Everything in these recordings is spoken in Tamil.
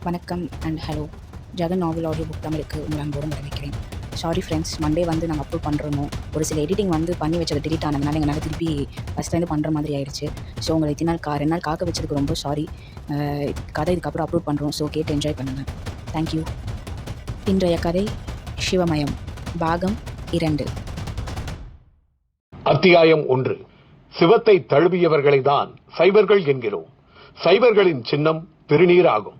வணக்கம் and hello. Jagan novel audio book தமிழுக்கு உங்களை அன்போடு வரவேற்கிறேன். சாரி ஃப்ரெண்ட்ஸ், மண்டே வந்து நாங்கள் அப்லோட் பண்ணுறோமோ ஒரு சில எடிட்டிங் வந்து பண்ணி வச்சது டிலீட் ஆனதுனால எங்களால் திருப்பி ஃபஸ்ட்லேருந்து பண்ணுற மாதிரி ஆயிடுச்சு. ஸோ உங்களை இத்தனை நாள் 2 நாள் காக்க வச்சதுக்கு ரொம்ப சாரி. கதை இதுக்கப்புறம் அப்லோட் பண்ணுறோம், ஸோ கேட்டு என்ஜாய் பண்ணுங்கள். தேங்க்யூ. இன்றைய கதை சிவமயம், பாகம் 2. அத்தியாயம் 1. சிவத்தை தழுவியவர்களை தான் சைவர்கள் என்கிறோம். சைவர்களின் சின்னம் திருநீர் ஆகும்.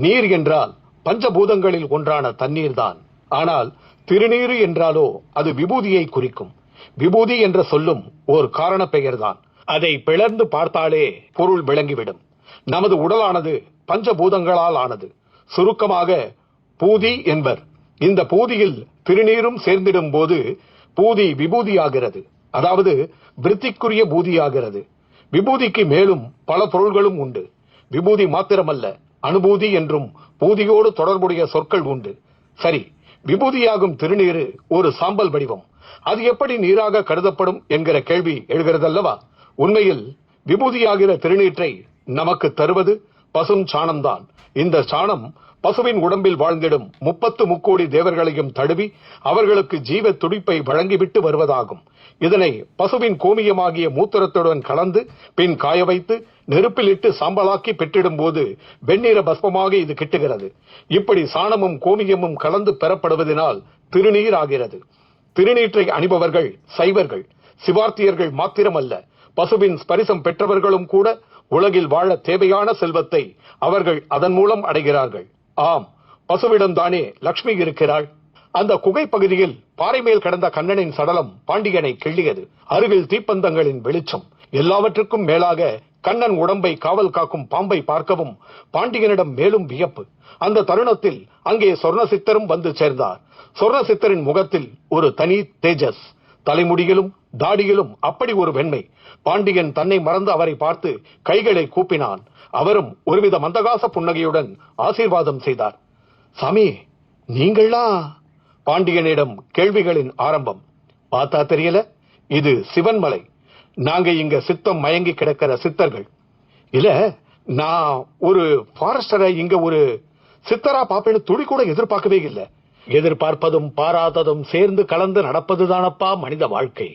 நீர் என்றால் பஞ்சபூதங்களில் ஒன்றான தண்ணீர் தான். ஆனால் திருநீர் என்றாலோ அது விபூதியை குறிக்கும். விபூதி என்ற சொல்லும் ஒரு காரண பெயர்தான். அதை பிளர்ந்து பார்த்தாலே பொருள் விளங்கிவிடும். நமது உடலானது பஞ்சபூதங்களால் ஆனது. சுருக்கமாக பூதி என்பர். இந்த பூதியில் திருநீரும் சேர்ந்திடும் போது பூதி விபூதியாகிறது, அதாவது விருத்திக்குரிய பூதியாகிறது. விபூதிக்கு மேலும் பல பொருள்களும் உண்டு. விபூதி மாத்திரமல்ல, அனுபூதி என்றும் பூதியோடு தொடர்புடைய சொற்கள் உண்டு. சரி, விபூதியாகும் திருநீரு ஒரு சாம்பல் வடிவம். அது எப்படி நீராக கருதப்படும் என்கிற கேள்வி எழுகிறதல்லவா? உண்மையில் விபூதியாகிற திருநீற்றை நமக்கு தருவது பசும் சாணம்தான். இந்த சாணம் பசுவின் உடம்பில் வாழ்ந்திடும் 30 முக்கோடி தேவர்களையும் தழுவி அவர்களுக்கு ஜீவ துடிப்பை வழங்கிவிட்டு வருவதாகும். இதனை பசுவின் கோமியமாகிய மூத்திரத்துடன் கலந்து பின் காய வைத்து நெருப்பில் இட்டு சாம்பலாக்கி பெற்றிடும் போது வெண்ணிற பஸ்பமாக இது கிட்டுகிறது. இப்படி சாணமும் கோமியமும் கலந்து பெறப்படுவதனால் திருநீர் ஆகிறது. திருநீற்றை அணிபவர்கள் சைவர்கள். சிவார்த்தியர்கள் மாத்திரமல்ல, பசுவின் ஸ்பரிசம் பெற்றவர்களும் கூட உலகில் வாழ தேவையான செல்வத்தை அவர்கள் அதன் மூலம் அடைகிறார்கள். ஆம், பசுவிடம்தானே லட்சுமி இருக்கிறாள். அந்த குகை பகுதியில் பாறை மேல் கடந்த கண்ணனின் சடலம் பாண்டியனை கிள்ளியது. அருகில் தீப்பந்தங்களின் வெளிச்சம். எல்லாவற்றுக்கும் மேலாக கண்ணன் உடம்பை காவல் காக்கும் பாம்பை பார்க்கவும் பாண்டியனிடம் மேலும் வியப்பு. அந்த தருணத்தில் அங்கே சொர்ணசித்தரும் வந்து சேர்ந்தார். சொர்ணசித்தரின் முகத்தில் ஒரு தனி தேஜஸ். தலைமுடியிலும் தாடியிலும் அப்படி ஒரு வெண்மை. பாண்டியன் தன்னை மறந்து அவரை பார்த்து கைகளை கூப்பினான். அவரும் ஒருவித மந்தகாச புன்னகையுடன் ஆசீர்வாதம் செய்தார். சாமி, நீங்களா? பாண்டியனிடம் கேள்விகளின் ஆரம்பம். பார்த்தா தெரியல, இது சிவன்மலை. நாங்க இங்க சித்தம் மயங்கி கிடக்கிற சித்தர்கள். இல்ல, நான் ஒரு ஃபாரஸ்டரை இங்க ஒரு சித்தரா பாப்பேன்னு துளி கூட எதிர்பார்க்கவே இல்லை. எதிர்பார்ப்பதும் பாராததும் சேர்ந்து கலந்து நடப்பதுதானப்பா மனித வாழ்க்கை.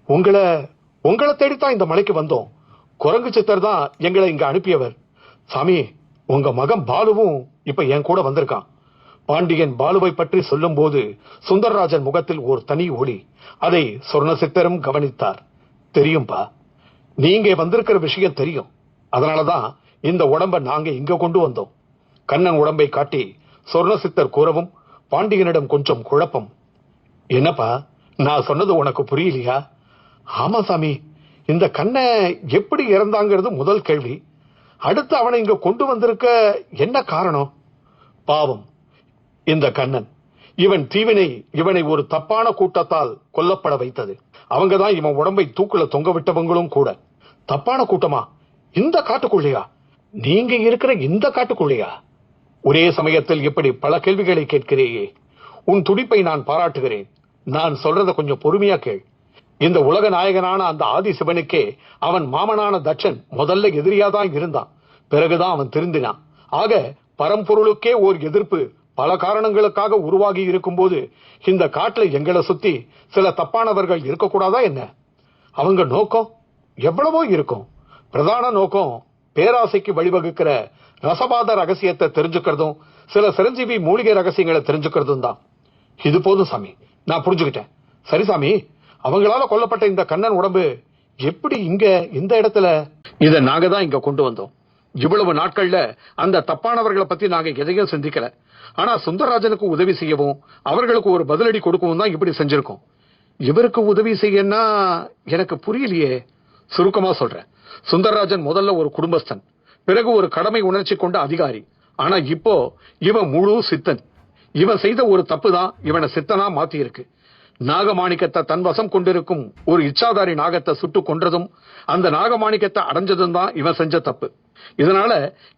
உங்களை தேடித்தான் இந்த மலைக்கு வந்தோம். குரங்கு சித்தர் தான் எங்களை இங்க அனுப்பியவர். சாமி, உங்க மகன் பாலுவும் இப்ப என் கூட வந்திருக்கான். பாண்டியன் பாலுவை பற்றி சொல்லும் போது சுந்தரராஜன் முகத்தில் ஒரு தனி ஒளி. அதை சொர்ணசித்தரும் கவனித்தார். தெரியும்பா, நீங்க வந்திருக்கிற விஷயம் தெரியும். அதனாலதான் இந்த உடம்பை நாங்க இங்க கொண்டு வந்தோம். கண்ணன் உடம்பை காட்டி சொர்ணசித்தர் கூறவும் பாண்டியனிடம் கொஞ்சம் குழப்பம். என்னப்பா, நான் சொன்னது உனக்கு புரியலையா? ஆமா சாமி, இந்த கண்ணை எப்படி இறந்தாங்கிறது முதல் கேள்வி. அடுத்து அவனை இங்க கொண்டு வந்திருக்க என்ன காரணம்? பாவம் இந்த கண்ணன். இவன் தீவினை இவனை ஒரு தப்பான கூட்டத்தால் கொல்லப்பட வைத்தது. அவங்கதான் இவன் உடம்பை தூக்குல தொங்க விட்டவங்களும் கூட. தப்பான கூட்டமா? இந்த காட்டுக்குள்ளையா? நீங்க இருக்கிற இந்த காட்டுக்குள்ளையா? ஒரே சமயத்தில் இப்படி பல கேள்விகளை கேட்கிறேயே. உன் துடிப்பை நான் பாராட்டுகிறேன். நான் சொல்றத கொஞ்சம் பொறுமையா கேள். இந்த உலக நாயகனான அந்த ஆதி சிவனுக்கே அவன் மாமனான தட்சன் முதல்ல எதிரியாதான் இருந்தான். பிறகுதான் அவன் திருந்தினான். ஆக பரம்பொருளுக்கே ஓர் எதிர்ப்பு பல காரணங்களுக்காக உருவாகி இருக்கும் போது இந்த காட்டுல எங்களை சுத்தி சில தப்பானவர்கள் இருக்கக்கூடாதா என்ன? அவங்க நோக்கம் எவ்வளவோ இருக்கும். பிரதான நோக்கம் பேராசைக்கு வழிவகுக்கிற ரசபாத ரகசியத்தை தெரிஞ்சுக்கிறதும் சில சிரஞ்சீவி மூலிகை ரகசியங்களை தெரிஞ்சுக்கிறதும் தான். இது போதும் சாமி, நான் புரிஞ்சுக்கிட்டேன். சரி சாமி, அவங்களால கொல்லப்பட்ட இந்த கண்ணன் உடம்பு எப்படி இங்க இந்த இடத்துல? இத நாங்க தான் இங்க கொண்டு வந்தோம். இவ்வளவு நாட்கள்ல அந்த தப்பானவர்களை பத்தி நாங்க எதையும் சிந்திக்கல. ஆனா சுந்தரராஜனுக்கு உதவி செய்யவும் அவர்களுக்கு ஒரு பதிலடி கொடுக்கவும் தான் இப்படி செஞ்சிருக்கோம். இவருக்கு உதவி செய்யன்னா எனக்கு புரியலையே. சுருக்கமா சொல்றேன். சுந்தரராஜன் முதல்ல ஒரு குடும்பஸ்தன், பிறகு ஒரு கடமை உணர்ச்சி கொண்ட அதிகாரி. ஆனா இப்போ இவன் முழு சித்தன். இவன் செய்த ஒரு தப்பு தான் இவனை சித்தனா மாத்தி இருக்கு. நாகமாணிக்கத்தை தன் வசம் கொண்டிருக்கும் ஒரு இச்சாதாரி நாகத்தை சுட்டு கொன்றதும் அந்த நாகமாணிக்கத்தை அடைஞ்சதும் தான் இவன் செஞ்ச தப்பு. இதனால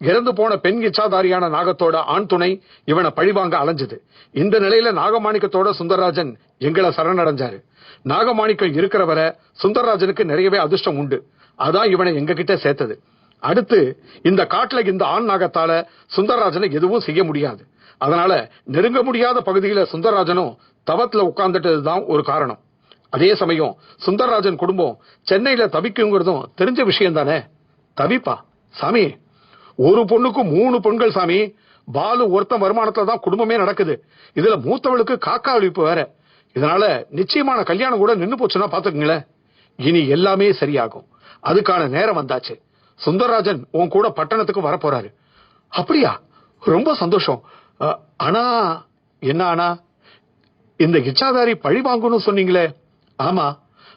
இறந்து போன பெண் இச்சாதாரியான நாகத்தோட ஆண் துணை இவனை பழிவாங்க அலைஞ்சது. இந்த நிலையில நாகமாணிக்கத்தோட சுந்தரராஜன் எங்களை சரணடைஞ்சாரு. நாகமாணிக்கம் இருக்கிற வரை சுந்தரராஜனுக்கு நிறையவே அதிர்ஷ்டம் உண்டு. அதான் இவனை எங்க கிட்ட சேர்த்தது. அடுத்து இந்த காட்டுல இந்த ஆண் நாகத்தால சுந்தரராஜனை எதுவும் செய்ய முடியாது. அதனால நெருங்க முடியாத பகுதியில சுந்தரராஜனும் தவத்துல உட்கார்ந்துட்டதுதான் ஒரு காரணம். அதே சமயம் சுந்தரராஜன் குடும்பம் சென்னையில தவிக்குங்கிறதும் தெரிஞ்ச விஷயம் தானே. தவிப்பா சாமி? ஒரு பொண்ணுக்கு 3 பெண்கள் சாமி. பாலு ஒருத்தன் வருமானத்துல தான் குடும்பமே நடக்குது. இதுல மூத்தவளுக்கு காக்கா அழிப்பு வேற. இதனால நிச்சயமான கல்யாணம் கூட நின்னு போச்சுன்னா பாத்துக்குங்களேன். இனி எல்லாமே சரியாகும். அதுக்கான நேரம் வந்தாச்சு. சுந்தரராஜன் உன் கூட பட்டணத்துக்கு வரப்போறாரு. அப்படியா? ரொம்ப சந்தோஷம். ஆனா என்ன ஆனா? இந்த இச்சாதாரி பழி வாங்கணும்னு சொன்னீங்களே. ஆமா,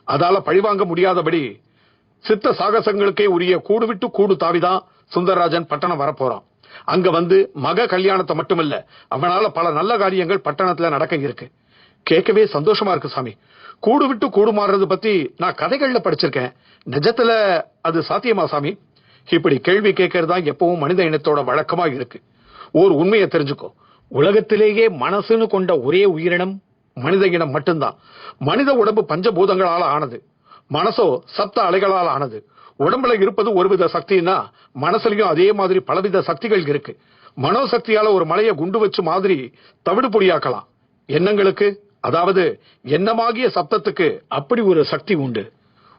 அதால பழி வாங்க முடியாதபடி சித்த சாகசங்களுக்கே உரிய கூடு விட்டு கூடு தாவிதான் சுந்தரராஜன் பட்டணம் வரப்போறான். அங்க வந்து மக கல்யாணத்தை மட்டுமில்ல, அவனால பல நல்ல காரியங்கள் பட்டணத்துல நடக்க இருக்கு. கேட்கவே சந்தோஷமா இருக்கு சாமி. கூடு விட்டு கூடு மாறுறது பத்தி நான் கதைகள்ல படிச்சிருக்கேன். நிஜத்துல அது சாத்தியமா சாமி? இப்படி கேள்வி கேட்கறதா எப்பவும் மனித இனத்தோட வழக்கமா இருக்கு. ஒரு உண்மையை தெரிஞ்சுக்கோ. உலகத்திலேயே மனசுன்னு கொண்ட ஒரே உயிரினம் மனித இனம் மட்டும்தான். மனித உடம்பு பஞ்சபூதங்களால ஆனது, மனசோ சப்த அலைகளால் ஆனது. உடம்புல இருப்பது ஒருவித சக்தின்னா மனசுலயும் அதே மாதிரி பலவித சக்திகள் இருக்கு. மனோசக்தியால ஒரு மலையை குண்டு வச்சு மாதிரி தவிடு பொடியாக்கலாம். எண்ணங்களுக்கு, அதாவது எண்ணமாகிய சப்தத்துக்கு அப்படி ஒரு சக்தி உண்டு.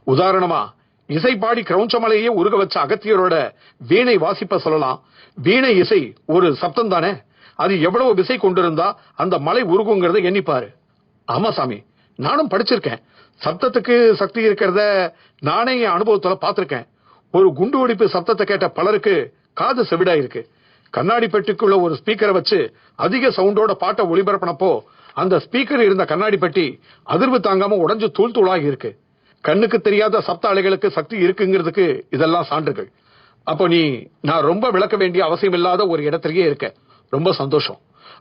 உதாரணமா இசை பாடி கிரௌஞ்சமலையே உருக வச்ச அகத்தியரோட வீணை வாசிப்ப சொல்லலாம். வீணை இசை ஒரு சப்தம் தானே. அது எவ்வளவு விசை கொண்டிருந்தா அந்த மலை உருகுங்கிறத எண்ணிப்பாரு. ஆமா சாமி, நானும் படிச்சிருக்கேன். சப்தத்துக்கு சக்தி இருக்கிறத நானே என் அனுபவத்துல பாத்திருக்கேன். ஒரு குண்டு வெடிப்பு சப்தத்தை கேட்ட பலருக்கு காது செவிடா இருக்கு. கண்ணாடி பெட்டிக்குள்ள ஒரு ஸ்பீக்கரை வச்சு அதிக சவுண்டோட பாட்டை ஒளிபரப்பினப்போ அந்த ஸ்பீக்கர் இருந்த கண்ணாடி பெட்டி அதிர்வு தாங்காம உடைஞ்சு தூள் தூளாகி இருக்கு. கண்ணுக்கு தெரியாத சப்த அலைகளுக்கு சக்தி இருக்குங்கிறதுக்கு இதெல்லாம் சான்றுகள். அப்போ நான் ரொம்ப விளக்க வேண்டிய அவசியம் இல்லாத ஒரு இடத்திலேயே இருக்க. ரொம்ப சந்தோஷம்.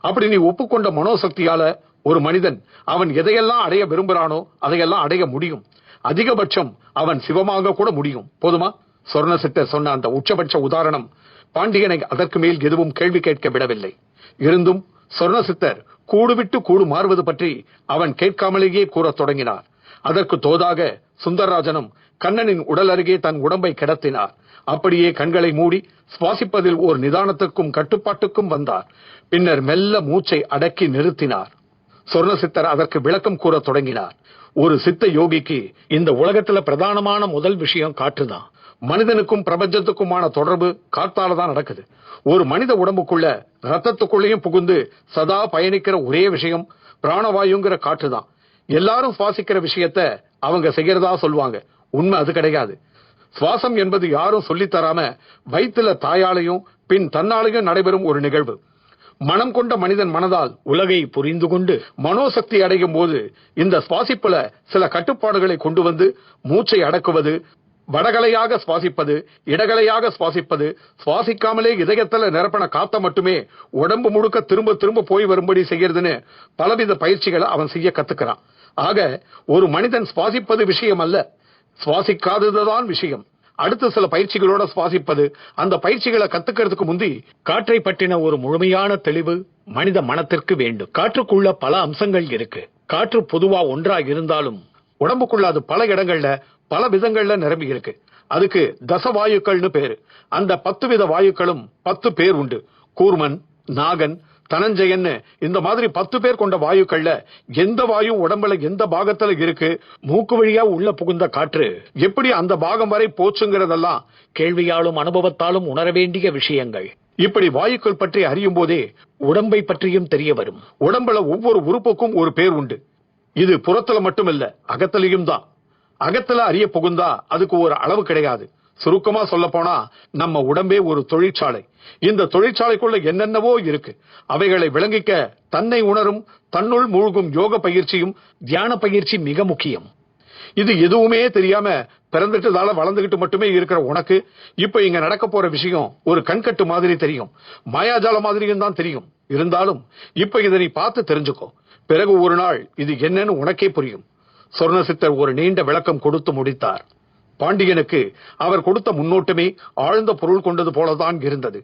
அப்படி நீ ஒப்புக்கொண்ட மனோசக்தியால ஒரு மனிதன் அவன் எதையெல்லாம் அடைய விரும்புறானோ அதையெல்லாம் அடைய முடியும். அதிகபட்சம் அவன் சிவமாக கூட முடியும். போதுமா? சொர்ண சித்தர் சொன்ன அந்த உச்சபட்ச உதாரணம் பாண்டியனை அதற்கு மேல் எதுவும் கேள்வி கேட்க விடவில்லை. இருந்தும் சொர்ண சித்தர் கூடு விட்டு கூடு மாறுவது பற்றி அவன் கேட்காமலேயே கூறத் தொடங்கினார். அதற்கு தோதாக சுந்தரராஜனும் கண்ணனின் உடல் அருகே தன் உடம்பை கிடத்தினார். அப்படியே கண்களை மூடி சுவாசிப்பதில் ஒரு நிதானத்துக்கும் கட்டுப்பாட்டுக்கும் வந்தார். பின்னர் மெல்ல மூச்சை அடக்கி நிறுத்தினார். சொர்ண சித்தர் அதற்கு விளக்கம் கூற தொடங்கினார். ஒரு சித்த யோகிக்கு இந்த உலகத்துல பிரதானமான முதல் விஷயம் காற்றுதான். மனிதனுக்கும் பிரபஞ்சத்துக்குமான தொடர்பு காற்றால தான் நடக்குது. ஒரு மனித உடம்புக்குள்ள ரத்தத்துக்குள்ளேயும் புகுந்து சதா பயணிக்கிற ஒரே விஷயம் பிராணவாயுங்கிற காற்றுதான். எல்லாரும் சுவாசிக்கிற விஷயத்த அவங்க செய்யறதா சொல்லுவாங்க. உண்மை அது கிடையாது. சுவாசம் என்பது யாரும் சொல்லித்தராம வயிற்றுல தாயாலையும் பின் தன்னாலையும் நடைபெறும் ஒரு நிகழ்வு. மனம் கொண்ட மனிதன் மனதால் உலகை புரிந்து கொண்டு மனோசக்தி அடையும் போது இந்த சுவாசிப்புல சில கட்டுப்பாடுகளை கொண்டு வந்து மூச்சை அடக்குவது, வடகலையாக சுவாசிப்பது, இடகலையாக சுவாசிப்பது, சுவாசிக்காமலே இதயத்துல நிரப்பண காத்த மட்டுமே உடம்பு முழுக்க திரும்ப திரும்ப போய் வரும்படி செய்யறதுன்னு பலவித பயிற்சிகளை அவன் செய்ய கத்துக்கிறான். ஆக ஒரு மனிதன் சுவாசிப்பது விஷயம் அல்ல, சுவாசிக்காததுதான் விஷயம். அடுத்த சில பயிற்சிகளோட சுவாசிப்பது. அந்த பயிற்சிகளை கத்துக்கிறதுக்கு முந்தி காற்றை பற்றின ஒரு முழுமையான தெளிவு மனித மனத்திற்கு வேண்டும். காற்றுக்குள்ள பல அம்சங்கள் இருக்கு. காற்று பொதுவா ஒன்றா இருந்தாலும் உடம்புக்குள்ள அது பல இடங்கள்ல பல விதங்கள்ல நிரம்பி இருக்கு. அதுக்கு தசவாயுக்கள்னு பேரு. அந்த 10 வித வாயுக்களும் 10 பேர் உண்டு. கூர்மன், நாகன், தனஞ்சயன்னு இந்த மாதிரி 10 பேர் கொண்ட வாயுக்கள்ல எந்த வாயு உடம்புல எந்த பாகத்துல இருக்கு, மூக்கு வழியா உள்ள புகுந்த காற்று எப்படி அந்த பாகம் வரை போச்சுங்கிறதெல்லாம் கேள்வியாலும் அனுபவத்தாலும் உணர வேண்டிய விஷயங்கள். இப்படி வாயுக்கள் பற்றி அறியும் போதே உடம்பை பற்றியும் தெரிய வரும். உடம்புல ஒவ்வொரு உறுப்புக்கும் ஒரு பேர் உண்டு. இது புறத்துல மட்டுமில்ல, அகத்திலையும் தான். அகத்துல அறிய புகுந்தா அதுக்கு ஒரு அளவு கிடையாது. சுருக்கமா சொல்ல போனா நம்ம உடம்பே ஒரு தொழிற்சாலை. இந்த தொழிற்சாலைக்குள்ள என்னென்னவோ இருக்கு. அவைகளை விளங்கிக்க தன்னை உணரும் தன்னுள் மூழ்கும் யோக பயிற்சியும் தியான பயிற்சி மிக முக்கியம். இது எதுவுமே தெரியாம பிறந்துட்டதால வளர்ந்துகிட்டு மட்டுமே இருக்கிற உனக்கு இப்ப இங்க நடக்க போற விஷயம் ஒரு கண்கட்டு மாதிரி தெரியும், மாயாஜால மாதிரியும் தான் தெரியும். இருந்தாலும் இப்ப இதை நீ பார்த்து தெரிஞ்சுக்கோ. பிறகு ஒரு நாள் இது என்னன்னு உனக்கே புரியும். சொர்ண சித்தர் ஒரு நீண்ட விளக்கம் கொடுத்து முடித்தார். பாண்டியனுக்கு அவர் கொடுத்த முன்னோட்டமே ஆழ்ந்த பொருள் கொண்டது போலதான் இருந்தது.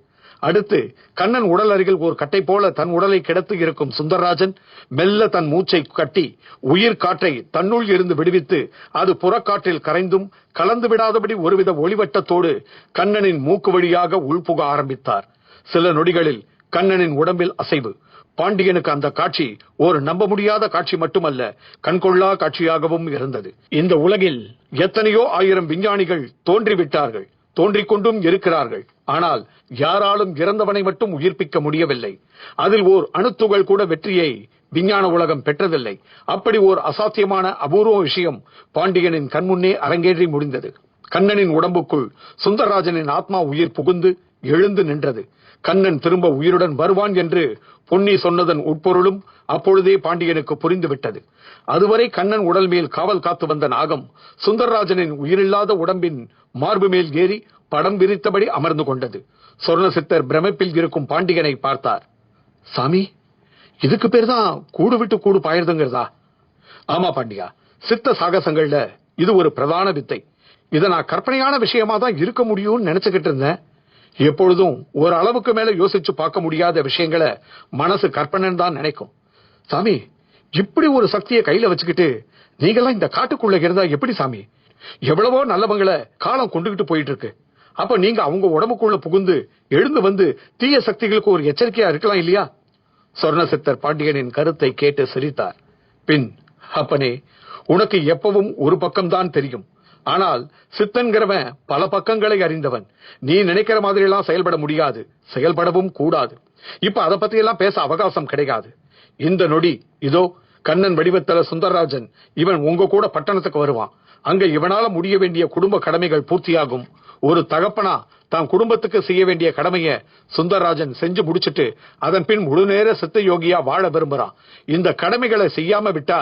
அடுத்து கண்ணன் உடல் அருகில் ஒரு கட்டை போல தன் உடலை கிடத்து இருக்கும் சுந்தரராஜன் மெல்ல தன் மூச்சை கட்டி உயிர் காற்றை தன்னுள் இருந்து விடுவித்து அது புறக்காற்றில் கரைந்தும் கலந்து விடாதபடி ஒருவித ஒளிவட்டத்தோடு கண்ணனின் மூக்கு வழியாக உள்புக ஆரம்பித்தார். சில நொடிகளில் கண்ணனின் உடம்பில் அசைவு. பாண்டியனுக்கு அந்த காட்சி ஒரு நம்ப முடியாத காட்சி மட்டுமல்ல, கண்கொள்ளா காட்சியாகவும் இருந்தது. இந்த உலகில் எத்தனையோ ஆயிரம் விஞ்ஞானிகள் தோன்றிவிட்டார்கள், தோன்றிக் கொண்டும் இருக்கிறார்கள். ஆனால் யாராலும் இறந்தவனை மட்டும் உயிர்ப்பிக்க முடியவில்லை. அதில் ஓர் அணுத்துகள் கூட வெற்றியை விஞ்ஞான உலகம் பெற்றதில்லை. அப்படி ஓர் அசாத்தியமான அபூர்வ விஷயம் பாண்டியனின் கண்முன்னே அரங்கேறி முடிந்தது. கண்ணனின் உடம்புக்குள் சுந்தரராஜனின் ஆத்மா உயிர் புகுந்து எழுந்து நின்றது. கண்ணன் திரும்ப உயிருடன் வருவான் என்று பொன்னி சொன்னதன் உட்பொருளும் அப்பொழுதே பாண்டியனுக்கு புரிந்துவிட்டது. அதுவரை கண்ணன் உடல் மேல் காவல் காத்து வந்த நாகம் சுந்தரராஜனின் உயிரில்லாத உடம்பின் மார்பு மேல் ஏறி படம் விரித்தபடி அமர்ந்து கொண்டது. சொர்ண சித்தர் பிரமிப்பில் இருக்கும் பாண்டியனை பார்த்தார். சாமி, இதுக்கு பேர் தான் கூடு விட்டு கூடு பாயிருதுங்கிறதா? ஆமா பாண்டியா, சித்த சாகசங்கள்ல இது ஒரு பிரதான வித்தை. இதை நான் கற்பனையான விஷயமா தான் இருக்க முடியும்னு நினைச்சுக்கிட்டு இருந்தேன். எப்பொழுதும் ஒரு அளவுக்கு மேல யோசிச்சு பார்க்க முடியாத விஷயங்களை மனசு கற்பனை தான் நினைக்கும். சாமி, இப்படி ஒரு சக்தியை கையில வச்சுக்கிட்டு நீங்கெல்லாம் இந்த காட்டுக்குள்ள இருந்தா எப்படி சாமி? எவ்வளவோ நல்லவங்களை காலம் கொண்டுகிட்டு போயிட்டு இருக்கு. அப்ப நீங்க அவங்க உடம்புக்குள்ள புகுந்து எழுந்து வந்து தீய சக்திகளுக்கு ஒரு எச்சரிக்கையா இருக்கலாம் இல்லையா? சொர்ண சித்தர் பாண்டியனின் கருத்தை கேட்டு சிரித்தார். பின், அப்பனே, உனக்கு எப்பவும் ஒரு பக்கம்தான் தெரியும். ஆனால் சித்தன்கிறவன் பல பக்கங்களை அறிந்தவன். நீ நினைக்கிற மாதிரி எல்லாம் செயல்பட முடியாது, செயல்படவும் கூடாது. இப்ப அதை பத்தி எல்லாம் பேச அவகாசம் கிடையாது. இந்த நொடி இதோ கண்ணன் வடிவத்தல சுந்தரராஜன் இவன் உங்க கூட பட்டணத்துக்கு வருவான். அங்க இவனால முடிய வேண்டிய குடும்ப கடமைகள் பூர்த்தியாகும். ஒரு தகப்பனா தான் குடும்பத்துக்கு செய்ய வேண்டிய கடமைய சுந்தரராஜன் செஞ்சு முடிச்சிட்டு அதன் பின் முழு நேர சித்த யோகியா வாழ விரும்புறான். இந்த கடமைகளை செய்யாம விட்டா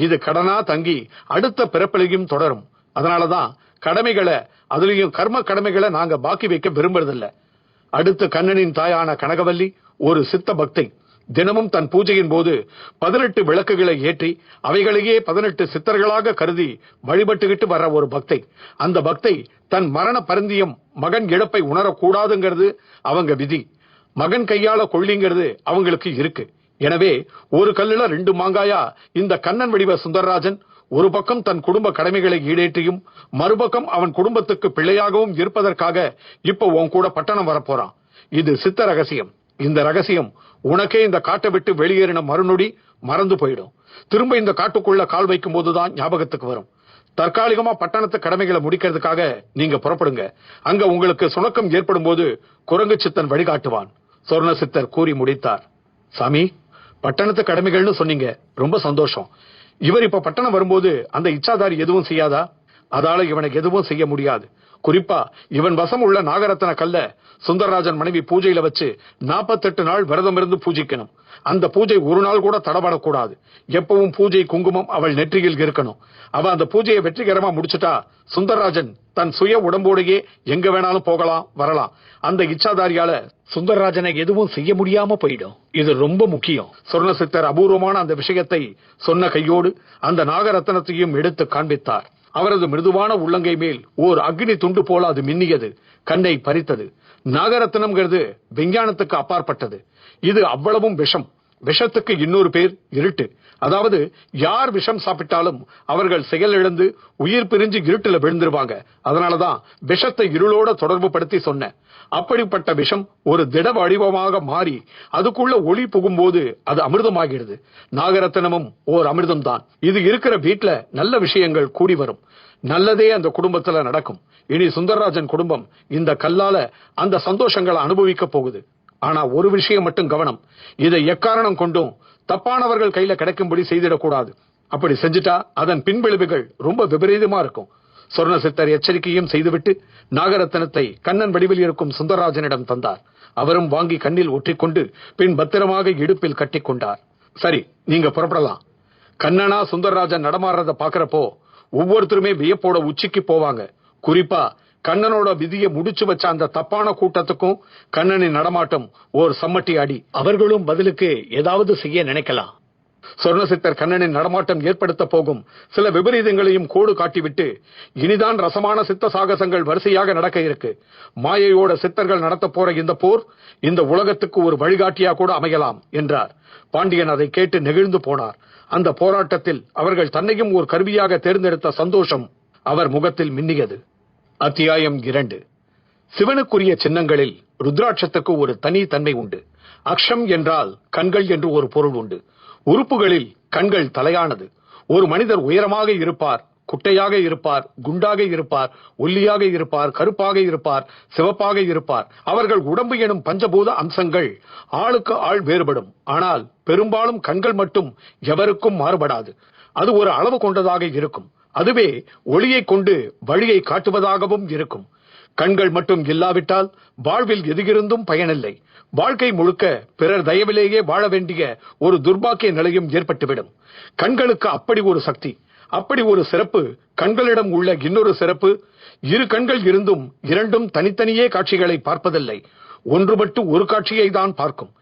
இது கடனா தங்கி அடுத்த பிறப்பிலையும் தொடரும். அதனாலதான் கடமைகளை, அதுலயும் கர்ம கடமைகளை நாங்க பாக்கி வைக்க விரும்புறதில்ல. அடுத்து கண்ணனின் தாயான கனகவல்லி ஒரு சித்த பக்தை. தினமும் தன் பூஜையின் போது 18 விளக்குகளை ஏற்றி அவைகளையே 18 சித்தர்களாக கருதி வழிபட்டுக்கிட்டு வர்ற ஒரு பக்தை. அந்த பக்தை தன் மரண பரிந்தியம் மகன் இழப்பை உணரக்கூடாதுங்கிறது அவங்க விதி. மகன் கையாள கொள்ளிங்கிறது அவங்களுக்கு இருக்கு. எனவே ஒரு கல்லுல 2 மாங்காயா இந்த கண்ணன் வடிவ சுந்தரராஜன் ஒரு பக்கம் தன் குடும்ப கடமைகளை ஈடேற்றியும் மறுபக்கம் அவன் குடும்பத்துக்கு பிள்ளையாகவும் இருப்பதற்காக இப்ப உன் கூட பட்டணம் வரப்போறான். இது சித்த ரகசியம். இந்த ரகசியம் உனக்கே இந்த காட்டை விட்டு வெளியேறின மறுநொடி மறந்து போயிடும். திரும்ப இந்த காட்டுக்குள்ள கால் வைக்கும் போதுதான் ஞாபகத்துக்கு வரும். தற்காலிகமா பட்டணத்து கடமைகளை முடிக்கிறதுக்காக நீங்க புறப்படுங்க. அங்க உங்களுக்கு சுணக்கம் ஏற்படும் போது குரங்கு சித்தன் வழிகாட்டுவான். சொர்ண சித்தர் கூறி முடித்தார். சாமி, பட்டணத்து கடமைகள்னு சொன்னீங்க, ரொம்ப சந்தோஷம். இவர் இப்ப பட்டணம் வரும்போது அந்த இச்சாதாரி எதுவும் செய்யாதா? அதால இவனுக்கு எதுவும் செய்ய முடியாது. குறிப்பா இவன் வசம் உள்ள நாகரத்ன கல்ல சுந்தரராஜன் மனைவி பூஜையில வச்சு 48 நாள் விரதம் இருந்து பூஜிக்கணும். அந்த பூஜை ஒரு நாள் கூட தடபடக்கூடாது. எப்பவும் பூஜை குங்குமம் அவள் நெற்றியில் இருக்கணும். அவ அந்த பூஜையை வெற்றிகரமா முடிச்சுட்டா சுந்தரராஜன் தன் சுய உடம்போடையே எங்க வேணாலும் போகலாம் வரலாம். அந்த இச்சாதாரியால சுந்தரராஜனை எதுவும் செய்ய முடியாம போயிடும். இது ரொம்ப முக்கியம். சொர்ண சித்தர் அபூர்வமான அந்த விஷயத்தை சொன்ன கையோடு அந்த நாகரத்னத்தையும் எடுத்து காண்பித்தார். அவரது மிருதுவான உள்ளங்கை மேல் ஓர் அக்னி துண்டு போல அது மின்னியது, கண்ணை பறித்தது. நாகரத்னம்ங்கிறது விஞ்ஞானத்துக்கு அப்பாற்பட்டது. இது அவ்வளவும் விஷம். விஷத்துக்கு இன்னொரு பேர் இருட்டு. அதாவது யார் விஷம் சாப்பிட்டாலும் அவர்கள் செயலிழந்து உயிர் பிரிஞ்சு இருட்டுல விழுந்துருவாங்க. அதனாலதான் விஷத்தை இருளோட தொடர்பு படுத்தி சொன்னேன். அப்படிப்பட்ட விஷம் ஒரு திட வடிவமாக மாறி அதுக்குள்ள ஒளி புகும்போது அது அமிர்தமாகிறது. நாகரத்னமும் ஓர் அமிர்தம் தான். இது இருக்கிற வீட்டுல நல்ல விஷயங்கள் கூடி வரும். நல்லதே அந்த குடும்பத்துல நடக்கும். இனி சுந்தரராஜன் குடும்பம் இந்த கல்லால அந்த சந்தோஷங்களை அனுபவிக்க போகுது. ஆனா ஒரு விஷயம் மட்டும் கவனம். இதை எக்காரணம் கொண்டும் தப்பானவர்கள் கையில கிடைக்கும்படி செய்திடக்கூடாது. அப்படி செஞ்சுட்டா அதன் பின்விளைவுகள் ரொம்ப விபரீதமா இருக்கும். சொர்ண சித்தர் எச்சரிக்கையும் செய்துவிட்டு நாகரத்னத்தை கண்ணன் வடிவில் இருக்கும் சுந்தரராஜனிடம் தந்தார். அவரும் வாங்கி கண்ணில் ஒற்றிக்கொண்டு பின் பத்திரமாக இடுப்பில் கட்டி கொண்டார். சரி, நீங்க புறப்படலாம். கண்ணனா சுந்தரராஜன் நடமாடுறத பாக்குறப்போ ஒவ்வொருத்தருமே வியப்போட உச்சிக்கு போவாங்க. குறிப்பா கண்ணனோட விதியை முடிச்சு வச்ச அந்த தப்பான கூட்டத்துக்கும் கண்ணனின் நடமாட்டம் ஓர் சம்மட்டி அடி. அவர்களும் பதிலுக்கு ஏதாவது செய்ய நினைக்கலாம். சொர்ணசித்தர் கண்ணனின் நடமாட்டம் ஏற்படுத்த போகும் சில விபரீதங்களையும் கோடு காட்டிவிட்டு, இனிதான் ரசமான சித்த சாகசங்கள் வரிசையாக நடக்க இருக்கு. மாயையோட சித்தர்கள் நடத்த போற இந்த போர் இந்த உலகத்துக்கு ஒரு வழிகாட்டியா கூட அமையலாம் என்றார். பாண்டியன் அதை கேட்டு நெகிழ்ந்து போனார். அந்த போராட்டத்தில் அவர்கள் தன்னையும் ஒரு கருவியாக தேர்ந்தெடுத்த சந்தோஷம் அவர் முகத்தில் மின்னியது. அத்தியாயம் 2. சிவனுக்குரிய சின்னங்களில் ருத்ராட்சத்துக்கு ஒரு தனி தன்மை உண்டு. அக்ஷம் என்றால் கண்கள் என்று ஒரு பொருள் உண்டு. உறுப்புகளில் கண்கள் தலையானது. ஒரு மனிதர் உயரமாக இருப்பார், குட்டையாக இருப்பார், குண்டாக இருப்பார், ஒல்லியாக இருப்பார், கருப்பாக இருப்பார், சிவப்பாக இருப்பார். அவர்கள் உடம்பு எனும் பஞ்சபூத அம்சங்கள் ஆளுக்கு ஆள் வேறுபடும். ஆனால் பெரும்பாலும் கண்கள் மட்டும் எவருக்கும் மாறுபடாது. அது ஒரு அளவு கொண்டதாக இருக்கும். அதுவே ஒளியை கொண்டு வழியை காட்டுவதாகவும் இருக்கும். கண்கள் மட்டும் இல்லாவிட்டால் வாழ்வில் எதிரிருந்தும் பயனில்லை. வாழ்க்கை முழுக்க பிறர் தயவிலேயே வாழ வேண்டிய ஒரு துர்பாக்கிய நிலையும் ஏற்பட்டுவிடும். கண்களுக்கு அப்படி ஒரு சக்தி, அப்படி ஒரு சிறப்பு. கண்களிடம் உள்ள இன்னொரு சிறப்பு, இரு கண்கள் இருந்தும் இரண்டும் தனித்தனியே காட்சிகளை பார்ப்பதில்லை. ஒன்றுபட்டு ஒரு காட்சியை தான் பார்க்கும்.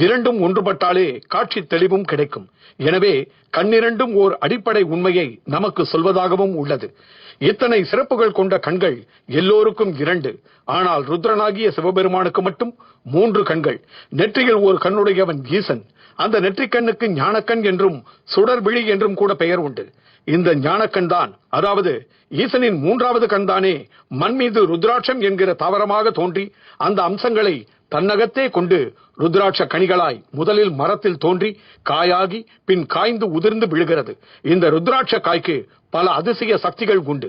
இரண்டும் ஒன்றுபட்டாலே காட்சி தெளிவும் கிடைக்கும். எனவே கண்ணிரண்டும் ஓர் அடிப்படை உண்மையை நமக்கு சொல்வதாகவும் உள்ளது. இத்தனை சிறப்புகள் கொண்ட கண்கள் எல்லோருக்கும் 2. ஆனால் ருத்ரனாகிய சிவபெருமானுக்கு மட்டும் 3 கண்கள். நெற்றியில் ஒரு கண்ணுடையவன் ஈசன். அந்த நெற்றிக்கண்ணுக்கு ஞானக்கண் என்றும் சுடர்விழி என்றும் கூட பெயர் உண்டு. இந்த ஞானக்கண் தான், அதாவது ஈசனின் 3வது கண் தானே மண் மீது ருத்ராட்சம் என்கிற தாவரமாக தோன்றி அந்த அம்சங்களை தன்னகத்தே கொண்டு ருத்ராட்ச கனிகளாய் முதலில் மரத்தில் தோன்றி காயாகி பின் காய்ந்து உதிர்ந்து விழுகிறது. இந்த ருத்ராட்ச காய்க்கு பல அதிசய சக்திகள் உண்டு.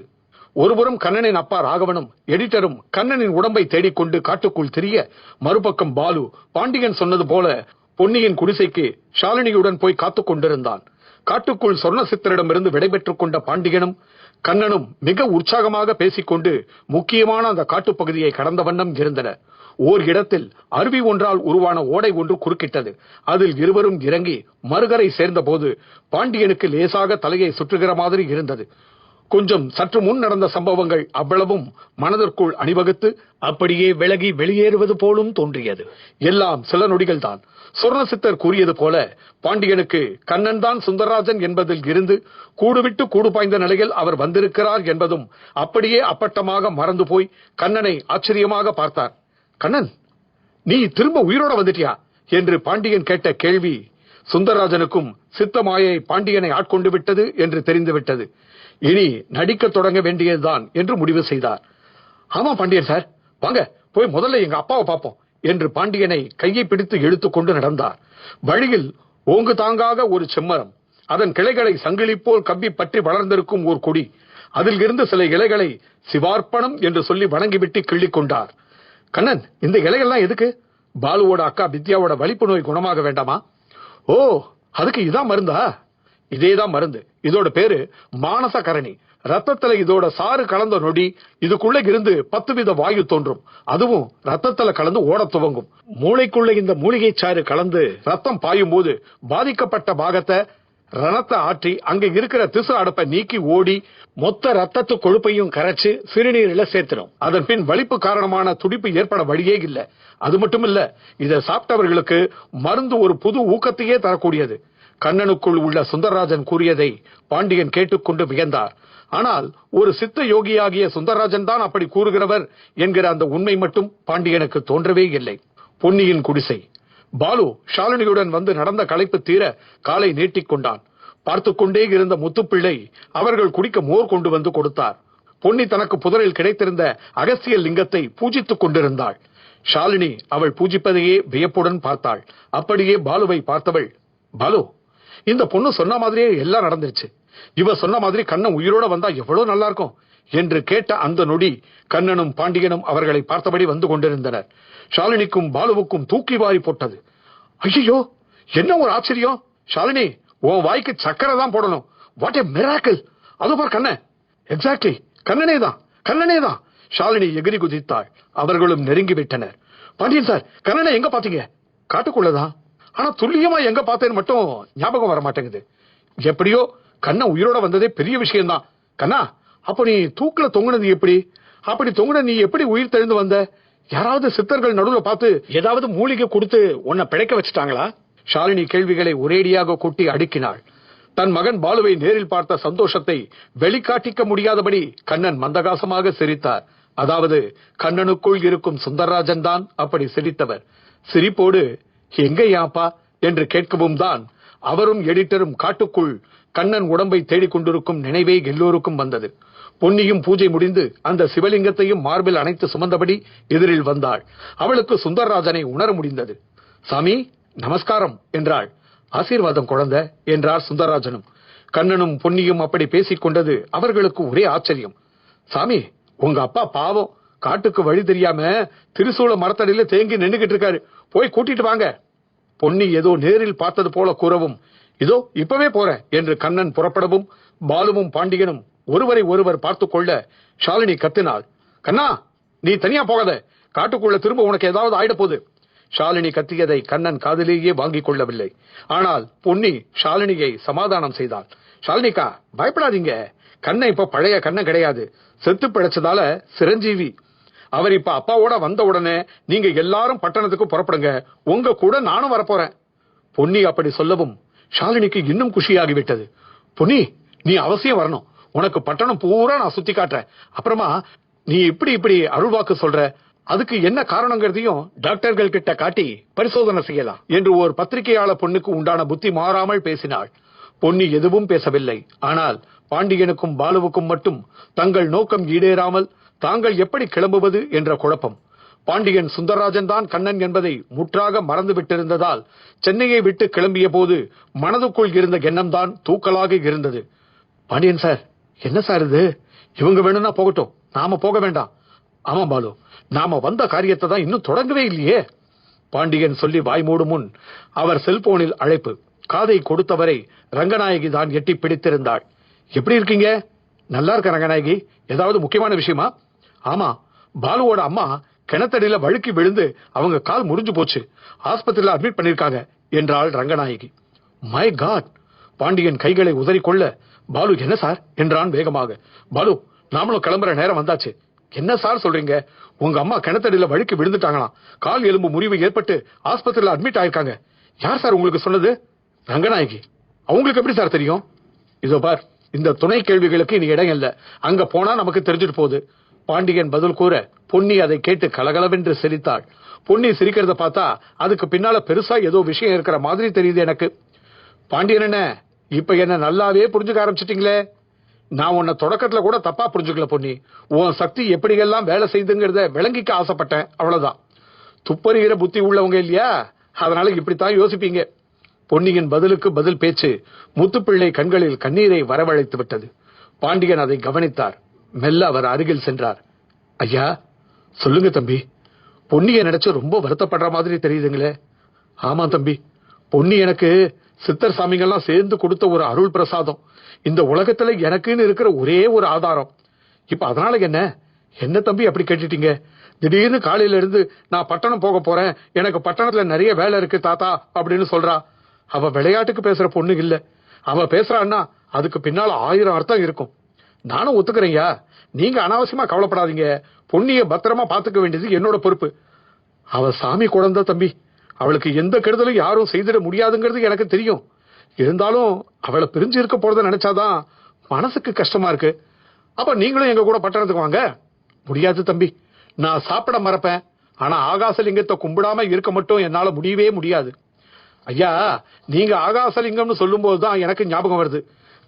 ஒருபுறம் கண்ணனின் அப்பா ராகவனும் எடிட்டரும் கண்ணனின் உடம்பை தேடிக்கொண்டு காட்டுக்குள் திரிய, மறுபக்கம் பாலு பாண்டியன் சொன்னது போல பொன்னியின் குடிசைக்கு ஷாலினியுடன் போய் காத்துக் கொண்டிருந்தான். காட்டுக்குள் சொர்ணசித்தரிடமிருந்து விடைபெற்றுக் கொண்ட பாண்டியனும் கண்ணனும் மிக உற்சாகமாக பேசிக்கொண்டு முக்கியமான அந்த காட்டுப்பகுதியை கடந்த வண்ணம் இருந்தனர். ஓர் இடத்தில் அருவி ஒன்றால் உருவான ஓடை ஒன்று குறுக்கிட்டது. அதில் இருவரும் இறங்கி மறுகரை சேர்ந்த போது பாண்டியனுக்கு லேசாக தலையை சுற்றுகிற மாதிரி இருந்தது. கொஞ்சம் சற்று முன் நடந்த சம்பவங்கள் அவ்வளவும் மனதிற்குள் அணிவகுத்து அப்படியே விலகி வெளியேறுவது போலும் தோன்றியது. எல்லாம் சில நொடிகள் தான். சொர்ணசித்தர் கூறியது போல பாண்டியனுக்கு கண்ணன் தான் சுந்தரராஜன் என்பதில் இருந்து கூடுவிட்டு கூடு பாய்ந்த நிலையில் அவர் வந்திருக்கிறார் என்பதும் அப்படியே அப்பட்டமாக மறந்து போய் கண்ணனை ஆச்சரியமாக பார்த்தார். கண்ணன், நீ திரும்ப உயிரோட வந்துட்டியா என்று பாண்டியன் கேட்ட கேள்வி சுந்தரராஜனுக்கும் சித்தமாயை பாண்டியனை ஆட்கொண்டு விட்டது என்று தெரிந்துவிட்டது. இனி நடிக்க தொடங்க வேண்டியதுதான் என்று முடிவு செய்தார். ஆமா பாண்டியன் சார், வாங்க போய் முதல்ல எங்க அப்பாவை பார்ப்போம் என்று பாண்டியனை கையை பிடித்து இழுத்துக் கொண்டு நடந்தார். வழியில் ஓங்கு தாங்காக ஒரு செம்மரம், அதன் கிளைகளை சங்கிலி போல் கம்பி பற்றி வளர்ந்திருக்கும் ஒரு கொடி, அதில் இருந்து சில இலைகளை சிவார்ப்பணம் என்று சொல்லி வணங்கிவிட்டு கிள்ளிக் கொண்டார். கண்ணன், இந்த இலைகள்லாம் எதுக்கு? பாலுவோட அக்கா வித்யாவோட வலிப்பு நோய் குணமாக வேண்டாமா? ஓ, அதுக்கு இதான் மருந்தா? இதேதான் மருந்து. இதோட பேரு மானசகரணி. ரத்தத்துல இதோட சாறு கலந்த நொடி இதுக்குள்ள இருந்து 10 வித வாயு தோன்றும். அதுவும் ரத்தத்துல கலந்து ஓட துவங்கும். மூளைக்குள்ள இந்த மூலிகை சாறு கலந்து ரத்தம் பாயும் போது பாதிக்கப்பட்ட பாகத்தை ரணத்தை ஆற்றி அங்க இருக்கிற திசு அடப்பை நீக்கி ஓடி மொத்த ரத்தத்து கொழுப்பையும் கரைச்சு சிறுநீரில சேர்த்திடும். அதன் பின் வலிப்பு காரணமான துடிப்பு ஏற்பட வழியே இல்லை. அது மட்டும் இல்ல, இதை சாப்பிட்டவர்களுக்கு மருந்து ஒரு புது ஊக்கத்தையே தரக்கூடியது. கண்ணனுக்குள் உள்ள சுந்தரராஜன் கூறியதை பாண்டியன் கேட்டுக்கொண்டு வியந்தார். ஆனால் ஒரு சித்த யோகியாகிய சுந்தரராஜன் தான் அப்படி கூறுகிறவர் என்கிற அந்த உண்மை மட்டும் பாண்டியனுக்கு தோன்றவே இல்லை. பொன்னியின் குடிசை. பாலு ஷாலினியுடன் வந்து நடந்த களைப்பு தீர காலை நீட்டிக் கொண்டான். பார்த்து கொண்டே இருந்த முத்துப்பிள்ளை அவர்கள் குடிக்க மோர் கொண்டு வந்து கொடுத்தார். பொன்னி தனக்கு புதரில் கிடைத்திருந்த அகஸ்திய லிங்கத்தை பூஜித்துக் கொண்டிருந்தாள். ஷாலினி அவள் பூஜிப்பதையே வியப்புடன் பார்த்தாள். அப்படியே பாலுவை பார்த்தவள், பாலு, இந்த பொண்ணு சொன்ன மாதிரியே எல்லாம் நடந்துருச்சு. இவ சொன்ன மாதிரி கண்ணன் உயிரோட வந்தா எவ்வளவு நல்லா இருக்கும் என்று கேட்ட அந்த நொடி கண்ணனும் பாண்டியனும் அவர்களை பார்த்தபடி வந்து கொண்டிருந்தனர். ஷாலினிக்கும் பாலுவுக்கும் தூக்கி வாரி போட்டது. ஐயோ, என்ன ஒரு ஆச்சரியம்! ஷாலினி, உன் வாய்க்கு சக்கரை தான் போடணும். What a miracle! அது பார் கண்ணன், எக்ஸாக்ட்லி கண்ணனே தான், கண்ணனே தான். ஷாலினி எகிரி குதித்தாள். அவர்களும் நெருங்கி விட்டனர். பாண்டியன் சார், கண்ணனை எங்க பாத்தீங்க? காட்டுக்குள்ளதான். ஆனா துல்லியமா எங்க பார்த்தேன்னு மட்டும் ஞாபகம் வர மாட்டேங்குது. எப்படியோ கண்ணன் உயிரோட வந்ததே பெரிய விஷயம்தான். கண்ணா, அப்ப நீ தூக்குல தொங்குனது எப்படி? அப்படி தொங்குன நீ எப்படி உயிர் தெழுந்து வந்த? யாராவது சித்தர்கள் நடுவுல பார்த்து ஏதாவது மூலிகை கொடுத்து உன்னை பிழைக்க வச்சுட்டாங்களா? ஷாலினி கேள்விகளை ஒரேடியாக கொட்டி அடுக்கினாள். தன் மகன் பாலுவை நேரில் பார்த்த சந்தோஷத்தை வெளிக்காட்டிக்க முடியாதபடி கண்ணன் மந்தகாசமாக சிரித்தார். அதாவது கண்ணனுக்குள் இருக்கும் சுந்தரராஜன் தான் அப்படி சிரித்தவர். சிரிப்போடு எங்கேயாப்பா என்று கேட்கவும் தான் அவரும் எடிட்டரும் காட்டுக்குள் கண்ணன் உடம்பை தேடிக்கொண்டிருக்கும் நினைவே எல்லோருக்கும் வந்தது. பொன்னியும் பூஜை முடிந்து அந்த சிவலிங்கத்தையும் மார்பில் அணைத்து சுமந்தபடி எதிரில் வந்தாள். அவளுக்கு சுந்தரராஜனை உணர முடிந்தது. சாமி நமஸ்காரம் என்றாள். ஆசீர்வாதம் குழந்தை என்றார் சுந்தரராஜனும். கண்ணனும் பொன்னியும் அப்படி பேசிக் கொண்டது அவர்களுக்கு ஒரே ஆச்சரியம். சாமி உங்க அப்பா பாவம், காட்டுக்கு வழி தெரியாம திரிசூல மரத்தடியில தேங்கி நின்னுகிட்டு இருக்காரு, போய் கூட்டிட்டு வாங்க. பொன்னி ஏதோ நேரில் பார்த்தது போல கூறவும், இதோ இப்பவே போறேன் என்று கண்ணன் புறப்படவும் பாலுவும் பாண்டியனும் ஒருவரை ஒருவர் பார்த்து கொள்ள ஷாலினி கத்தினாள். கண்ணா நீ தனியா போகாத, காட்டுக்குள்ள திரும்ப உனக்கு ஏதாவது ஆயிட போகுது. ஷாலினி கத்தியதை கண்ணன் காதிலேயே வாங்கிக் கொள்ளவில்லை. ஆனால் பொன்னி ஷாலினியை சமாதானம் செய்தாள். ஷாலினிக்கா பயப்படாதீங்க, கண்ணன் இப்ப பழைய கண்ணன் கிடையாது, செத்து பிழைச்சதால சிரஞ்சீவி. அவர் இப்ப அப்பாவோட வந்த உடனே நீங்க எல்லாரும் பட்டணத்துக்கு புறப்படுங்க, உங்க கூட நானும் வரப்போறேன். பொன்னி அப்படி சொல்லவும் ஷாலினிக்கு இன்னும் குஷியாகிவிட்டது. பொன்னி நீ அவசியம் வரணும், உனக்கு பட்டணம் பூரா நான் சுத்தி காட்டுறேன். அப்புறமா நீ இப்படி அருள்வாக்கு சொல்ற, அதுக்கு என்ன காரணங்கிறதையும் டாக்டர்கள் கிட்ட காட்டி பரிசோதனை செய்யலாம் என்று ஒரு பத்திரிகையாளர் பொண்ணுக்கு உண்டான புத்தி மாறாமல் பேசினாள். பொன்னி எதுவும் பேசவில்லை. ஆனால் பாண்டியனுக்கும் பாலுவுக்கும் மட்டும் தங்கள் நோக்கம் ஈடேறாமல் தாங்கள் எப்படி கிளம்புவது என்ற குழப்பம். பாண்டியன் சுந்தரராஜன் தான் கண்ணன் என்பதை முற்றாக மறந்து விட்டிருந்ததால் சென்னையை விட்டு கிளம்பிய போது மனதுக்குள் இருந்த எண்ணம் தான் தூக்கலாக இருந்தது. பாண்டியன் சார், என்ன சார் இது? இவங்க வேணும்னா போகட்டும், நாம போக வேண்டாம். ஆமா பாலு, நாம வந்த காரியத்தை தான் இன்னும் தொடங்கவே இல்லையே. பாண்டியன் சொல்லி வாய் மூடும் முன் அவர் செல்போனில் அழைப்பு. காதை கொடுத்தவரை ரங்கநாயகி தான் எட்டி பிடித்திருந்தாள். எப்படி இருக்கீங்க? நல்லா இருக்க ரங்கநாயகி, ஏதாவது முக்கியமான விஷயமா? ஆமா, பாலுவோட அம்மா கிணத்தடியில வழுக்கி விழுந்து அவங்க கால் முறிஞ்சு போச்சு, ஆஸ்பத்திரியில அட்மிட் பண்ணிருக்காங்க என்றாள் ரங்கநாயகி. My God! பாண்டியன் கைகளை உதறிக்கொள்ள, பாலு என்ன சார் என்றான் வேகமாக. பாலு நாமளும் கிளம்புற நேரம் வந்தாச்சு. என்ன சார் சொல்றீங்க? உங்க அம்மா கிணத்தடியில வழுக்கி விழுந்துட்டாங்களாம், கால் எலும்பு முறிவு ஏற்பட்டு ஆஸ்பத்திரியில அட்மிட் ஆயிருக்காங்க. யார் சார் உங்களுக்கு சொன்னது? ரங்கநாயகி. அவங்களுக்கு எப்படி சார் தெரியும்? இதோ பார், இந்த துணை கேள்விகளுக்கு இனி இடம் இல்ல, அங்க போனா நமக்கு தெரிஞ்சுட்டு போகுது. பாண்டியன் பதில் கூற பொன்னி அதை கேட்டு கலகலவென்று சிரித்தாள். பொன்னி சிரிக்கிறத பார்த்தா அதுக்கு பின்னால பெருசா ஏதோ விஷயம் இருக்கிற மாதிரி தெரியுது எனக்கு. பாண்டியன் என்ன இப்ப என்ன நல்லாவே புரிஞ்சுக்க ஆரம்பிச்சிட்டீங்களே. நான் உன்னை தொடக்கத்துல கூட தப்பா புரிஞ்சுக்கல பொன்னி. உன் சக்தி எப்படியெல்லாம் வேலை செய்துங்கிறத விளங்கிக்க ஆசைப்பட்டேன், அவ்வளவுதான். துப்பறிகிற புத்தி உள்ளவங்க இல்லையா, அதனால இப்படித்தான் யோசிப்பீங்க. பொன்னியின் பதிலுக்கு பதில் பேச்சு முத்துப்பிள்ளை கண்களில் கண்ணீரை வரவழைத்து விட்டது. பாண்டியன் அதை கவனித்தார். மெல்ல அவர் அருகில் சென்றார். ஐயா சொல்லுங்க தம்பி, பொன்னியை நினைச்சு ரொம்ப வருத்தப்படுற மாதிரி தெரியுதுங்களே. ஆமா தம்பி, பொன்னி எனக்கு சித்தர் சாமிங்கெல்லாம் சேர்ந்து கொடுத்த ஒரு அருள் பிரசாதம், இந்த உலகத்துல எனக்குன்னு இருக்கிற ஒரே ஒரு ஆதாரம். இப்ப அதனால என்ன தம்பி அப்படி கேட்டுட்டீங்க? திடீர்னு காலையில இருந்து நான் பட்டணம் போக போறேன், எனக்கு பட்டணத்துல நிறைய வேலை இருக்கு தாத்தா அப்படின்னு சொல்றா. அவ விளையாட்டுக்கு பேசுற பொண்ணு இல்ல. அவ பேசுறான்னா அதுக்கு பின்னால 1000 அர்த்தம் இருக்கும். நானும் ஒத்துக்கிறேன்யா, நீங்க அனாவசியமா கவலைப்படாதீங்க. பொன்னிய பத்திரமா பாத்துக்க வேண்டியது என்னோட பொறுப்பு. அவ சாமி குழந்தை தம்பி, அவளுக்கு எந்த கெடுதலும் யாரும் செய்திட முடியாதுங்கிறது எனக்கு தெரியும். இருந்தாலும் அவளை பிரிஞ்சு இருக்க போறத நினைச்சாதான் மனசுக்கு கஷ்டமா இருக்கு. அப்ப நீங்களும் எங்க கூட பட்டணத்துக்கு வாங்க. முடியாது தம்பி, நான் சாப்பிட மறப்பேன், ஆனா ஆகாசலிங்கத்தை கும்பிடாம இருக்க மட்டும் என்னால முடியவே முடியாது. ஐயா, நீங்க ஆகாசலிங்கம்னு சொல்லும் போதுதான் எனக்கு ஞாபகம் வருது.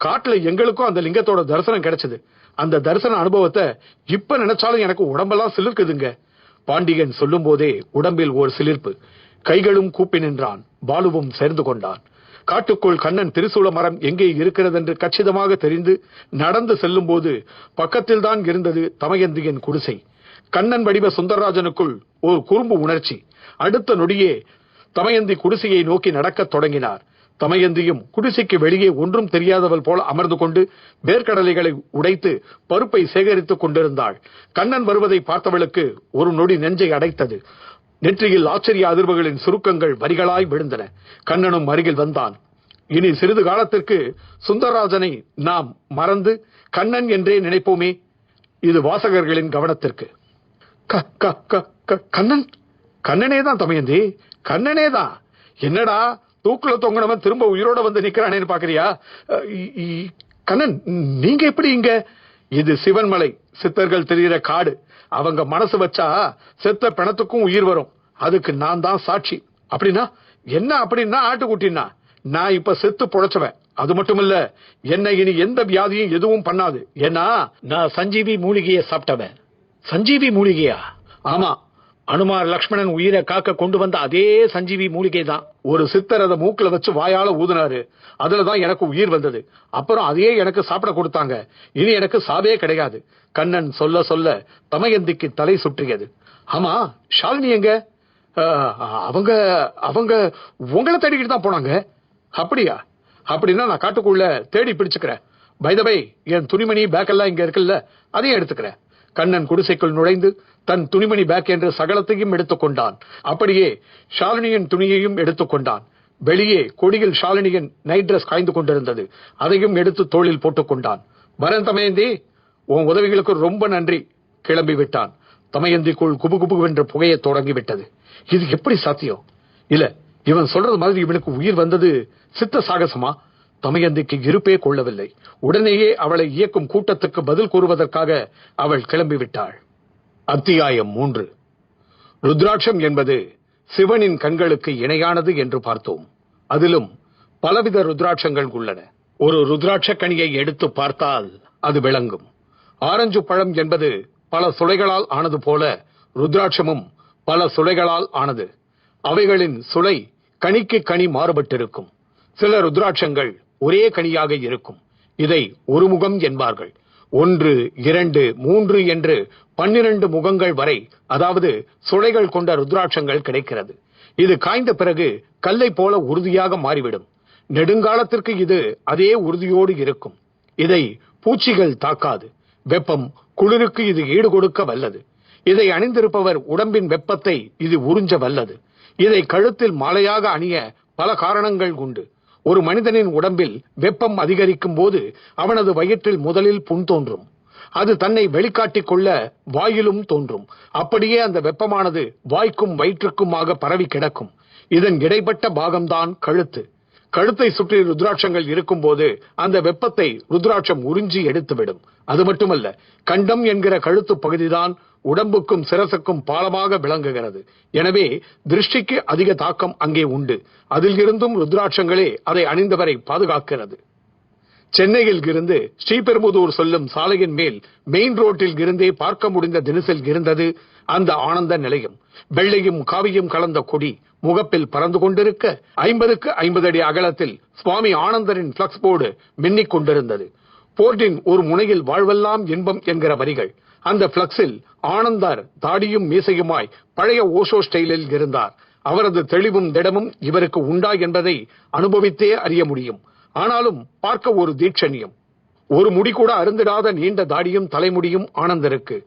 காட்டுல எங்களுக்கும் அந்த லிங்கத்தோட தரிசனம் கிடைச்சது. அந்த தரிசன அனுபவத்தை இப்ப நினைச்சாலும் எனக்கு உடம்பெல்லாம் சிலிர்க்குதுங்க. பாண்டியன் சொல்லும் போதே உடம்பில் ஒரு சிலிர்ப்பு. கைகளும் கூப்பி நின்றான். பாலுவும் சேர்ந்து கொண்டான். காட்டுக்குள் கண்ணன் திரிசூல மரம் எங்கே இருக்கிறது என்று கச்சிதமாக தெரிந்து நடந்து செல்லும் போது பக்கத்தில் தான் இருந்தது தமயந்தியின் குடிசை. கண்ணன் வடிவ சுந்தரராஜனுக்குள் ஒரு குறும்பு உணர்ச்சி. அடுத்த நொடியே தமயந்தி குடிசையை நோக்கி நடக்கத் தொடங்கினார். தமயந்தியும் குடிசைக்கு வெளியே ஒன்றும் தெரியாதவள் போல அமர்ந்து கொண்டு வேர்க்கடலைகளை உடைத்து பருப்பை சேகரித்துக் கொண்டிருந்தாள். கண்ணன் வருவதை பார்த்தவளுக்கு ஒரு நொடி நெஞ்சை அடைத்தது. நெற்றியில் ஆச்சரிய அதிர்வுகளின் சுருக்கங்கள் வரிகளாய் விழுந்தன. கண்ணனும் அருகில் வந்தான். இனி சிறிது காலத்திற்கு சுந்தரராஜனை நாம் மறந்து கண்ணன் என்றே நினைப்போமே. இது வாசகர்களின் கவனத்திற்கு. கண்ணன், கண்ணனே தான் தமயந்தி, கண்ணனே தான். என்னடா தூக்குல தொங்கினவன் திரும்ப உயிரோட வந்து நிக்கிறானேன்னு பாக்குறியா? கண்ணன், நீங்க எப்படி இங்க? இது சிவன்மலை, சித்தர்கள் தெரிகிற காடு. அவங்க மனசு வச்சா செத்த பிணத்துக்கும் உயிர் வரும். அதுக்கு நான் தான் சாட்சி. அப்படின்னா என்ன? அப்படின்னா ஆட்டுக்குட்டினா நான் இப்ப செத்து பொழைச்சவன். அது மட்டும் இல்ல, என்ன இனி எந்த வியாதியும் எதுவும் பண்ணாது. ஏன்னா நான் சஞ்சீவி மூலிகையை சாப்பிட்டவன். சஞ்சீவி மூலிகையா? ஆமா, அனுமார் லக்ஷ்மணன் உயிரை காக்க கொண்டு வந்த அதே சஞ்சீவி மூலிகை தான். ஒரு சித்தர் அதை மூக்குல வச்சு வாயால ஊதுனாரு. அதுலதான் எனக்கு உயிர் வந்தது. அப்புறம் அதையே எனக்கு சாப்பிட கொடுத்தாங்க. இனி எனக்கு சாவே கிடையாது. கண்ணன் சொல்ல சொல்ல தமயந்திக்கு தலை சுற்றியது. ஆமா, ஷாலினி எங்க? அவங்க அவங்க உங்களை தேடிக்கிட்டு தான் போனாங்க. அப்படியா? அப்படின்னா நான் காட்டுக்குள்ள தேடி பிடிச்சுக்கிறேன். பை த வே, என் துணிமணி பேக் எல்லாம் இங்க இருக்குல்ல, அதையும் எடுத்துக்கிறேன். கண்ணன் குடிசைக்குள் நுழைந்து தன் துணிமணி பேக் என்று சகலத்தையும் எடுத்துக்கொண்டான். அப்படியே ஷாலினியின் துணியையும் எடுத்துக்கொண்டான். வெளியே கொடியில் ஷாலினியின் நைட் டிரஸ் காய்ந்து கொண்டிருந்தது. அதையும் எடுத்து தோளில் போட்டுக் கொண்டான். வரேன் தமயந்தி, உன் உதவிகளுக்கு ரொம்ப நன்றி. கிளம்பி விட்டான். தமயந்திக்குள் குபுகுபுவென்று புகைய தொடங்கி விட்டது. இது எப்படி சாத்தியம்? இல்ல, இவன் சொல்றது மாதிரி இவனுக்கு உயிர் வந்தது சித்த சாகசமா? தமயந்திக்கு இருப்பே கொள்ளவில்லை. உடனேயே அவளை இயக்கும் கூட்டத்துக்கு பதில் கூறுவதற்காக அவள் கிளம்பி விட்டாள். அத்தியாயம் 3. ருத்ராட்சம் என்பது சிவனின் கண்களுக்கு இணையானது என்று பார்த்தோம். அதிலும் பலவித ருத்ராட்சங்கள் உள்ளன. ஒரு ருத்ராட்ச கனியை எடுத்து பார்த்தால் அது விளங்கும். ஆரஞ்சு பழம் என்பது பல சுளைகளால் ஆனது போல ருத்ராட்சமும் பல சுளைகளால் ஆனது. அவைகளின் சுளை கனிக்கு கனி மாறுபட்டிருக்கும். சில ருத்ராட்சங்கள் ஒரே கனியாக இருக்கும். இதை ஒரு முகம் என்பார்கள். 1, 2, 3 என்று 12 முகங்கள் வரை, அதாவது சுளைகள் கொண்ட ருத்ராட்சங்கள் கிடைக்கிறது. இது காய்ந்த பிறகு கல்லை போல உறுதியாக மாறிவிடும். நெடுங்காலத்திற்கு இது அதே உறுதியோடு இருக்கும். இதை பூச்சிகள் தாக்காது. வெப்பம், குளிருக்கு இது ஈடு கொடுக்க வல்லது. இதை அணிந்திருப்பவர் உடம்பின் வெப்பத்தை இது உறிஞ்ச வல்லது. இதை கழுத்தில் மாலையாக அணிய பல காரணங்கள் உண்டு. ஒரு மனிதனின் உடம்பில் வெப்பம் அதிகரிக்கும் போது அவனது வயிற்றில் முதலில் புண் தோன்றும். அது தன்னை வெளிக்காட்டிக் கொள்ள வாயிலும் தோன்றும். அப்படியே அந்த வெப்பமானது வாய்க்கும் வயிற்றுக்குமாக பரவி கிடக்கும். இதன் இடைப்பட்ட பாகம்தான் கழுத்து. கழுத்தை சுற்றி ருத்ராட்சங்கள் இருக்கும் போது அந்த வெப்பத்தை ருத்ராட்சம் உறிஞ்சி எடுத்துவிடும். அது மட்டுமல்ல, கண்டம் என்கிற கழுத்து பகுதிதான் உடம்புக்கும் சிரசுக்கும் பாலமாக விளங்குகிறது. எனவே திருஷ்டிக்கு அதிக தாக்கம் அங்கே உண்டு. அதில் இருந்தும் ருத்ராட்சங்களே அதை அணிந்தவரை பாதுகாக்கிறது. சென்னையில் இருந்து ஸ்ரீபெரும்புதூர் செல்லும் சாலையின் மேல் மெயின் ரோட்டில் இருந்தே பார்க்க முடிந்த தினசில் இருந்தது அந்த ஆனந்த நிலையம். வெள்ளையும் காவியும் கலந்த கொடி முகப்பில் பறந்து கொண்டிருக்க 50க்கு 50 அடி அகலத்தில் சுவாமி ஆனந்தரின் பிளக்ஸ் போர்டு மின்னிக் கொண்டிருந்தது. போர்டின் ஒரு முனையில் வாழ்வெல்லாம் இன்பம் என்கிற வரிகள். அந்த பிளக்ஸில் ஆனந்தர் தாடியும் மீசையுமாய் பழைய ஓஷோ ஸ்டைலில் இருந்தார். அவரது தெளிவும் திடமும் இவருக்கு உண்டா என்பதை அனுபவித்தே அறிய முடியும். ஆனாலும் பார்க்க ஒரு தீட்சண்யம். ஒரு முடி கூட அருந்திடாத நீண்ட தாடியும் தலைமுடியும் ஆனந்தருக்கு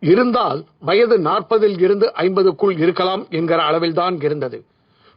இருந்தால் வயது 40ல் இருந்து 50க்குள் இருக்கலாம் என்கிற அளவில்தான் இருந்தது.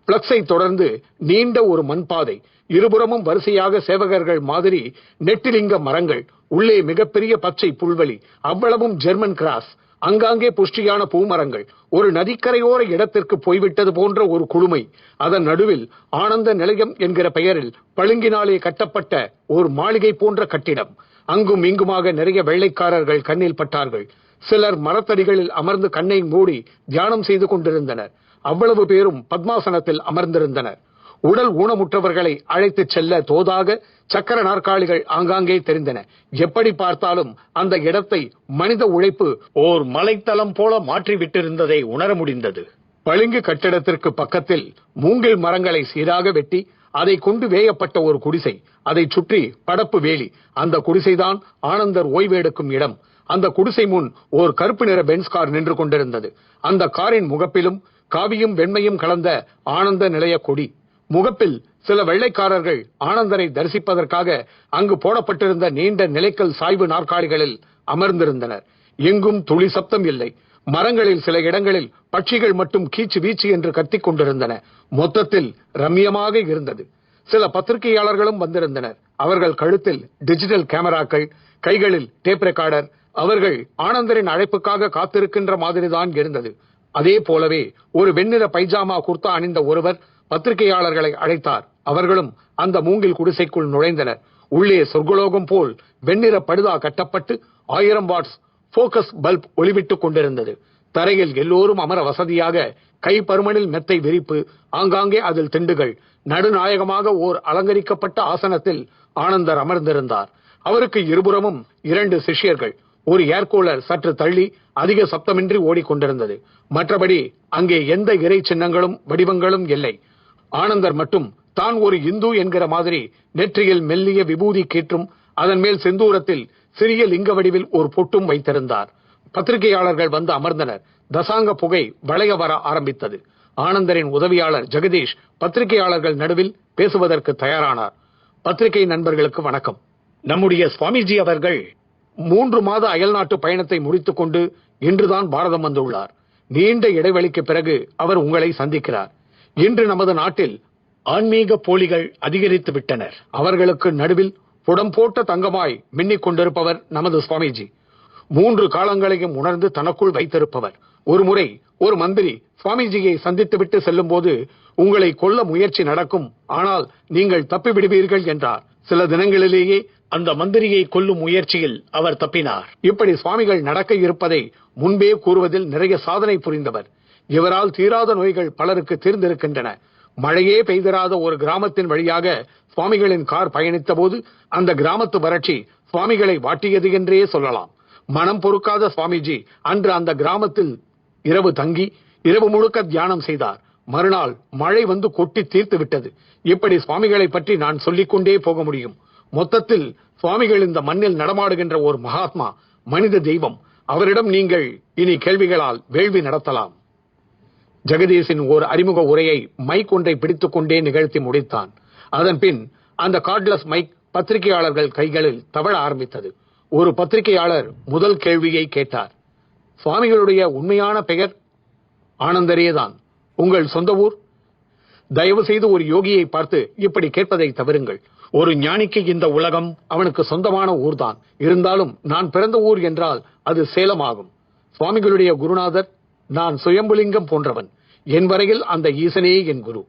பிளக்ஸை தொடர்ந்து நீண்ட ஒரு மண்பாதை, இருபுறமும் வரிசையாக சேவகர்கள் மாதிரி நெட்டிலிங்க மரங்கள், உள்ளே மிகப்பெரிய பச்சை புல்வெளி, அவ்வளவும் ஜெர்மன் கிராஸ், அங்காங்கே புஷ்டியான பூமரங்கள், ஒரு நதிக்கரையோர இடத்திற்கு போய்விட்டது போன்ற ஒரு குழுமை. அதன் நடுவில் ஆனந்த நிலையம் என்கிற பெயரில் பளிங்கினாலே கட்டப்பட்ட ஒரு மாளிகை போன்ற கட்டிடம். அங்கும் இங்குமாக நிறைய வெள்ளைக்காரர்கள் கண்ணில் பட்டார்கள். சிலர் மரத்தடிகளில் அமர்ந்து கண்ணை மூடி தியானம் செய்து கொண்டிருந்தனர். அவ்வளவு பேரும் பத்மாசனத்தில் அமர்ந்திருந்தனர். உடல் ஊனமுற்றவர்களை அழைத்து செல்ல தோதாக சக்கர நாற்காலிகள் ஆங்காங்கே தெரிந்தன. எப்படி பார்த்தாலும் அந்த இடத்தை மனித உழைப்பு ஓர் மலைத்தளம் போல மாற்றிவிட்டிருந்ததை உணர முடிந்தது. பளிங்கு கட்டிடத்திற்கு பக்கத்தில் மூங்கில் மரங்களை சீராக வெட்டி அதை கொண்டு வேயப்பட்ட ஒரு குடிசை, அதை சுற்றி படப்பு வேலி. அந்த குடிசைதான் ஆனந்தர் ஓய்வெடுக்கும் இடம். அந்த குடிசை முன் ஓர் கருப்பு நிற பென்ஸ் கார் நின்று கொண்டிருந்தது. அந்த காரின் முகப்பிலும் காவியும் வெண்மையும் கலந்த ஆனந்த நிலைய கொடி. முகப்பில் சில வெள்ளைக்காரர்கள் ஆனந்தரை தரிசிப்பதற்காக அங்கு போடப்பட்டிருந்த நீண்ட நிலைக்கல் சாய்வு நாற்காலிகளில் அமர்ந்திருந்தனர். எங்கும் துளி சப்தம் இல்லை. மரங்களில் சில இடங்களில் பட்சிகள் மட்டும் கீச்சு வீச்சு என்று கத்திக் கொண்டிருந்தன. மொத்தத்தில் ரம்யமாக இருந்தது. சில பத்திரிகையாளர்களும் வந்திருந்தனர். அவர்கள் கழுத்தில் டிஜிட்டல் கேமராக்கள், கைகளில் டேப் ரெக்கார்டர். அவர்கள் ஆனந்தரின் அழைப்புக்காக காத்திருக்கின்ற மாதிரிதான் இருந்தது. அதே போலவே ஒரு வெண்ணிற பைஜாமா குர்தா அணிந்த ஒருவர் பத்திரிகையாளர்களை அழைத்தார். அவர்களும் அந்த மூங்கில் குடிசைக்குள் நுழைந்தனர். உள்ளே சொர்க்கலோகம் போல் வெண்ணிற படுதா கட்டப்பட்டு 1000 வாட்ஸ் போக்கஸ் பல்ப் ஒளிவிட்டுக் கொண்டிருந்தது. தரையில் எல்லோரும் அமர வசதியாக கை பருமனில் மெத்தை விரிப்பு, ஆங்காங்கே அதில் திண்டுகள். நடுநாயகமாக ஓர் அலங்கரிக்கப்பட்ட ஆசனத்தில் ஆனந்தர் அமர்ந்திருந்தார். அவருக்கு இருபுறமும் 2 சிஷ்யர்கள். ஒரு ஏர்கூலர் சற்று தள்ளி அதிக சப்தமின்றி ஓடிக்கொண்டிருந்தது. மற்றபடி அங்கே எந்த இறை சின்னங்களும் வடிவங்களும் இல்லை. ஆனந்தர் மட்டும் தான் ஒரு இந்து என்கிற மாதிரி நெற்றியில் மெல்லிய விபூதி கீற்றும் அதன் மேல் செந்தூரத்தில் சிறிய லிங்க வடிவில் ஒரு பொட்டும் வைத்திருந்தார். பத்திரிகையாளர்கள் வந்து அமர்ந்தனர். தசாங்க புகை வளைய வர ஆரம்பித்தது. ஆனந்தரின் உதவியாளர் ஜெகதீஷ் பத்திரிகையாளர்கள் நடுவில் பேசுவதற்கு தயாரானார். பத்திரிகை நண்பர்களுக்கு வணக்கம். நம்முடைய சுவாமிஜி அவர்கள் 3 மாத அயல்நாட்டு பயணத்தை முடித்துக் கொண்டு இன்றுதான் பாரதம் வந்துள்ளார். நீண்ட இடைவெளிக்கு பிறகு அவர் உங்களை சந்திக்கிறார். இன்று நமது நாட்டில் ஆன்மீக போலிகள் அதிகரித்து விட்டனர். அவர்களுக்கு நடுவில் புடம் போட்ட தங்கமாய் மின்னிக் கொண்டிருப்பவர் நமது சுவாமிஜி. 3 காலங்களையும் உணர்ந்து தனக்குள் வைத்திருப்பவர். ஒருமுறை ஒரு மந்திரி சுவாமிஜியை சந்தித்துவிட்டு செல்லும் போது, உங்களை கொல்ல முயற்சி நடக்கும், ஆனால் நீங்கள் தப்பி விடுவீர்கள் என்றார். சில தினங்களிலேயே அந்த மந்திரியை கொல்லும் முயற்சியில் அவர் தப்பினார். இப்படி சுவாமிகள் நடக்க இருப்பதை முன்பே கூறுவதில் நிறைய சாதனை புரிந்தவர். இவரால் தீராத நோய்கள் பலருக்கு தீர்ந்திருக்கின்றன. மழையே பெய்திராத ஒரு கிராமத்தின் வழியாக சுவாமிகளின் கார் பயணித்த போது அந்த கிராமத்து வறட்சி சுவாமிகளை வாட்டியது என்றே சொல்லலாம். மனம் பொறுக்காத சுவாமிஜி அன்று அந்த கிராமத்தில் இரவு தங்கி இரவு முழுக்க தியானம் செய்தார். மறுநாள் மழை வந்து கொட்டி தீர்த்து விட்டது. இப்படி சுவாமிகளை பற்றி நான் சொல்லிக்கொண்டே போக முடியும். மொத்தத்தில் சுவாமிகள் இந்த மண்ணில் நடமாடுகின்ற ஒரு மகாத்மா, மனித தெய்வம். அவரிடம் நீங்கள் இனி கேள்விகளால் வேள்வி நடத்தலாம். ஜெகதீஷின் ஓர் அறிமுக உரையை மைக் ஒன்றை பிடித்துக் கொண்டே நிகழ்த்தி முடித்தான். அதன் பின் அந்த கார்ட்லெஸ் மைக் பத்திரிகையாளர்கள் கைகளில் தவழ ஆரம்பித்தது. ஒரு பத்திரிகையாளர் முதல் கேள்வியை கேட்டார். சுவாமிகளுடைய உண்மையான பெயர்? ஆனந்தரேதான். உங்கள் சொந்த ஊர்? தயவு செய்து ஒரு யோகியை பார்த்து இப்படி கேட்பதை தவிருங்கள். ஒரு ஞானிக்கு இந்த உலகம் அவனுக்கு சொந்தமான ஊர்தான். இருந்தாலும் நான் பிறந்த ஊர் என்றால் அது சேலம் ஆகும். சுவாமிகளுடைய குருநாதர் நான் சுயம்புலிங்கம் போன்றவன். என் வரையில் அந்த ஈசனே என் குரு.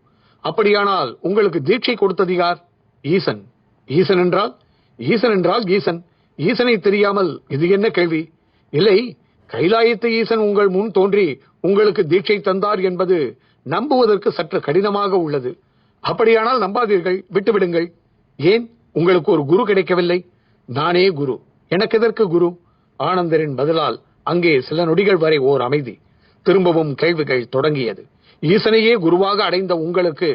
அப்படியானால் உங்களுக்கு தீட்சை கொடுத்தது யார்? ஈசன். ஈசன் என்றால்? ஈசன் என்றால் ஈசன். ஈசனை தெரியாமல் இது என்ன கேள்வி? இல்லை, கைலாயத்து ஈசன் உங்கள் முன் தோன்றி உங்களுக்கு தீட்சை தந்தார் என்பது நம்புவதற்கு சற்று கடினமாக உள்ளது. அப்படியானால் நம்பாதீர்கள், விட்டுவிடுங்கள். ஏன், உங்களுக்கு ஒரு குரு கிடைக்கவில்லை? நானே குரு. எனக்கு எதற்கு குரு? ஆனந்தரின் பதிலால் அங்கே சில நொடிகள் வரை ஓர் அமைதி. திரும்பவும் கேள்விகள் தொடங்கியது. ஈசனையே குருவாக அடைந்த உங்களுக்கு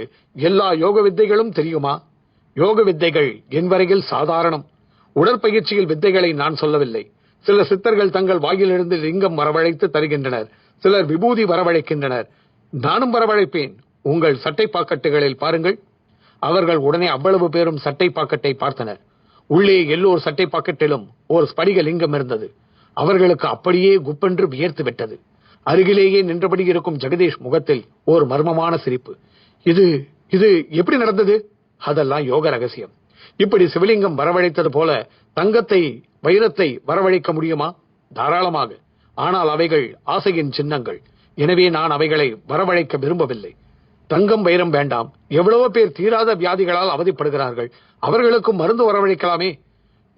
எல்லா யோக வித்தைகளும் தெரியுமா? யோக வித்தைகள் என் வரையில் சாதாரணம். உடற்பயிற்சியில் வித்தைகளை நான் சொல்லவில்லை. சில சித்தர்கள் தங்கள் வாயிலிருந்து லிங்கம் வரவழைத்து தருகின்றனர். சிலர் விபூதி வரவழைக்கின்றனர். நானும் வரவழைப்பேன். உங்கள் சட்டை பாக்கெட்டுகளில் பாருங்கள். அவர்கள் உடனே அவ்வளவு பேரும் சட்டை பாக்கெட்டை பார்த்தனர். உள்ளே எல்லோர் சட்டை பாக்கெட்டிலும் ஒரு ஸ்படிக லிங்கம் இருந்தது. அவர்களுக்கு அப்படியே குப்பென்று வியர்த்து விட்டது. அருகிலேயே நின்றபடி இருக்கும் ஜெகதீஷ் முகத்தில் ஒரு மர்மமான சிரிப்பு. இது இது எப்படி நடந்தது? அதெல்லாம் யோக ரகசியம். இப்படி சிவலிங்கம் வரவழைத்தது போல தங்கத்தை, வைரத்தை வரவழைக்க முடியுமா? தாராளமாக. ஆனால் அவைகள் ஆசையின் சின்னங்கள். எனவே நான் அவைகளை வரவழைக்க விரும்பவில்லை. தங்கம், வைரம் வேண்டாம். எவ்வளவோ பேர் தீராத வியாதிகளால் அவதிப்படுகிறார்கள். அவர்களுக்கும் மருந்து வரவழைக்கலாமே.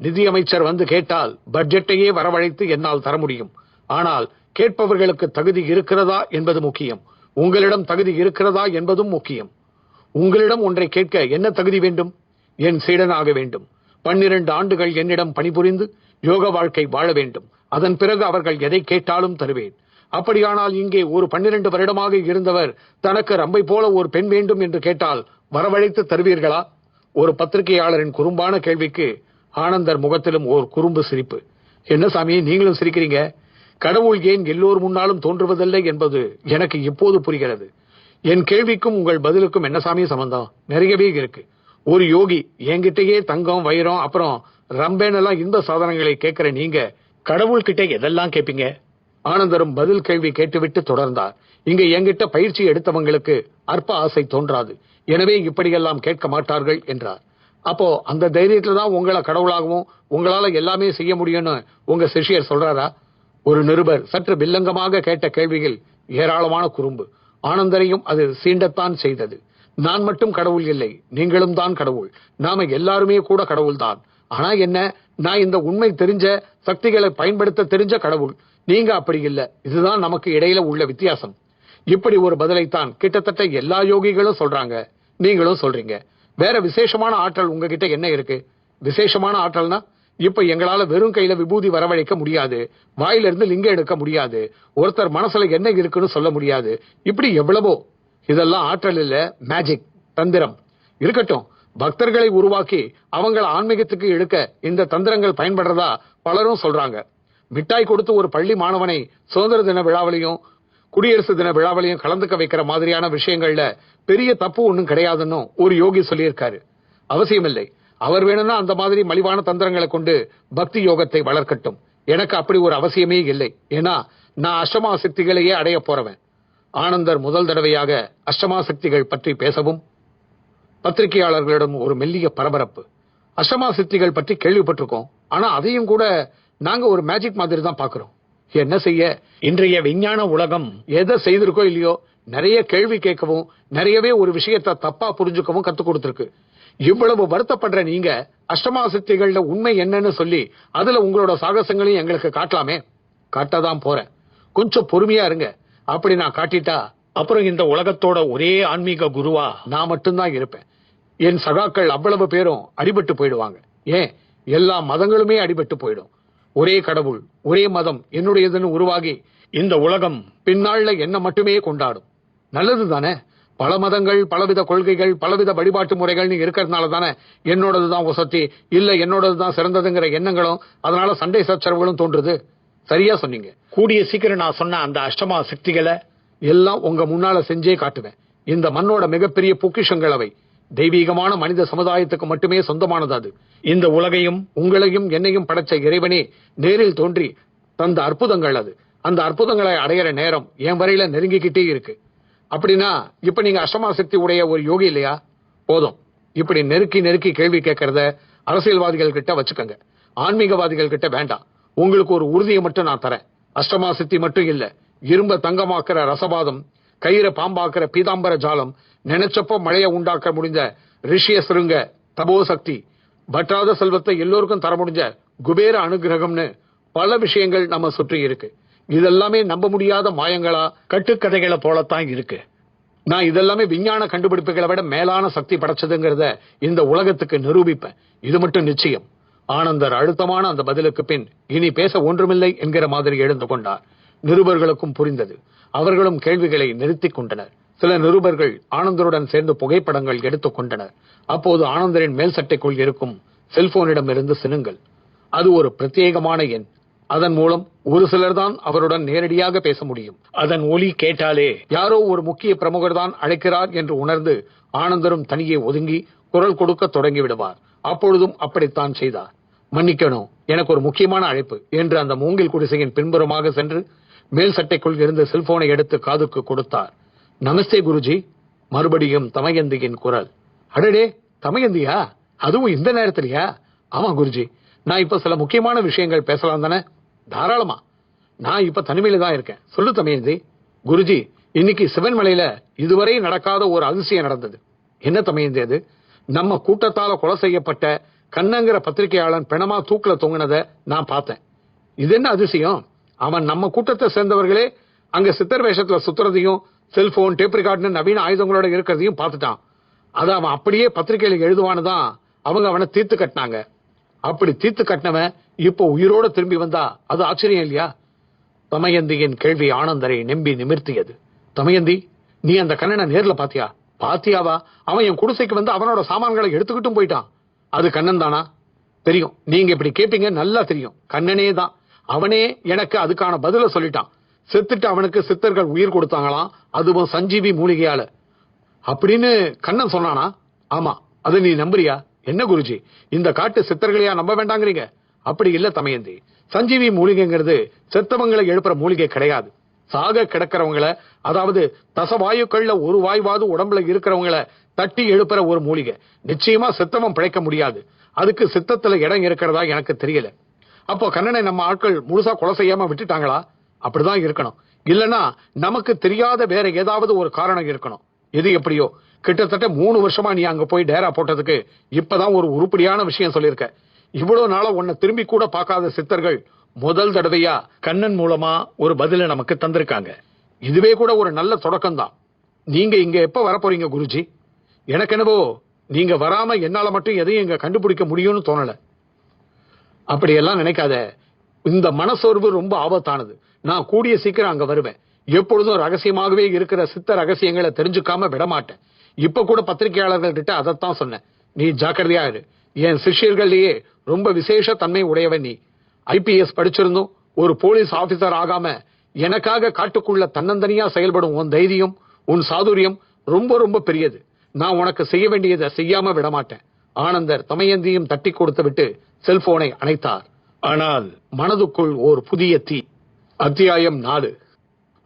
நிதியமைச்சர் வந்து கேட்டால் பட்ஜெட்டையே வரவழைத்து என்னால் தர முடியும். ஆனால் கேட்பவர்களுக்கு தகுதி இருக்கிறதா என்பது முக்கியம். உங்களிடம் தகுதி இருக்கிறதா என்பதும் முக்கியம். உங்களிடம் ஒன்றை கேட்க என்ன தகுதி வேண்டும்? என் சீடனாக வேண்டும். 12 ஆண்டுகள் என்னிடம் பணிபுரிந்து யோக வாழ்க்கை வாழ வேண்டும். அதன் பிறகு அவர்கள் எதை கேட்டாலும் தருவேன். அப்படியானால் இங்கே ஒரு 12 வருடமாக இருந்தவர் தனக்கு ரம்பை போல ஒரு பெண் வேண்டும் என்று கேட்டால் வரவழைத்து தருவீர்களா? ஒரு பத்திரிகையாளரின் குறும்பான கேள்விக்கு ஆனந்தர் முகத்திலும் ஓர் குறும்பு சிரிப்பு. என்ன சாமி, நீங்களும் சிரிக்கிறீங்க? கடவுள் ஏன் எல்லோர் முன்னாலும் தோன்றுவதில்லை என்பது எனக்கு இப்போது புரிகிறது. என் கேள்விக்கும் உங்கள் பதிலுக்கும் என்ன சாமி சம்பந்தம்? நிறையவே இருக்கு. ஒரு யோகி என்கிட்டயே தங்கம், வைரம், அப்புறம் ரம்பேனெல்லாம் இன்ப சாதனங்களை கேட்கிற நீங்க கடவுள்கிட்ட எதெல்லாம் கேட்பீங்க? ஆனந்தரும் பதில் கேள்வி கேட்டுவிட்டு தொடர்ந்தார். இங்க என்கிட்ட பயிற்சி எடுத்தவங்களுக்கு அற்ப ஆசை தோன்றாது. எனவே இப்படியெல்லாம் கேட்க மாட்டார்கள் என்றார். அப்போ அந்த தைரியத்துல தான் உங்களை கடவுளாகவும் உங்களால எல்லாமே செய்ய முடியும்னு உங்க சிஷ்யர் சொல்றாரா? ஒரு நிருபர் சற்று வில்லங்கமாக கேட்ட கேள்வியில் ஏராளமான குறும்பு. ஆனந்தரையும் அது சீண்டத்தான் செய்தது. நான் மட்டும் கடவுள் இல்லை, நீங்களும் தான் கடவுள், நாம எல்லாருமே கூட கடவுள் தான். ஆனா என்ன, நான் இந்த உண்மை தெரிஞ்ச சக்திகளை பயன்படுத்த தெரிஞ்ச கடவுள், நீங்க அப்படி இல்ல. இதுதான் நமக்கு இடையில உள்ள வித்தியாசம். இப்படி ஒரு பதிலைத்தான் கிட்டத்தட்ட எல்லா யோகிகளும் சொல்றாங்க, நீங்களும் சொல்றீங்க. வேற விசேஷமான ஆற்றல் உங்ககிட்ட என்ன இருக்கு? விசேஷமான ஆற்றல்னா, இப்ப எங்களால வெறும் கையில விபூதி வரவழைக்க முடியாது, வாயிலிருந்து லிங்கம் எடுக்க முடியாது, ஒருத்தர் மனசுல என்ன இருக்குன்னு சொல்ல முடியாது, இப்படி எவ்வளவோ. இதெல்லாம் ஆற்றல் இல்ல, மேஜிக், தந்திரம். இருக்கட்டும், பக்தர்களை உருவாக்கி அவங்கள ஆன்மீகத்துக்கு இழுக்க இந்த தந்திரங்கள் பயன்படுறதா பலரும் சொல்றாங்க. மிட்டாய் கொடுத்து ஒரு பள்ளி மாணவனை சுதந்திர தின விழாவிலையும் குடியரசு தின விழாவிலையும் கலந்துக்க வைக்கிற மாதிரியான விஷயங்கள்ல பெரிய தப்பு ஒண்ணும் கிடையாதுன்னு ஒரு யோகி சொல்லியிருக்காரு. அவசியம் இல்லை. அவர் வேணும்னா அந்த மாதிரி மலிவான தந்திரங்களை கொண்டு பக்தி யோகத்தை வளர்க்கட்டும். எனக்கு அப்படி ஒரு அவசியமே இல்லை. ஏன்னா நான் அஷ்டமா சக்திகளையே அடைய போறவன். ஆனந்தர் முதல் தடவையாக அஷ்டமா சக்திகள் பற்றி பேசவும் பத்திரிகையாளர்களிடம் ஒரு மெல்லிய பரபரப்பு. அஷ்டமா சக்திகள் பற்றி கேள்விப்பட்டிருக்கோம், ஆனா அதையும் கூட நாங்க ஒரு மேஜிக் மாதிரி தான் பாக்குறோம். என்ன செய்ய, இன்றைய விஞ்ஞான உலகம் எதை செய்திருக்கோ இல்லையோ, நிறைய கேள்வி கேட்கவும் நிறையவே ஒரு விஷயத்தை தப்பா புரிஞ்சுக்கவும் கத்து கொடுத்திருக்கு. இவ்வளவு வருத்தப்படுற நீங்க அஷ்டமா சக்திகள்ல உண்மை என்னன்னு சொல்லி அதுல உங்களோட சாகசங்களையும் எங்களுக்கு காட்டலாமே. காட்டதான் போறேன், கொஞ்சம் பொறுமையா இருங்க. அப்படி நான் காட்டிட்டா அப்புறம் இந்த உலகத்தோட ஒரே ஆன்மீக குருவா நான் மட்டும்தான் இருப்பேன். என் சகாக்கள் அவ்வளவு பேரும் அடிபட்டு போயிடுவாங்க. ஏன், எல்லா மதங்களுமே அடிபட்டு போயிடும். ஒரே கடவுள், ஒரே மதம் என்னுடையதுன்னு உருவாகி இந்த உலகம் பின்னாள்ல என்ன மட்டுமே கொண்டாடும். நல்லது தானே? பல மதங்கள், பலவித கொள்கைகள், பலவித வழிபாட்டு முறைகள்னு இருக்கிறதுனால தானே என்னோடதுதான் வசதி, இல்ல என்னோடதுதான் சிறந்ததுங்கிற எண்ணங்களும் அதனால சண்டை சச்சரவுகளும் தோன்றுது. சரியா சொன்னீங்க. கூடிய சீக்கிரம் நான் சொன்ன அந்த அஷ்டமா சக்திகளை எல்லாம் உங்க முன்னால செஞ்சே காட்டுவேன். இந்த மண்ணோட மிகப்பெரிய பொக்கிஷங்கள் அவை. தெய்வீகமான மனித சமுதாயத்துக்கு மட்டுமே சொந்தமானது அது. இந்த உலகையும் உங்களையும் என்னையும் படைச்ச இறைவனே நேரில் தோன்றி தந்த அற்புதங்கள் அது. அந்த அற்புதங்களை அடையிற நேரம் என் வரையில நெருங்கிக்கிட்டே இருக்கு. அப்படின்னா இப்ப நீங்க அஷ்டமா சக்தி உடைய ஒரு யோகி இல்லையா? போதும், இப்படி நெருக்கி நெருக்கி கேள்வி கேட்கறத அரசியல்வாதிகள் கிட்ட வச்சுக்கோங்க, ஆன்மீகவாதிகள் கிட்ட வேண்டாம். உங்களுக்கு ஒரு உறுதியை மட்டும் நான் தரேன். அஷ்டமா சக்தி மட்டும் இல்ல, இரும்ப தங்கமாக்குற ரசபாதம், கயிற பாம்பாக்குற பீதாம்பர ஜாலம், நினைச்சப்போ மழைய உண்டாக்க முடிஞ்ச ரிஷிய சிருங்க தபோ சக்தி, பற்றாத செல்வத்தை எல்லோருக்கும் தர முடிஞ்ச குபேர அனுகிரகம்னு பல விஷயங்கள் நம்ம சுற்றி இருக்கு. இதெல்லாமே நம்ப முடியாத மாயங்களா, கட்டுக்கதைகளை போலத்தான் இருக்கு. நான் இதெல்லாமே விஞ்ஞான கண்டுபிடிப்புகளை விட மேலான சக்தி படைச்சதுங்கிறத இந்த உலகத்துக்கு நிரூபிப்பேன். இது மட்டும் நிச்சயம். ஆனந்தர் அழுத்தமான அந்த பதிலுக்கு பின் இனி பேச ஒன்றுமில்லை என்கிற மாதிரி எழுந்து கொண்டார். நிருபர்களுக்கும் புரிந்தது. அவர்களும் கேள்விகளை நிறுத்திக் கொண்டனர். சில நிருபர்கள் ஆனந்தருடன் சேர்ந்து புகைப்படங்கள் எடுத்துக் கொண்டனர். அப்போது ஆனந்தரின் மேல் சட்டைக்குள் இருக்கும் செல்போனிடம் இருந்து சினுங்கள். அது ஒரு பிரத்யேகமான எண். அதன் மூலம் ஒரு சிலர் தான் அவருடன் நேரடியாக பேச முடியும். அதன் ஒலி கேட்டாலே யாரோ ஒரு முக்கிய பிரமுகர் தான் அழைக்கிறார் என்று உணர்ந்து ஆனந்தரும் தனியே ஒதுங்கி குரல் கொடுக்க தொடங்கி விடுவார். அப்பொழுதும் அப்படித்தான் செய்தார். மன்னிக்கணும், எனக்கு ஒரு முக்கியமான அழைப்பு என்று அந்த மூங்கில் குடிசையின் பின்புறமாக சென்று மேல் சட்டைக்குள் இருந்த செல்போனை எடுத்து காதுக்கு கொடுத்தார். நமஸ்தே குருஜி. மறுபடியும் தமயந்தியின் குரல். அடடே, தமயந்தியா? அதுவும் இந்த நேரத்திலயா? ஆமா குருஜி, நான் இப்ப சில முக்கியமான விஷயங்கள் பேசலாம் தானே? தாராளமா. நான் இப்ப தனிமையில தான் இருக்கேன். சொல்லு தமயந்தி. குருஜி, இன்னைக்கு சிவன்மலையில இதுவரை நடக்காத ஒரு அதிசயம் நடந்தது. என்ன தமயந்தி அது? நம்ம கூட்டத்தால கொலை செய்யப்பட்ட கண்ணங்கிற பத்திரிகையாளன் பிணமா தூக்குல தொங்கினத நான் பார்த்தேன். இது என்ன அதிசயம்? அவன் நம்ம கூட்டத்தை சேர்ந்தவர்களே அங்க சித்தர் வேஷத்துல சுத்துறதையும் செல்போன், டேப் ரெக்கார்டு நவீன ஆயுதங்களோட இருக்கிறதையும் பார்த்துட்டான். அதை அவன் அப்படியே பத்திரிகையில எழுதுவானுதான் அவங்க அவனை தீர்த்து கட்டினாங்க. அப்படி தீர்த்து கட்டினவன் இப்போ உயிரோட திரும்பி வந்தா அது ஆச்சரியம் இல்லையா? தமயந்தியின் கேள்வி ஆனந்தரை நம்பி நிமிர்த்தியது. தமயந்தி, நீ அந்த கண்ணனை நேர்ல பாத்தியா? பாத்தியாவா? அவன் என் குடிசைக்கு வந்து அவனோட சாமான்களை எடுத்துக்கிட்டும் போயிட்டான். அது கண்ணன் தானா? தெரியும், நீங்க இப்படி கேப்பீங்க, நல்லா தெரியும். கண்ணனே தான். அவனே எனக்கு அதுக்கான பதில சொல்லிட்டான். செத்துட்டு அவனுக்கு சித்தர்கள் உயிர் கொடுத்தாங்களாம், அதுவும் சஞ்சீவி மூலிகையால அப்படின்னு கண்ணன் சொன்னானா? ஆமா. அது நீ நம்புறியா? என்ன குருஜி, இந்த காட்டு சித்தர்களையா நம்ப வேண்டாங்கிறீங்க? அப்படி இல்ல தமயந்தி. சஞ்சீவி மூலிகைங்கிறது செத்தவங்களை எழுப்புற மூலிகை கிடையாது. சாக கிடக்கிறவங்கள, அதாவது தசவாயுக்கள்ல ஒரு வாய்வாது உடம்புல இருக்கிறவங்கள தட்டி எழுப்புற ஒரு மூலிகை. நிச்சயமா செத்தவன் பிழைக்க முடியாது. அதுக்கு சித்தத்துல இடம் இருக்கிறதா எனக்கு தெரியல. அப்போ கண்ணனை நம்ம ஆட்கள் முழுசா கொலை செய்யாம விட்டுட்டாங்களா? அப்படிதான் இருக்கணும். இல்லனா நமக்கு தெரியாத வேற ஏதாவது ஒரு காரணம் இருக்கணும். எது எப்படியோ கிட்டத்தட்ட 3 வருஷமா நீ அங்க போய் டேரா போட்டதுக்கு இப்பதான் ஒரு உருப்படியான விஷயம் சொல்லியிருக்க. இவ்வளவு நாளா உன்னை திரும்பி கூட பார்க்காத சித்தர்கள் முதல் தடவையா கண்ணன் மூலமா ஒரு பதில நமக்கு தந்திருக்காங்க. இதுவே கூட ஒரு நல்ல தொடக்கம் தான். நீங்க இங்க எப்ப வரப்போறீங்க குருஜி? எனக்கு என்னவோ நீங்க வராம என்னால மட்டும் எதையும் இங்க கண்டுபிடிக்க முடியும்னு தோணல. அப்படியெல்லாம் நினைக்காத. இந்த மனசோர்வு ரொம்ப ஆபத்தானது. நான் கூடிய சீக்கிரம் அங்க வருவேன். எப்பொழுதும் ரகசியமாகவே இருக்கிற சித்த ரகசியங்களை தெரிஞ்சுக்காம விடமாட்டேன். இப்ப கூட பத்திரிகையாளர்கள் கிட்ட அதைத்தான் சொன்னேன். நீ ஜாக்கிரதையா இரு. என் சிஷ்யர்கள்லயே ரொம்ப விசேஷ தன்மை உடையவன் நீ. ஐபிஎஸ் படிச்சிருந்தும் ஒரு போலீஸ் ஆபீசர் ஆகாம எனக்காக காட்டுக்குள்ள தன்னந்தனியா செயல்படும் உன் தைரியம், உன் சாதுரியம் ரொம்ப ரொம்ப பெரியது. நான் உனக்கு செய்ய வேண்டியதை செய்யாம விடமாட்டேன். ஆனந்தர் தமயந்தியும் தட்டி கொடுத்து விட்டு செல்போனை அணைத்தார். ஆனால் மனதுக்குள் ஓர் புதிய தீ. அத்தியாயம் 4.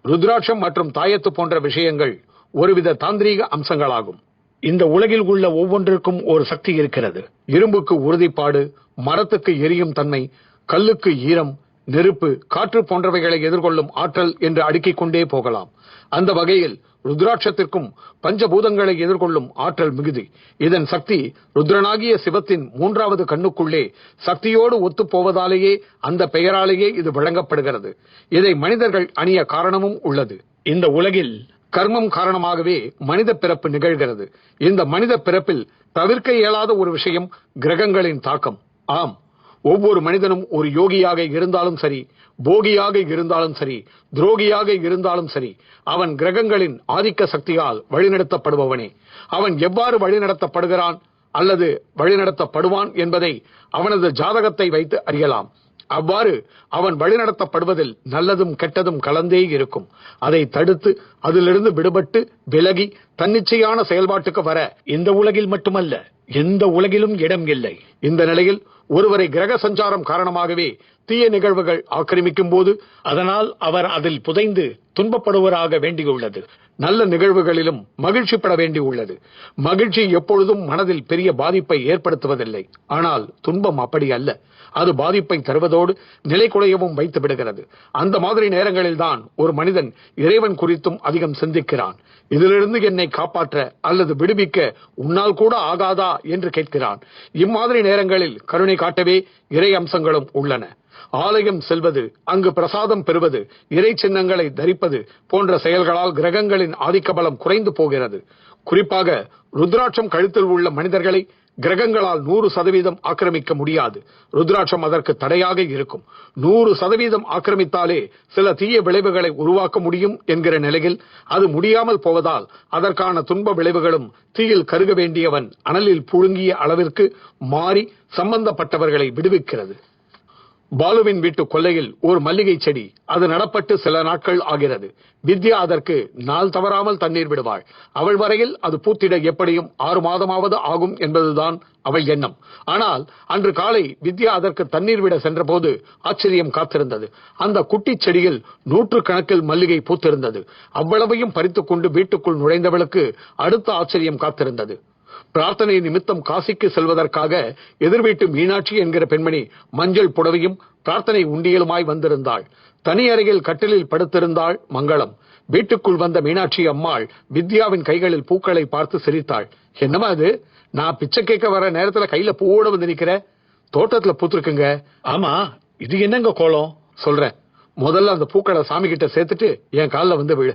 ருத்ராட்சம் மற்றும் தாயத்து போன்ற விஷயங்கள் ஒருவித தாந்திரீக அம்சங்களாகும். இந்த உலகில் உள்ள ஒவ்வொன்றிற்கும் ஒரு சக்தி இருக்கிறது. இரும்புக்கு உறுதிப்பாடு, மரத்துக்கு எரியும் தன்மை, கல்லுக்கு ஈரம், நெருப்பு, காற்று போன்றவைகளை எதிர்கொள்ளும் ஆற்றல் என்று அடுக்கிக் கொண்டே போகலாம். அந்த வகையில் ருத்ராட்சத்திற்கும் பஞ்சபூதங்களை எதிர்கொள்ளும் ஆற்றல் மிகுதி. இதன் சக்தி ருத்ரனாகிய சிவத்தின் 3வது கண்ணுக்குள்ளே சக்தியோடு ஒத்து போவதாலேயே அந்த பெயராலேயே இது வழங்கப்படுகிறது. இதை மனிதர்கள் அணிய காரணமும் உள்ளது. இந்த உலகில் கர்மம் காரணமாகவே மனித பிறப்பு நிகழ்கிறது. இந்த மனித பிறப்பில் தவிர்க்க இயலாத ஒரு விஷயம் கிரகங்களின் தாக்கம். ஆம், ஒவ்வொரு மனிதனும் ஒரு யோகியாக இருந்தாலும் சரி, போகியாக இருந்தாலும் சரி, துரோகியாக இருந்தாலும் சரி, அவன் கிரகங்களின் ஆதிக்க சக்தியால் வழிநடத்தப்படுபவனே. அவன் எவ்வாறு வழிநடத்தப்படுகிறான் அல்லது வழிநடத்தப்படுவான் என்பதை அவனது ஜாதகத்தை வைத்து அறியலாம். அவ்வாறு அவன் வழிநடத்தப்படுவதில் நல்லதும் கெட்டதும் கலந்தே இருக்கும். அதை தடுத்து அதிலிருந்து விடுபட்டு விலகி தன்னிச்சையான செயல்பாட்டுக்கு வர இந்த உலகில் மட்டுமல்ல, எந்த உலகிலும் இடம் இல்லை. இந்த நிலையில் ஒருவரை கிரக சஞ்சாரம் காரணமாகவே தீய நிகழ்வுகள் ஆக்கிரமிக்கும் போது அதனால் அவர் அதில் புதைந்து துன்பப்படுவராக வேண்டியுள்ளது. நல்ல நிகழ்வுகளிலும் மகிழ்ச்சி பட வேண்டியுள்ளது. மகிழ்ச்சி எப்பொழுதும் மனதில் பெரிய பாதிப்பை ஏற்படுத்துவதில்லை. ஆனால் துன்பம் அப்படி அல்ல. அது பாதிப்பை தருவதோடு நிலை குலையவும் வைத்து விடுகிறது. அந்த மாதிரி நேரங்களில் தான் ஒரு மனிதன் இறைவன் குறித்தும் அதிகம் சிந்திக்கிறான். இதிலிருந்து என்னை காப்பாற்ற அல்லது விடுவிக்க உன்னால் கூட ஆகாதா என்று கேட்கிறான். இம்மாதிரி நேரங்களில் கருணை காட்டவே இறை அம்சங்களும் உள்ளன. ஆலயம் செல்வது, அங்கு பிரசாதம் பெறுவது, இறை சின்னங்களை தரிப்பது போன்ற செயல்களால் கிரகங்களின் ஆதிக்க பலம் குறைந்து போகிறது. குறிப்பாக ருத்ராட்சம் கழுத்தில் உள்ள மனிதர்களை கிரகங்களால் 100% ஆக்கிரமிக்க முடியாது. ருத்ராட்சம் அதற்கு தடையாக இருக்கும். 100% ஆக்கிரமித்தாலே சில தீய விளைவுகளை உருவாக்க முடியும் என்கிற நிலையில் அது முடியாமல் போவதால் அதற்கான துன்ப விளைவுகளும் தீயில் கருக வேண்டியவன் அனலில் புழுங்கிய அளவிற்கு மாறி சம்பந்தப்பட்டவர்களை விடுவிக்கிறது. பாலுவின் வீட்டு கொல்லையில் ஒரு மல்லிகை செடி. அது நடப்பட்டு சில நாட்கள் ஆகிறது. வித்யா அதற்கு நாள் தவறாமல் தண்ணீர் விடுவாள். அவள் வரையில் அது பூத்திட எப்படியும் 6 மாதமாவது ஆகும் என்பதுதான் அவள் எண்ணம். ஆனால் அன்று காலை வித்யா அதற்கு தண்ணீர் விட சென்ற போது ஆச்சரியம் காத்திருந்தது. அந்த குட்டி செடியில் 100 கணக்கில் மல்லிகை பூத்திருந்தது. அவ்வளவையும் பறித்துக் கொண்டு வீட்டுக்குள் நுழைந்தவளுக்கு அடுத்த ஆச்சரியம் காத்திருந்தது. பிரார்த்தனை நிமித்தம் காசிக்கு செல்வதற்காக எதிர்வீட்டு மீனாட்சி என்கிற பெண்மணி மஞ்சள் புடவையும் பிரார்த்தனை உண்டியலுமாய் வந்திருந்தாள். தனி அறையில் கட்டிலில் படுத்திருந்தாள் மங்களம். வீட்டுக்குள் வந்த மீனாட்சி அம்மாள் வித்யாவின் கைகளில் பூக்களை பார்த்து சிரித்தாள். என்னமா அது, நான் பிச்சை கேட்க வர நேரத்துல கையில பூவோட வந்து நிக்கிற? தோட்டத்துல பூத்திருக்குங்க. ஆமா, இது என்னங்க கோலம்? சொல்றேன். முதல்ல அந்த பூக்களை சாமி கிட்ட சேர்த்துட்டு என் காலில் வந்து விழு.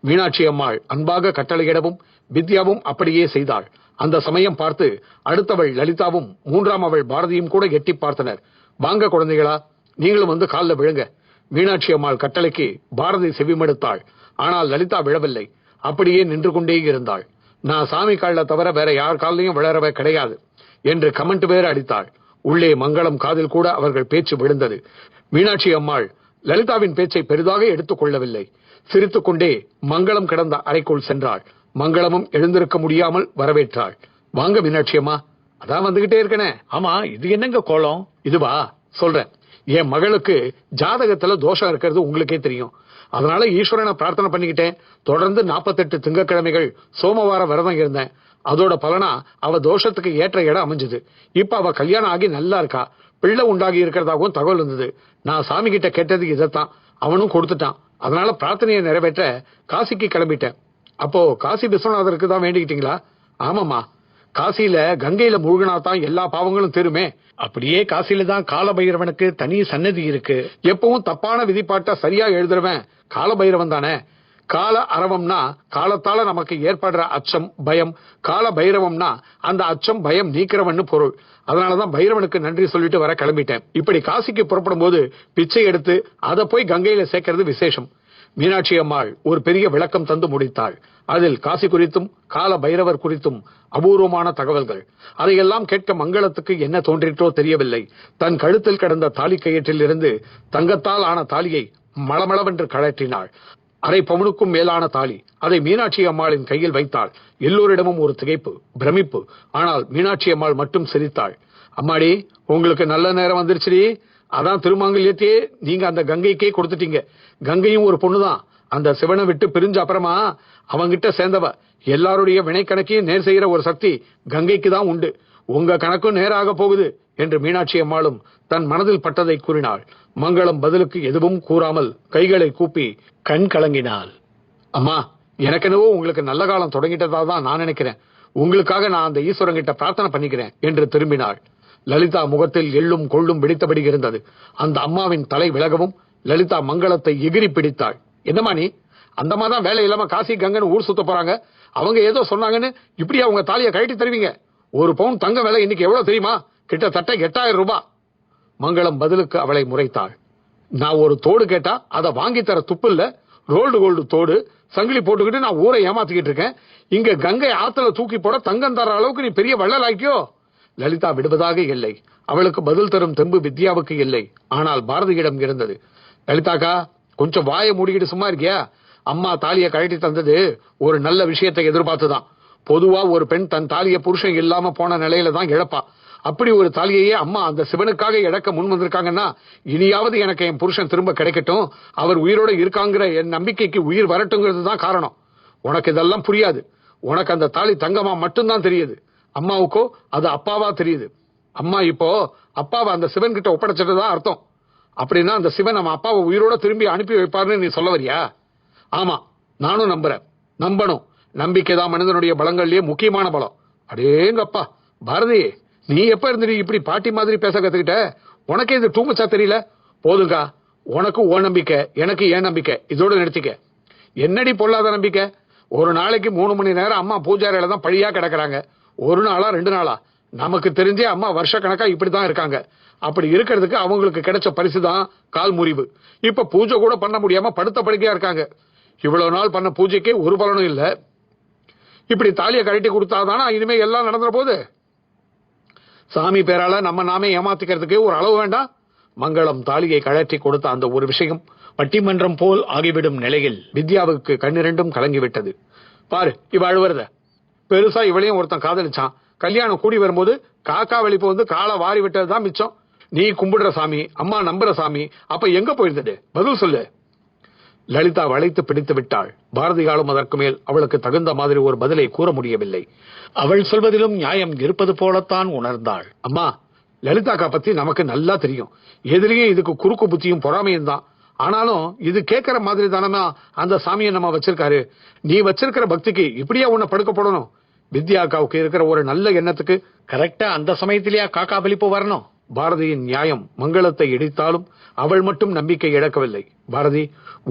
மீனாட்சி அம்மாள் அன்பாக கட்டளையிடவும் வித்யாவும் அப்படியே செய்தாள். அந்த சமயம் பார்த்து அடுத்தவள் லலிதாவும் 3ஆம் அவள் பாரதியும் கூட எட்டி பார்த்தனர். வாங்க குழந்தைகளா, நீங்களும் வந்து காலில் விழுங்க. மீனாட்சி அம்மாள் கட்டளைக்கு பாரதி செவிமடுத்தாள். ஆனால் லலிதா விழவில்லை. அப்படியே நின்று கொண்டே இருந்தாள். நான் சாமி காலில் தவிர வேற யார் காலையும் விழறவே கிடையாது என்று கமெண்ட் வேற அடித்தாள். உள்ளே மங்களம் காதில் கூட அவர்கள் பேச்சு விழுந்தது. மீனாட்சி அம்மாள் லலிதாவின் பேச்சை பெரிதாக எடுத்துக் கொள்ளவில்லை. சிரித்துக் கொண்டே மங்களம் கிடந்த அறைக்குள் சென்றாள். மங்களமும் எழுந்திருக்க முடியாமல் வரவேற்றாள். வாங்க மீனாட்சி அம்மா. அதான் வந்துகிட்டே இருக்கனே. ஆமா, இது என்னங்க கோலம்? இதுவா, சொல்றேன். என் மகளுக்கு ஜாதகத்துல தோஷம் இருக்கிறது உங்களுக்கே தெரியும். அதனால ஈஸ்வரனை பிரார்த்தனை பண்ணிக்கிட்டேன். தொடர்ந்து 48 திங்கட்கிழமைகள் சோமவார விரதம் இருந்தேன். அதோட பலனா அவ தோஷத்துக்கு ஏற்ற இடம் அமைஞ்சது. இப்ப அவ கல்யாணம் ஆகி நல்லா இருக்கா. பிள்ளை உண்டாகி இருக்கிறதாகவும் தகவல் இருந்தது. நான் சாமி கிட்ட கேட்டதுக்கு இதைத்தான். அவனும் கொடுத்துட்டான். அதனால பிரார்த்தனையை நிறைவேற்ற காசிக்கு கிளம்பிட்டேன். அப்போ காசி விஸ்வநாதருக்கு தான் வேண்டிக்கிட்டீங்களா? ஆமாமா, காசியில கங்கையில மூழ்கினாதான் எல்லா பாவங்களும் தீருமே. அப்படியே காசியில தான் காலபைரவனுக்கு தனி சன்னதி இருக்கு. எப்பவும் தப்பான விதிப்பாட்டை சரியா எழுதுறவன் காலபைரவன் தானே. கால அரவம்னா காலத்தால நமக்கு ஏற்படுற அச்சம் பயம், கால பைரவம்னா அந்த அச்சம் பயம் நீக்கிறவன்னு பொருள். அதனாலதான் பைரவனுக்கு நன்றி சொல்லிட்டு வர கிளம்பிட்டேன். இப்படி காசிக்கு புறப்படும் போது பிச்சை எடுத்து அதை போய் கங்கையில சேர்க்கிறது விசேஷம். மீனாட்சி அம்மாள் ஒரு பெரிய விளக்கம் தந்து முடித்தாள். அதில் காசி குறித்தும் கால பைரவர் குறித்தும் அபூர்வமான தகவல்கள். அதையெல்லாம் கேட்க மங்களத்துக்கு என்ன தோன்றிற்றோ தெரியவில்லை. தன் கழுத்தில் கிடந்த தாலி கயிற்றில் இருந்து தங்கத்தால் ஆன தாலியை மளமளவென்று கழற்றினாள். அரை பவுனுக்கும் மேலான தாலி. அதை மீனாட்சி அம்மாளின் கையில் வைத்தாள். எல்லோரிடமும் ஒரு திகைப்பு, பிரமிப்பு. ஆனால் மீனாட்சி அம்மாள் மட்டும் சிரித்தாள். அம்மாடி, உங்களுக்கு நல்ல நேரம் வந்துருச்சுடி. அதான் திருமாங்கல்யத்தையே நீங்க அந்த கங்கைக்கே கொடுத்துட்டீங்க. கங்கையும் ஒரு பொண்ணுதான். அந்த சிவனை விட்டு பிரிஞ்ச அப்புறமா அவங்கிட்ட சேர்ந்தவ. எல்லாருடைய வினை கணக்கையும் நேர் செய்யற ஒரு சக்தி கங்கைக்கு தான் உண்டு. உங்க கணக்கும் நேராக போகுது என்று மீனாட்சி அம்மாளும் தன் மனதில் பட்டதை கூறினாள். மங்களம் பதிலுக்கு எதுவும் கூறாமல் கைகளை கூப்பி கண் கலங்கினாள். அம்மா, எனக்கெனவோ உங்களுக்கு நல்ல காலம் தொடங்கிட்டதா தான் நான் நினைக்கிறேன். உங்களுக்காக நான் அந்த ஈஸ்வரங்கிட்ட பிரார்த்தனை பண்ணிக்கிறேன் என்று திரும்பினாள். லலிதா முகத்தில் எள்ளும் கொள்ளும் வெடித்தபடி இருந்தது. அந்த அம்மாவின் தலை விலகவும் லலிதா மங்களத்தை எகிரி பிடித்தாள். என்னம்மா நீ? அந்தமா தான் வேலை இல்லாம காசி கங்கன்னு ஊர் சுத்த போறாங்க. அவங்க ஏதோ சொன்னாங்கன்னு இப்படியா உங்க தாலியை கழட்டி தருவீங்க? ஒரு பவுன் தங்க விலை இன்னைக்கு எவ்வளவு தெரியுமா? கிட்டத்தட்ட 8000 ரூபாய். மங்களம் பதிலுக்கு அவளை முறைத்தாள். நான் ஒரு தோடு கேட்டா அதை வாங்கி தர துப்பு இல்ல. ரோல்டு கோல்டு தோடு சங்கிலி போட்டுக்கிட்டு நான் ஊரை ஏமாத்திக்கிட்டு இருக்கேன். இங்க கங்கை ஆத்துல தூக்கி போட தங்கம் தர அளவுக்கு நீ பெரிய வள்ளலாக்கியோ? லலிதா விடுவதாக இல்லை. அவளுக்கு பதில் தரும் தெம்பு வித்யாவுக்கு இல்லை. ஆனால் பாரதியிடம் இருந்தது. லலிதாக்கா, கொஞ்சம் வாயை மூடிக்கிட்டு சும்மா இருக்கியா? அம்மா தாலியை கழட்டி தந்தது ஒரு நல்ல விஷயத்தை எதிர்பார்த்துதான். பொதுவா ஒரு பெண் தன் தாலியை புருஷன் இல்லாம போன நிலையில தான் இழப்பா. அப்படி ஒரு தாலியையே அம்மா அந்த சிவனுக்காக இழக்க முன் வந்திருக்காங்கன்னா, இனியாவது எனக்கு என் புருஷன் திரும்ப கிடைக்கட்டும், அவர் உயிரோட இருக்காங்கிற என் நம்பிக்கைக்கு உயிர் வரட்டுங்கிறது தான் காரணம். உனக்கு இதெல்லாம் புரியாது. உனக்கு அந்த தாலி தங்கமா மட்டும்தான் தெரியுது. அம்மாவுக்கோ அது அப்பாவா தெரியுது. அம்மா இப்போ அப்பாவை அந்த சிவன் கிட்ட ஒப்படைச்சிட்டதான் அர்த்தம். அப்படின்னா அந்த சிவன் நம்ம அப்பாவை உயிரோட திரும்பி அனுப்பி வைப்பாருன்னு நீ சொல்ல வரியா? ஆமா, நானும் நம்புறேன். நம்பணும். நம்பிக்கைதான் மனிதனுடைய பலங்கள்லயே முக்கியமான பலம். அடேங்கப்பா பாரதி, நீ எப்ப இருந்து இப்படி பாட்டி மாதிரி பேச கத்துக்கிட்ட? உனக்கே இது டூமச்சா தெரியல? போதுங்கா, உனக்கு ஓ நம்பிக்கை, எனக்கு ஏன் நம்பிக்கை. இதோட நிறுத்திக்க. என்னடி பொல்லாத நம்பிக்கை? ஒரு நாளைக்கு 3 மணி நேரம் அம்மா பூஜாரியில தான் பழியா கிடக்குறாங்க. ஒரு நாளா 2 நாளா? நமக்கு தெரிஞ்சே அம்மா வருஷ கணக்கா இப்படிதான் இருக்காங்க. அப்படி இருக்கிறதுக்கு அவங்களுக்கு கிடைச்ச பரிசு தான் கால் முறிவு. இப்ப பூஜை கூட பண்ண முடியாம படுத்த படுக்கையா இருக்காங்க. இவ்வளவு நாள் பண்ண பூஜைக்கே ஒரு பலனும் இல்ல. இப்படி தாலியை கழட்டி கொடுத்தாதானா இனிமே எல்லாம் நடந்துற போது? சாமி பேரால நம்ம நாமே ஏமாத்திக்கிறதுக்கு ஒரு அளவு வேண்டாம்? மங்களம் தாலியை கழற்றி கொடுத்த அந்த ஒரு விஷயம் பட்டிமன்றம் போல் ஆகிவிடும் நிலையில் வித்யாவுக்கு கண்ணிரண்டும் கலங்கிவிட்டது. பாரு, இவ அழுவுறத. பெருசா இவளையும் ஒருத்தன் காதலிச்சான். கல்யாணம் கூடி வரும்போது காக்கா வெளிப்பு வந்து காலை வாரி விட்டதுதான் மிச்சம். நீ கும்பிடுற சாமி, அம்மா நம்புற சாமி, அப்ப எங்க போயிருந்தது? பதில் சொல்லு. லலிதா வளைத்து பிடித்து விட்டாள். பாரதியாலும் அதற்கு மேல் அவளுக்கு தகுந்த மாதிரி ஒரு பதிலை கூற முடியவில்லை. அவள் சொல்வதிலும் நியாயம் இருப்பது போலத்தான் உணர்ந்தாள். அம்மா, லலிதாக்கா பத்தி நமக்கு நல்லா தெரியும். எதிரியும் இதுக்கு குறுக்கு புத்தியும் பொறாமையும் தான். ஆனாலும் இது கேட்கிற மாதிரி தானமா அந்த சாமியை நம்ம வச்சிருக்காரு. நீ வச்சிருக்கிற பக்திக்கு இப்படியா உன்னை படுக்க போடணும்? வித்யாக்காவுக்கு இருக்கிற ஒரு நல்ல எண்ணத்துக்கு கரெக்டா அந்த சமயத்திலேயா காக்கா வெளிப்பு வரணும்? பாரதியின் நியாயம் மங்களத்தை இடித்தாலும் அவள் மட்டும் நம்பிக்கை இழக்கவில்லை. பாரதி,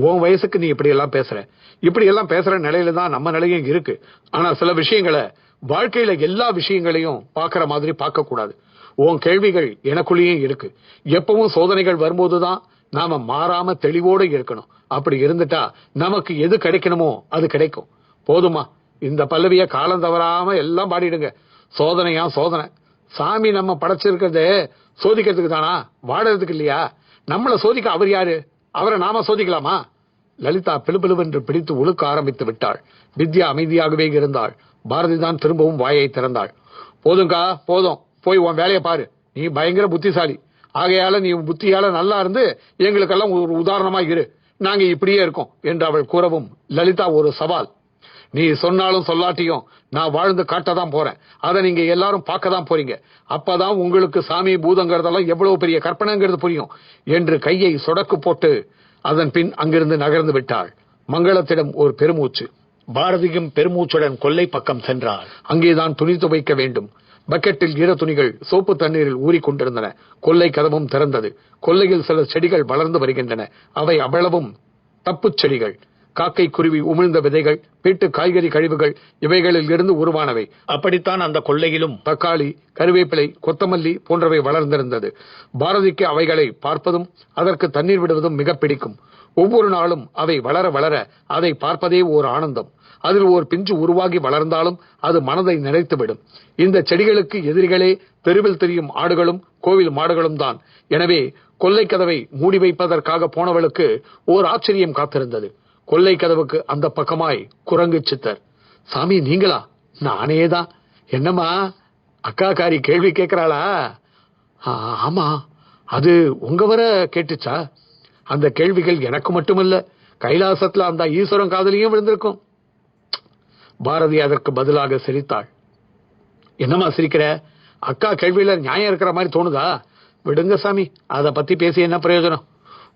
உன் வயசுக்கு நீ இப்படி எல்லாம் பேசுற. இப்படி எல்லாம் பேசுற நிலையில தான் நம்ம நிலையும் இருக்கு. ஆனா சில விஷயங்களை, வாழ்க்கையில எல்லா விஷயங்களையும் பாக்குற மாதிரி பார்க்க கூடாது. உன் கேள்விகள் எனக்குள்ளேயும் இருக்கு. எப்பவும் சோதனைகள் வரும்போதுதான் நாம மாறாம தெளிவோடு இருக்கணும். அப்படி இருந்துட்டா நமக்கு எது கிடைக்கணுமோ அது கிடைக்கும். போதுமா? இந்த பல்லவிய காலம் தவறாம எல்லாம் பாடிடுங்க. சோதனையா சோதனை. சாமி நம்ம படைச்சிருக்கிறதே சோதிக்கிறதுக்கு தானா, வாடுறதுக்கு இல்லையா? நம்மள சோதிக்க அவர் யாரு? அவரை நாம சோதிக்கலாமா? லலிதா பிலுபிலுவென்று பிடித்து உழுக்க ஆரம்பித்து விட்டாள். வித்யா அமைதியாகவே இருந்தாள். பாரதி தான் திரும்பவும் வாயை திறந்தாள். போதுங்கா, போதும். போய் உன் வேலையை பாரு. நீ பயங்கர புத்திசாலி. ஆகையால நீ புத்தியால நல்லா இருந்து எங்களுக்கெல்லாம் ஒரு உதாரணமா இரு. நாங்க இப்படியே இருக்கோம் என்று அவள் கூறவும் லலிதா ஒரு சவால். நீ சொன்னாலும் சொல்லாட்டியும் நான் வாழ்ந்து காட்டதான் போறேன். அதை நீங்க எல்லாரும் பார்க்க தான் போறீங்க. அப்பதான் உங்களுக்கு சாமி பூதங்கிறதெல்லாம் எவ்வளவு பெரிய கற்பனைங்கிறது புரியும் என்று கையை சொடக்கு போட்டு அதன் பின் அங்கிருந்து நகர்ந்து விட்டாள். மங்களத்திடம் ஒரு பெருமூச்சு. பாரதியும் பெருமூச்சுடன் கொல்லை பக்கம் சென்றார். அங்கேதான் துணி துவைக்க வேண்டும். பக்கெட்டில் ஈர துணிகள் சோப்பு தண்ணீரில் ஊறிக்கொண்டிருந்தன. கொல்லை கதவும் திறந்தது. கொல்லையில் சில செடிகள் வளர்ந்து வருகின்றன. அவை அவ்வளவும் தப்புச் செடிகள். காக்கை குருவி உமிழ்ந்த விதைகள், வீட்டு காய்கறி கழிவுகள் இவைகளில் இருந்து உருவானவை. அப்படித்தான் அந்த கொல்லையிலும் தக்காளி, கருவேப்பிலை, கொத்தமல்லி போன்றவை வளர்ந்திருந்தது. பாரதிக்கு அவைகளை பார்ப்பதும் அதற்கு தண்ணீர் விடுவதும் மிக பிடிக்கும். ஒவ்வொரு நாளும் அவை வளர வளர அதை பார்ப்பதே ஓர் ஆனந்தம். அதில் ஒரு பிஞ்சு உருவாகி வளர்ந்தாலும் அது மனதை நிறைத்துவிடும். இந்த செடிகளுக்கு எதிரிகளே தெருவில் தெரியும் ஆடுகளும் கோவில் மாடுகளும் தான். எனவே கொல்லை கதவை மூடி வைப்பதற்காக போனவளுக்கு ஓர் ஆச்சரியம் காத்திருந்தது. கொல்லை கதவுக்கு அந்த பக்கமாய் குரங்கு சித்தர். சாமி நீங்களா? நானேதான். என்னம்மா அக்காக்காரி கேள்வி கேட்கிறாளா? ஆமா, அது உங்க வர கேட்டுச்சா? அந்த கேள்விகள் எனக்கு மட்டுமல்ல, கைலாசத்துல அந்த ஈஸ்வரன் காதலியும் விழுந்திருக்கும். பாரதி அதற்கு பதிலாக சிரித்தாள். என்னம்மா சிரிக்கிற? அக்கா கேள்வியில நியாயம் இருக்கிற மாதிரி தோணுதா? விடுங்க சாமி, அதை பத்தி பேசி என்ன பிரயோஜனம்?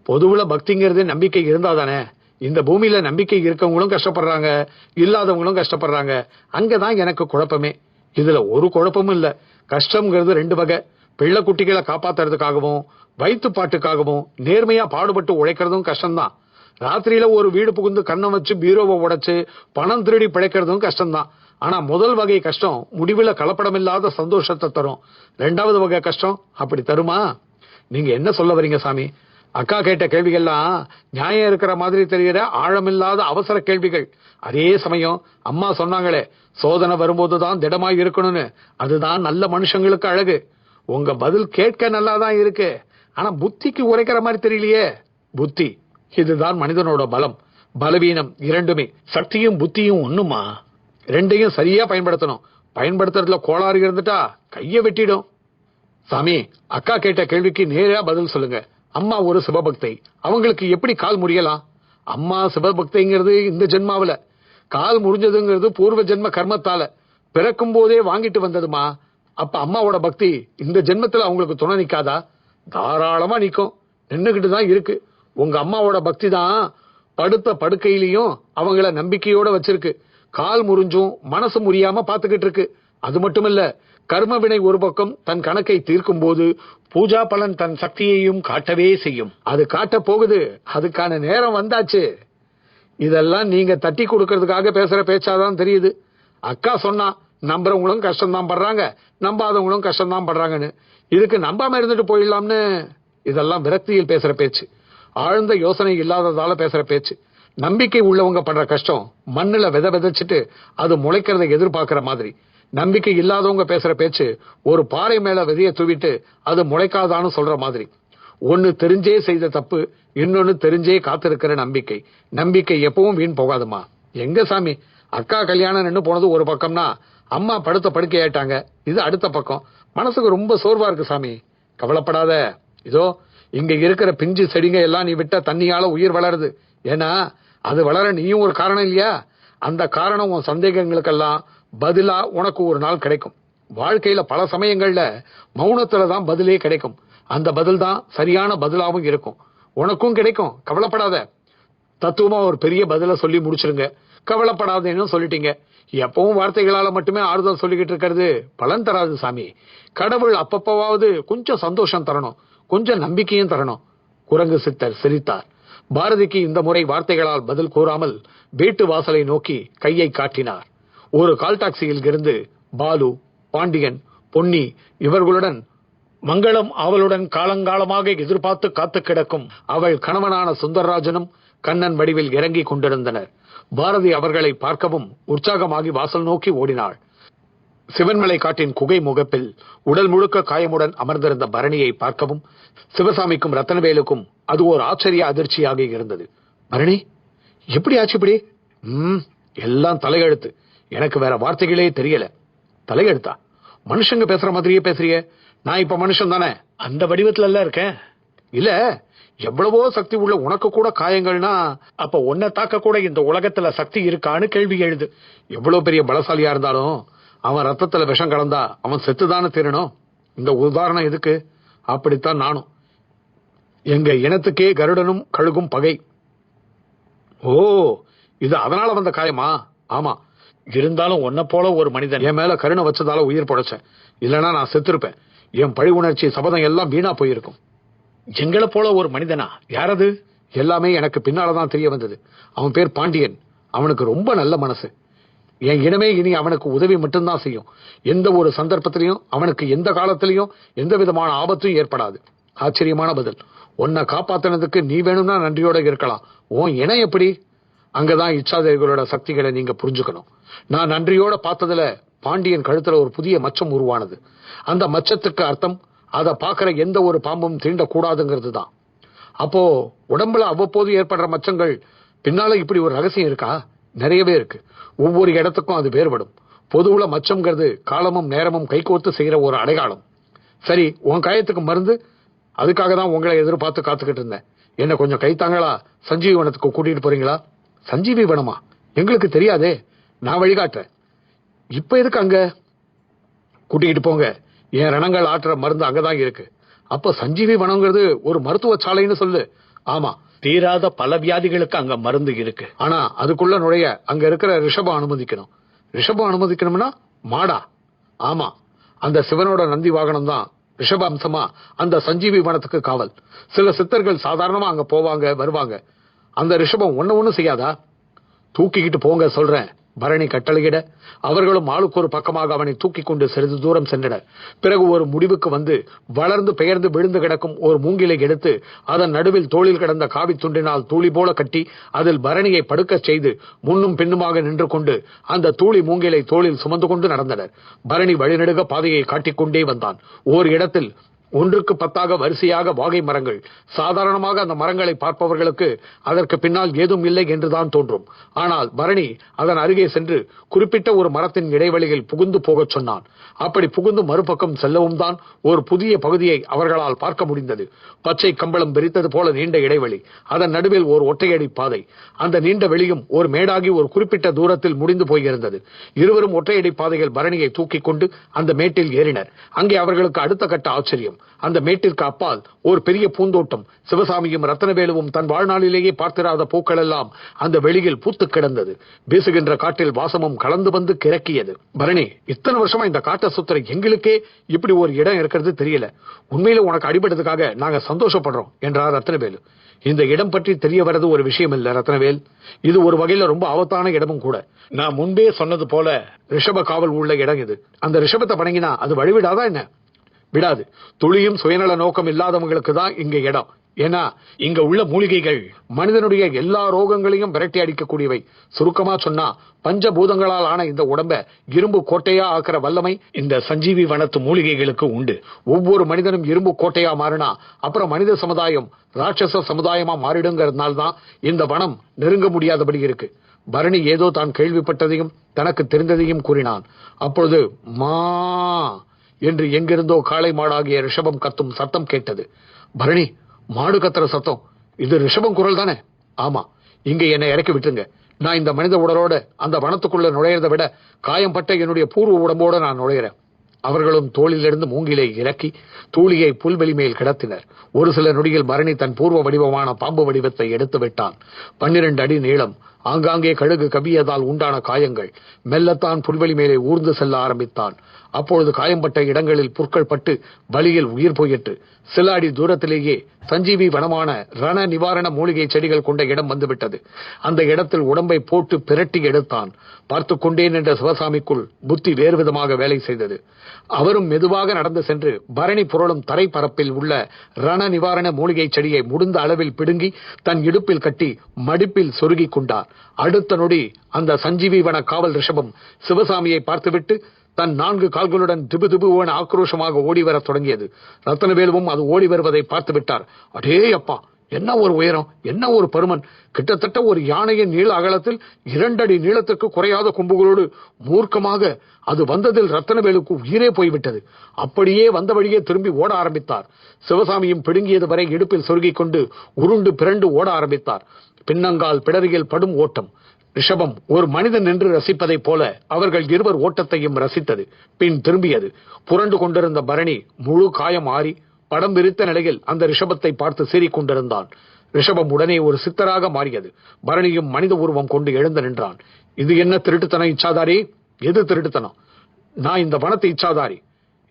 பொதுவுல பக்திங்கிறது நம்பிக்கை இருந்தாதானே. இந்த பூமியில நம்பிக்கை இருக்கவங்களும் கஷ்டப்படுறாங்க, இல்லாதவங்களும் கஷ்டப்படுறாங்க. அங்கதான் எனக்கு குழப்பமே. இதுல ஒரு குழப்பமும் இல்ல. கஷ்டம்ங்கிறது ரெண்டு வகை. பிள்ளை குட்டிகளை காப்பாத்துறதுக்காகவும் வயிற்று பாட்டுக்காகவும் நேர்மையா பாடுபட்டு உழைக்கிறதும் கஷ்டம்தான். ராத்திரியில ஒரு வீடு புகுந்து கண்ணம் வச்சு பீரோவை உடைச்சு பணம் திருடி பிழைக்கிறதும் கஷ்டம்தான். ஆனா முதல் வகை கஷ்டம் முடிவுல கலப்படமில்லாத சந்தோஷத்தை தரும். ரெண்டாவது வகை கஷ்டம் அப்படி தருமா? நீங்க என்ன சொல்ல வரீங்க சாமி? அக்கா கேட்ட கேள்விகள்லாம் நியாயம் இருக்கிற மாதிரி தெரிகிற ஆழமில்லாத அவசர கேள்விகள். அதே சமயம் அம்மா சொன்னாங்களே, சோதனை வரும்போதுதான் திடமாய் இருக்கணும்னு. அதுதான் நல்ல மனுஷங்களுக்கு அழகு. உங்க பதில் கேட்க நல்லாதான் இருக்கு, ஆனா புத்திக்கு உரைக்கிற மாதிரி தெரியலையே. புத்தி, இதுதான் மனிதனோட பலம் பலவீனம் இரண்டுமே. சக்தியும் புத்தியும் ஒண்ணுமா? ரெண்டையும் சரியா பயன்படுத்தணும். பயன்படுத்துறதுல கோளாறு இருந்துட்டா கைய வெட்டிடும். சாமி, அக்கா கேட்ட கேள்விக்கு நேரா பதில் சொல்லுங்க. அம்மா ஒரு சிவபக்தை, அவங்களுக்கு எப்படி கால் முறியலாம்? அம்மா சிவபக்தைங்கிறது இந்த ஜென்மாவில, கால் முறிஞ்சதுங்கிறது பூர்வ ஜென்ம கர்மத்தால. பிறக்கும் போதே வாங்கிட்டு வந்ததுமா. அப்ப அம்மாவோட பக்தி இந்த ஜென்மத்துல அவங்களுக்கு துணை நிக்காதா? தாராளமா நிக்கும், நின்னுகிட்டு தான் இருக்கு. உங்க அம்மாவோட பக்தி தான் படுத்த படுக்கையிலையும் அவங்கள நம்பிக்கையோட வச்சிருக்கு. கால் முறிஞ்சும் மனசு முறியாம பாத்துக்கிட்டு இருக்கு. அது மட்டுமில்ல, கர்ம வினை ஒரு பக்கம் தன் கணக்கை தீர்க்கும் போது பூஜா பலன் தன் சக்தியையும் காட்டவே செய்யும். அது காட்ட போகுது, அதுக்கான நேரம் வந்தாச்சு. இதெல்லாம் நீங்க தட்டி கொடுக்கறதுக்காக பேசுற பேச்சாதான் தெரியுது. அக்கா சொன்னா நம்புறவங்களும் கஷ்டம்தான் படுறாங்க, நம்பாதவங்களும் கஷ்டம்தான் படுறாங்கன்னு. இதுக்கு நம்பாம இருந்துட்டு போயிடலாம்னு. இதெல்லாம் விரக்தியில் பேசுற பேச்சு, ஆழ்ந்த யோசனை இல்லாததால பேசுற பேச்சு. நம்பிக்கை உள்ளவங்க படுற கஷ்டம் மண்ணுல விதைச்சிட்டு அது முளைக்கிறத எதிர்பார்க்கிற மாதிரி. நம்பிக்கை இல்லாதவங்க பேசுற பேச்சு ஒரு பாறை மேல விதைய தூவிட்டு அது முளைக்காதான்னு சொல்ற மாதிரி. ஒன்னு தெரிஞ்சே செய்த தப்பு, இன்னொன்னு தெரிஞ்சே காத்திருக்கிற நம்பிக்கை. நம்பிக்கை எப்பவும் வீண் போகாதுமா. எங்க சாமி, அக்கா கல்யாணம் நின்று போனது ஒரு பக்கம்னா அம்மா படுத்த படுக்கை ஆயிட்டாங்க, இது அடுத்த பக்கம். மனசுக்கு ரொம்ப சோர்வா இருக்கு சாமி. கவலைப்படாத, இதோ இங்க இருக்கிற பிஞ்சு செடிங்க எல்லாம் நீ விட்ட தண்ணியால உயிர் வளருது. ஏன்னா அது வளர நீயும் ஒரு காரணம் இல்லையா? அந்த காரணம் உன் சந்தேகங்களுக்கெல்லாம் பதிலா உனக்கு ஒரு நாள் கிடைக்கும். வாழ்க்கையில பல சமயங்கள்ல மௌனத்துலதான் பதிலே கிடைக்கும். அந்த பதில் தான் சரியான பதிலாவும் இருக்கும். உனக்கும் கிடைக்கும், கவலைப்படாத. தத்துவமா ஒரு பெரிய பதில சொல்லி முடிச்சிருங்க. கவலைப்படாதேன்னு சொல்லிட்டீங்க. எப்பவும் வார்த்தைகளால மட்டுமே ஆறுதல் சொல்லிக்கிட்டு இருக்கிறது பலன் தராது சாமி. கடவுள் அப்பப்பவாவது கொஞ்சம் சந்தோஷம் தரணும், கொஞ்சம் நம்பிக்கையும் தரணும். குரங்கு சித்தர் சிரித்தார். பாரதிக்கு இந்த முறை வார்த்தைகளால் பதில் கூறாமல் வீட்டு வாசலை நோக்கி கையை காட்டினார். ஒரு கால் டாக்ஸியில் இருந்து பாலு, பாண்டியன், பொன்னி இவர்களுடன் மங்களம் அவளுடன் காலங்காலமாக எதிர்பார்த்து காத்து கிடக்கும் அவள் கணவனான சுந்தரராஜனும் கண்ணன் வடிவில் இறங்கி கொண்டிருந்தனர். பாரதி அவர்களை பார்க்கவும் உற்சாகமாகி வாசல் நோக்கி ஓடினாள். சிவன்மலை காட்டின் குகை முகப்பில் உடல் முழுக்க காயமுடன் அமர்ந்திருந்த பரணியை பார்க்கவும் சிவசாமிக்கும் ரத்தனவேலுக்கும் அது ஒரு ஆச்சரிய அதிர்ச்சியாக இருந்தது. பரணி, எப்படி ஆச்சு இப்படி? எல்லாம் தலையெழுத்து. எனக்கு வேற வார்த்தைகளே தெரியல. தலையெழுத்தா? மனுஷங்க பேசுற மாதிரியே பேசுறிய. நான் இப்ப மனுஷன் தானே, அந்த வடிவத்துல எல்லாம் இருக்கேன். இல்ல, எவ்வளவோ சக்தி உள்ள உனக்கு கூட காயங்கள்னா அப்ப உன்னை தாக்க கூட இந்த உலகத்துல சக்தி இருக்கான்னு கேள்வி எழுது. எவ்வளவு பெரிய பலசாலியா இருந்தாலும் அவன் ரத்தத்துல விஷம் கலந்தா அவன் செத்துதானே தீரணும். இந்த உதாரணம் எதுக்கு? அப்படித்தான் நானும். எங்க இனத்துக்கே கருடனும் கழுகும் பகை. ஓ, இது அதனால வந்த காயமா? ஆமா, இருந்தாலும் உன்னை போல ஒரு மனிதன் என் மேல கருணை வச்சதால உயிர் பொழைச்சேன். இல்லைன்னா நான் செத்துருப்பேன். என் பழி உணர்ச்சி சபதம் எல்லாம் வீணா போயிருக்கும். எங்களை போல ஒரு மனிதனா? யாரது? எல்லாமே எனக்கு பின்னாலதான் தெரிய வந்தது. அவன் பேர் பாண்டியன். அவனுக்கு ரொம்ப நல்ல மனசு. என் இனமே இனி அவனுக்கு உதவி மட்டும்தான் செய்யும். எந்த ஒரு சந்தர்ப்பத்திலையும் அவனுக்கு எந்த காலத்திலையும் எந்த விதமான ஆபத்தும் ஏற்படாது. ஆச்சரியமான பதில். உன்னை காப்பாத்தினதுக்கு நீ வேணும்னா நன்றியோட இருக்கலாம். உன் இனம் எப்படி? அங்கதான் இச்சாதேவிகளோட சக்திகளை நீங்க புரிஞ்சுக்கணும். நான் நன்றியோட பார்த்ததுல பாண்டியன் கழுத்துல ஒரு புதிய மச்சம் உருவானது. அந்த மச்சத்துக்கு அர்த்தம் அதை பார்க்கிற எந்த ஒரு பாம்பும் தீண்டக்கூடாதுங்கிறது தான். அப்போ உடம்புல அவ்வப்போது ஏற்படுற மச்சங்கள் பின்னால இப்படி ஒரு ரகசியம் இருக்கா? நிறையவே இருக்கு. ஒவ்வொரு இடத்துக்கும் அது வேறுபடும். பொதுவுல மச்சம்ங்கிறது காலமும் நேரமும் கைகோர்த்து செய்யற ஒரு அடையாளம். சரி, உன் காயத்துக்கு மருந்து? அதுக்காக தான் உங்களை எதிர்பார்த்து காத்துக்கிட்டு இருந்தேன். என்ன கொஞ்சம் கைத்தாங்களா? சஞ்சீவி வனத்துக்கு கூட்டிட்டு போறீங்களா? சஞ்சீவி வனமா? எங்களுக்கு தெரியாதே. நான் வழிகாட்டுறேன். இப்ப எதுக்கு அங்க? கூட்டிகிட்டு போங்க. என் ரணங்கள் ஆற்றுற மருந்து அங்கதான் இருக்கு. அப்ப சஞ்சீவி வனங்கிறது ஒரு மருத்துவ சாலைன்னு சொல்லு. ஆமா, தீராத பல வியாதிகளுக்கு அங்க மருந்து இருக்கு. ஆனா அதுக்குள்ள நுழைய அங்க இருக்கிற ரிஷபம் அனுமதிக்கணும். ரிஷபம் அனுமதிக்கணும்னா மாடா? ஆமா, அந்த சிவனோட நந்தி வாகனம் தான் ரிஷப அம்சமா அந்த சஞ்சீவி வனத்துக்கு காவல். சில சித்தர்கள் சாதாரணமா அங்க போவாங்க வருவாங்க. அந்த ரிஷபம் ஒண்ணு செய்யாதா? தூக்கிக்கிட்டு போங்க சொல்றேன். பரணி கட்டளையிட அவர்களும் ஆளுக்கு ஒரு பக்கமாக அவனை தூக்கி கொண்டு சிறிது தூரம் சென்றனர். பிறகு ஒரு முடிவுக்கு வந்து வளர்ந்து பெயர்ந்து விழுந்து கிடக்கும் ஒரு மூங்கிலை எடுத்து அதன் நடுவில் தோளில் கிடந்த காவி துண்டினால் தூளி போல கட்டி அதில் பரணியை படுக்கச் செய்து முன்னும் பின்னுமாக நின்று கொண்டு அந்த தூளி மூங்கிலை தோளில் சுமந்து கொண்டு நடந்தனர். பரணி வழிநெடுக பாதையை காட்டிக்கொண்டே வந்தான். ஓர் இடத்தில் 1க்கு 10 வரிசையாக வாகை மரங்கள். சாதாரணமாக அந்த மரங்களை பார்ப்பவர்களுக்கு அதற்கு பின்னால் ஏதும் இல்லை என்றுதான் தோன்றும். ஆனால் பரணி அதன் அருகே சென்று குறிப்பிட்ட ஒரு மரத்தின் இடைவெளியில் புகுந்து போகச் சொன்னான். அப்படி புகுந்து மறுபக்கம் செல்லவும் தான் ஒரு புதிய பகுதியை அவர்களால் பார்க்க முடிந்தது. பச்சை கம்பளம் விரித்தது போல நீண்ட இடைவெளி. அதன் நடுவில் ஒரு ஒற்றையடி பாதை. அந்த நீண்ட வெளியும் ஒரு மேடாகி ஒரு குறிப்பிட்ட தூரத்தில் முடிந்து போயிருந்தது. இருவரும் ஒற்றையடி பாதையில் பரணியை தூக்கிக் கொண்டு அந்த மேட்டில் ஏறினர். அங்கே அவர்களுக்கு அடுத்த கட்ட ஆச்சரியம். அந்த மேட்டிற்கு அப்பால் ஒரு பெரிய பூந்தோட்டம். சிவசாமியும் ரத்னவேலுவும் தன் வாழ்நாளிலேயே பார்த்திராத பூக்கள் எல்லாம் அந்த வெளியில் பூத்து கிடந்தது. வீசுகின்ற காட்டில் வாசமும் கலந்து வந்து கிறக்கியது. பரணி, இத்தனை வருஷமா இந்த காட்டை சுத்துற எங்களுக்கே இப்படி ஒரு இடம் இருக்கிறது தெரியல. உண்மையில உனக்கு அடிபட்டதுக்காக நாங்க சந்தோஷப்படுறோம் என்றார் ரத்னவேலு. இந்த இடம் பற்றி தெரிய வர்றது ஒரு விஷயம் இல்ல ரத்னவேல். இது ஒரு வகையில ரொம்ப ஆபத்தான இடமும் கூட. நான் முன்பே சொன்னது போல ரிஷப காவல் உள்ள இடம் இது. அந்த ரிஷபத்தை வணங்கினா அது வழிவிடாதா என்ன? விடாது. துளியும் சுயநல நோக்கம் இல்லாதவங்களுக்கு தான் இங்க இடம். ஏன்னா இங்க உள்ள மூலிகைகள் மனிதனுடைய எல்லா ரோகங்களையும் விரட்டி அடிக்கக்கூடியவை. சுருக்கமா சொன்னா பஞ்சபூதங்களால் ஆன இந்த உடம்ப இரும்பு கோட்டையா ஆக்கிற வல்லமை இந்த சஞ்சீவி வனத்து மூலிகைகளுக்கு உண்டு. ஒவ்வொரு மனிதனும் இரும்பு கோட்டையா மாறினா அப்புறம் மனித சமுதாயம் ராட்சச சமுதாயமா மாறிடுங்கிறதுனால தான் இந்த வனம் நெருங்க முடியாதபடி இருக்கு. பரணி ஏதோ தான் கேள்விப்பட்டதையும் தனக்கு தெரிந்ததையும் கூறினான். அப்பொழுது மா என்று எங்கிருந்தோ காளை மாடாகிய ரிஷபம் கத்தும் சத்தம் கேட்டது. பரணி, மாடு கத்துற சத்தம் இது ரிஷபம் குரல் தானே? ஆமா, இங்க என்னை இறக்கி விட்டுருங்க. நான் இந்த மனித உடலோட அந்த வனத்துக்குள்ள நுழையறதை விட காயம்பட்ட என்னுடைய பூர்வ உடம்போட நான் நுழையிறேன். அவர்களும் தோளிலிருந்து மூங்கிலை இறக்கி தூளியை புல்வெளி மேல் கிடத்தினர். ஒரு சில நொடியில் பரணி தன் பூர்வ வடிவமான பாம்பு வடிவத்தை எடுத்து விட்டான். 12 அடி நீளம். ஆங்காங்கே கழுகு கவியதால் உண்டான காயங்கள். மெல்லத்தான் புல்வெளி மேலே ஊர்ந்து செல்ல ஆரம்பித்தான். அப்பொழுது காயம்பட்ட இடங்களில் புற்கள் பட்டு வலியில் உயிர் போயிற்று. சில அடி தூரத்திலேயே சஞ்சீவி வனமான ரண நிவாரண மூலிகை செடிகள் கொண்ட இடம் வந்துவிட்டது. அந்த இடத்தில் உடம்பை போட்டு பிரட்டி எடுத்தான். பார்த்து கொண்டே நின்ற சிவசாமிக்குள் புத்தி வேறு விதமாக வேலை செய்தது. அவரும் மெதுவாக நடந்து சென்று பரணி புரளும் தரை பரப்பில் உள்ள ரண நிவாரண மூலிகை செடியை முடிந்த அளவில் பிடுங்கி தன் இடுப்பில் கட்டி மடிப்பில் சொருகி கொண்டார். அடுத்த நொடி அந்த சஞ்சீவி வன காவல் ரிஷபம் சிவசாமியை பார்த்துவிட்டு தன் 4 கால்களுடன் திபு திபுவென ஆக்ரோஷமாக ஓடி வர தொடங்கியது. ரத்னவேலுவும் அது ஓடி வருவதை பார்த்து விட்டார். அடே அப்பா, என்ன ஒரு உயரம், என்ன ஒரு பருமன்! கிட்டத்தட்ட ஒரு யானையின் நீள அகலத்தில் 2 அடி நீளத்திற்கு குறையாத கொம்புகளோடு மூர்க்கமாக அது வந்ததில் ரத்னவேலுக்கு உயிரே போய்விட்டது. அப்படியே வந்த வழியே திரும்பி ஓட ஆரம்பித்தார். சிவசாமியும் பிடுங்கியது வரை இடுப்பில் சொருகிக் கொண்டு உருண்டு பிறண்டு ஓட ஆரம்பித்தார். பின்னங்கால் பிடரியில் படும் ஓட்டம். ரிஷபம் ஒரு மனிதன் நின்று ரசிப்பதைப் போல அவர்கள் இருவர் ஓட்டத்தையும் ரசித்தது. பின் திரும்பியது. புரண்டு கொண்டிருந்த பரணி முழு காயம் ஆறி படம் விரித்த நிலையில் அந்த ரிஷபத்தை பார்த்து சீறிக் கொண்டிருந்தான். ரிஷபம் உடனே ஒரு சித்தராக மாறியது. பரணியும் மனித உருவம் கொண்டு எழுந்து நின்றான். இது என்ன திருட்டுத்தனம் இச்சாதாரி? எது திருட்டுத்தனம்? நான் இந்த வனத்து இச்சாதாரி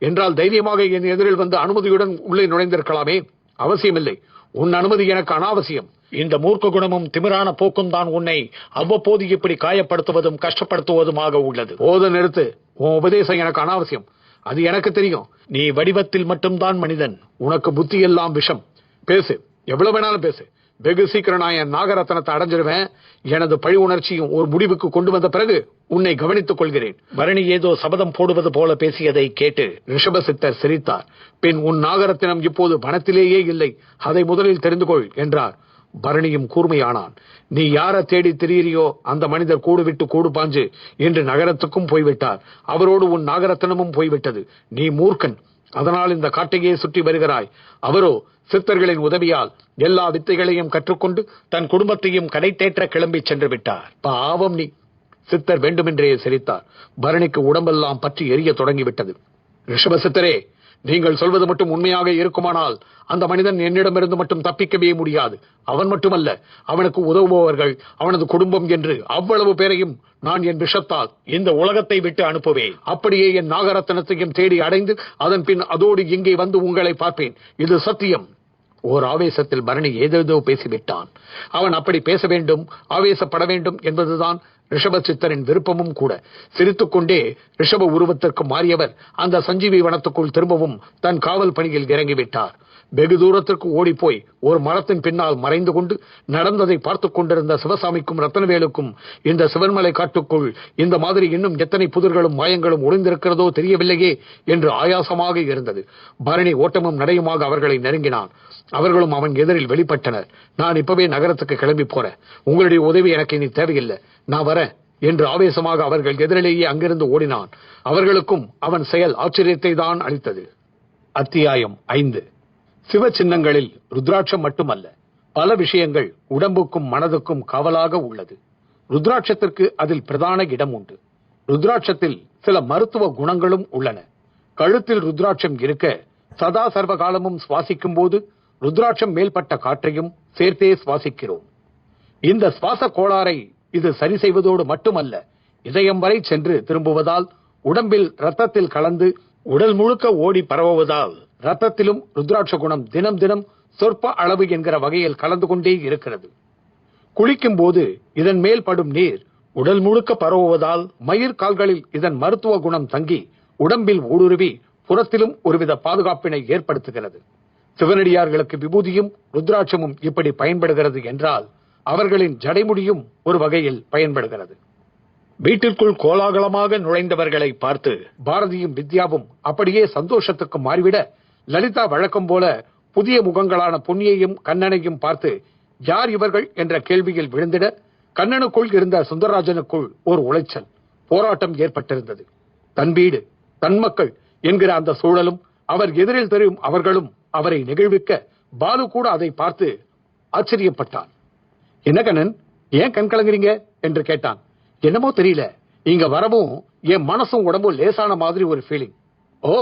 என்றால் தைரியமாக என் எதிரில் வந்து அனுமதியுடன் உள்ளே நுழைந்திருக்கலாமே. அவசியமில்லை. உன் அனுமதி எனக்கு அனாவசியம். இந்த மூர்க்க குணமும் திமிரான போக்கும் தான் உன்னை அவ்வப்போது இப்படி காயப்படுத்துவதும் கஷ்டப்படுத்துவதுமாக உள்ளது. போத நிறுத்து. உன் உபதேசம் எனக்கு அனாவசியம். அது எனக்கு தெரியும். நீ வடிவத்தில் மட்டும்தான் மனிதன். உனக்கு புத்தி எல்லாம் விஷம். பேசு, எவ்வளவு வேணாலும் பேசு. வெகு சீக்கிரம் நான் என் நாகரத்னத்தை அடைஞ்சிருவேன். எனது பழி உணர்ச்சியும் ஒரு முடிவுக்கு கொண்டு வந்த பிறகு உன்னை கவனித்துக் கொள்கிறேன். பரணி ஏதோ சபதம் போடுவது போல பேசியதை கேட்டு ரிஷபசித்தர் சிரித்தார். பின் உன் நாகரத்தினம் இப்போது வனத்திலேயே இல்லை, அதை முதலில் தெரிந்து கொள் என்றார். பரணியும் கூர்மையானான். நீ யாரை தேடி திரியிறியோ அந்த மனிதர் கூடு விட்டு கூடு பாஞ்சு இன்று நகரத்துக்கும் போய்விட்டார். அவரோடு உன் நாகரத்தினமும் போய்விட்டது. நீ மூர்க்கன், அதனால் இந்த காட்டையே சுற்றி வருகிறாய். அவரோ சித்தர்களின் உதவியால் எல்லா வித்தைகளையும் கற்றுக்கொண்டு தன் குடும்பத்தையும் கடை தேற்ற கிளம்பி சென்று விட்டார். பாவம் நீ. சித்தர் வேண்டுமென்றே சிரித்தார். பரணிக்கு உடம்பெல்லாம் பற்றி எரிய தொடங்கிவிட்டது. ரிஷப சித்தரே, நீங்கள் சொல்வது மட்டும் உண்மையாக இருக்குமானால் அந்த மனிதன் என்னிடமிருந்து மட்டும் தப்பிக்கவே முடியாது. அவன் மட்டுமல்ல, அவனுக்கு உதவுபவர்கள், அவனது குடும்பம் என்று அவ்வளவு பேரையும் நான் என் விஷத்தால் இந்த உலகத்தை விட்டு அனுப்புவேன். அப்படியே என் நாகரத்னத்தையும் தேடி அடைந்து அதன் பின் அதோடு இங்கே வந்து உங்களை பார்ப்பேன். இது சத்தியம். ஓர் ஆவேசத்தில் பரணி ஏதேதோ பேசிவிட்டான். அவன் அப்படி பேச வேண்டும், ஆவேசப்பட வேண்டும் என்பதுதான் ரிஷப சித்தரின் விருப்பமும் கூட. சிரித்துக் கொண்டே ரிஷப உருவத்திற்கு மாறியவர் அந்த சஞ்சீவி வனத்துக்குள் திரும்பவும் தன் காவல் பணியில் இறங்கிவிட்டார். வெகு தூரத்திற்கு ஓடிப்போய் ஒரு மரத்தின் பின்னால் மறைந்து கொண்டு நடந்ததை பார்த்துக் கொண்டிருந்த சிவசாமிக்கும் ரத்தனவேலுக்கும் இந்த சிவன்மலை காட்டுக்குள் இந்த மாதிரி இன்னும் எத்தனை புதிர்களும் மாயங்களும் ஒளிந்திருக்கிறதோ தெரியவில்லையே என்று ஆயாசமாக இருந்தது. பரணி ஓட்டமும் நடையுமாக அவர்களை நெருங்கினான். அவர்களும் அவன் எதிரில் வெளிப்பட்டனர். நான் இப்பவே நகரத்துக்கு கிளம்பி போறேன். உங்களுடைய உதவி எனக்கு இனி தேவையில்லை, நான் வரேன் என்று ஆவேசமாக அவர்கள் எதிரிலேயே அங்கிருந்து ஓடினான். அவர்களுக்கும் அவன் செயல் ஆச்சரியத்தை தான் அளித்தது. அத்தியாயம் 5. சிவ சின்னங்களில் ருத்ராட்சம் மட்டுமல்ல, பல விஷயங்கள் உடம்புக்கும் மனதுக்கும் காவலாக உள்ளது. ருத்ராட்சத்திற்கு அதில் பிரதான இடம் உண்டு. ருத்ராட்சத்தில் சில மருத்துவ குணங்களும் உள்ளன. கழுத்தில் ருத்ராட்சம் இருக்க சதா சர்வ காலமும் சுவாசிக்கும் போது ருத்ராட்சம் மேல்பட்ட காற்றையும் சேர்த்தே சுவாசிக்கிறோம். இந்த சுவாச கோளாறை இது சரி செய்வதோடு மட்டுமல்ல, இதயம் வரை சென்று திரும்புவதால் உடம்பில் ரத்தத்தில் கலந்து உடல் முழுக்க ஓடி பரவுவதால் ரத்தத்திலும் ருத்ராட்ச குணம் தினம் தினம் சொற்ப அளவு என்கிற வகையில் கலந்து கொண்டே இருக்கிறது. குளிக்கும் போது இதன் மேல் படும் நீர் உடல் முழுக்க பரவுவதால் மயிர் கால்களில் இதன் மருத்துவ குணம் தங்கி உடம்பில் ஊடுருவி புறத்திலும் ஒருவித பாதுகாப்பினை ஏற்படுத்துகிறது. சிவனடியார்களுக்கு விபூதியும் ருத்ராட்சமும் இப்படி பயன்படுகிறது என்றால் அவர்களின் ஜடைமுடியும் ஒரு வகையில் பயன்படுகிறது. வீட்டிற்குள் கோலாகலமாக நுழைந்தவர்களை பார்த்து பாரதியும் வித்யாவும் அப்படியே சந்தோஷத்துக்கு மாறிவிட, லலிதா வழக்கம் போல புதிய முகங்களான பொன்னியையும் கண்ணனையும் பார்த்து யார் இவர்கள் என்ற கேள்வியில் விழுந்திட, கண்ணனுக்குள் இருந்த சுந்தரராஜனுக்குள் ஒரு உளைச்சல், போராட்டம் ஏற்பட்டிருந்தது. தன் வீடு, தன் மக்கள் என்கிற அந்த சூழலும் அவர் எதிரில் தெரியும் அவர்களும் அவரை நெகிழ்விக்க, பாலு கூட அதை பார்த்து ஆச்சரியப்பட்டான். என்ன கண்ணன், ஏன் கண் கலங்குறீங்க என்று கேட்டான். என்னமோ தெரியல, இங்க வரவும் என் மனசும் உடம்பும் லேசான மாதிரி ஒரு ஃபீலிங். ஓ,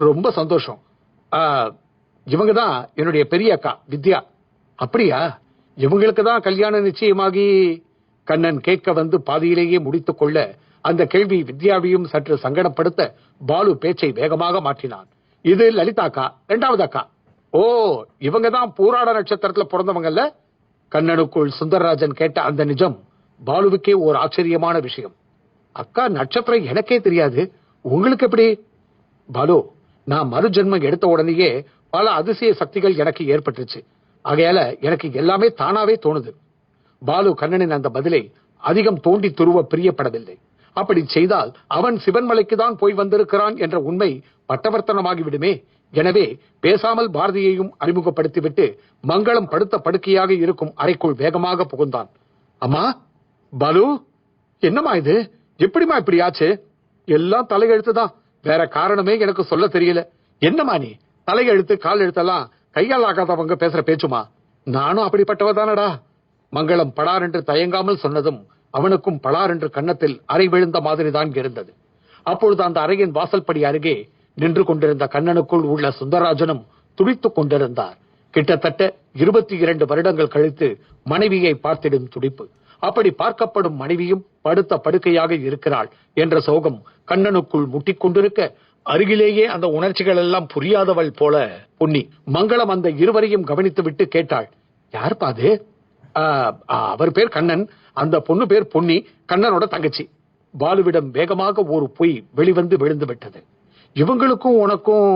ரொம்ப சந்தோஷம். இவங்க தான் என்னுடைய பெரிய அக்கா வித்யா. அப்படியா? இவங்களுக்கு தான் கல்யாணம் நிச்சயமாகி? கண்ணன் கேட்க வந்து பாதியிலேயே முடித்துக் கொள்ள அந்த கேள்வி வித்யாவையும் சற்று சங்கடப்படுத்த பாலு பேச்சை வேகமாக மாற்றினான். இது லலிதா அக்கா, 2வது அக்கா. ஓ, இவங்க தான் பூராட நட்சத்திரத்துல பிறந்தவங்கல்ல? கண்ணனுக்குள் சுந்தரராஜன் கேட்ட அந்த நிஜம் பாலுவுக்கே ஒரு ஆச்சரியமான விஷயம். அக்கா நட்சத்திரம் எனக்கே தெரியாது, உங்களுக்கு எப்படி? பாலு, நான் மறு ஜென்மம் எடுத்த உடனேயே பல அதிசய சக்திகள் எனக்கு ஏற்பட்டுச்சு. ஆகையால எனக்கு எல்லாமே தானாவே தோணுது. பாலு கண்ணனின் அந்த பதிலை அதிகம் தோண்டி துருவ பிரியப்படவில்லை. அப்படி செய்தால் அவன் சிவன்மலைக்கு தான் போய் வந்திருக்கிறான் என்ற உண்மை பட்டவர்த்தனமாகிவிடுமே. எனவே பேசாமல் பாரதியையும் அறிமுகப்படுத்திவிட்டு மங்களம் படுத்த படுக்கையாக இருக்கும் அறைக்குள் வேகமாக புகுந்தான். அம்மா, பாலு, என்னம்மா இது? எப்படிமா இப்படி ஆச்சு? எல்லாம் தலையெழுத்துதான், வேற காரணமே எனக்கு சொல்ல தெரியல. என்னம்மா நீ? தலையெழுத்து கால் எழுத்தெல்லாம் கையால் ஆகாதவங்க பேசுற பேச்சுமா? நானும் அப்படிப்பட்டவதானடா. மங்களம் படார் என்று தயங்காமல் சொன்னதும் அவனுக்கும் பலார் என்று கன்னத்தில் அறை விழுந்த மாதிரி தான் இருந்தது. அப்பொழுது அந்த அறையின் வாசல்படி அருகே நின்று கொண்டிருந்த கண்ணனுக்குள் உள்ள சுந்தரராஜனும் துடித்துக் கொண்டிருந்தார். கிட்டத்தட்ட 22 வருடங்கள் கழித்து மனைவியை பார்த்திடும் துடிப்பு. அப்படி பார்க்கப்படும் மனைவியும் படுத்த படுக்கையாக இருக்கிறாள் என்ற சோகம் கண்ணனுக்குள் முட்டிக்கொண்டிருக்க, அருகிலேயே அந்த உணர்ச்சிகள் எல்லாம் புரியாதவள் போல பொன்னி மங்களம் அந்த இருவரையும் கவனித்து விட்டு கேட்டாள், யார் பாது? அவர் பேர் கண்ணன், அந்த பொண்ணு பேர் பொன்னி, கண்ணனோட தங்கச்சி. பாலுவிடம் வேகமாக ஒரு பொய் வெளிவந்து விழுந்து விட்டது. இவங்களுக்கும் உனக்கும்?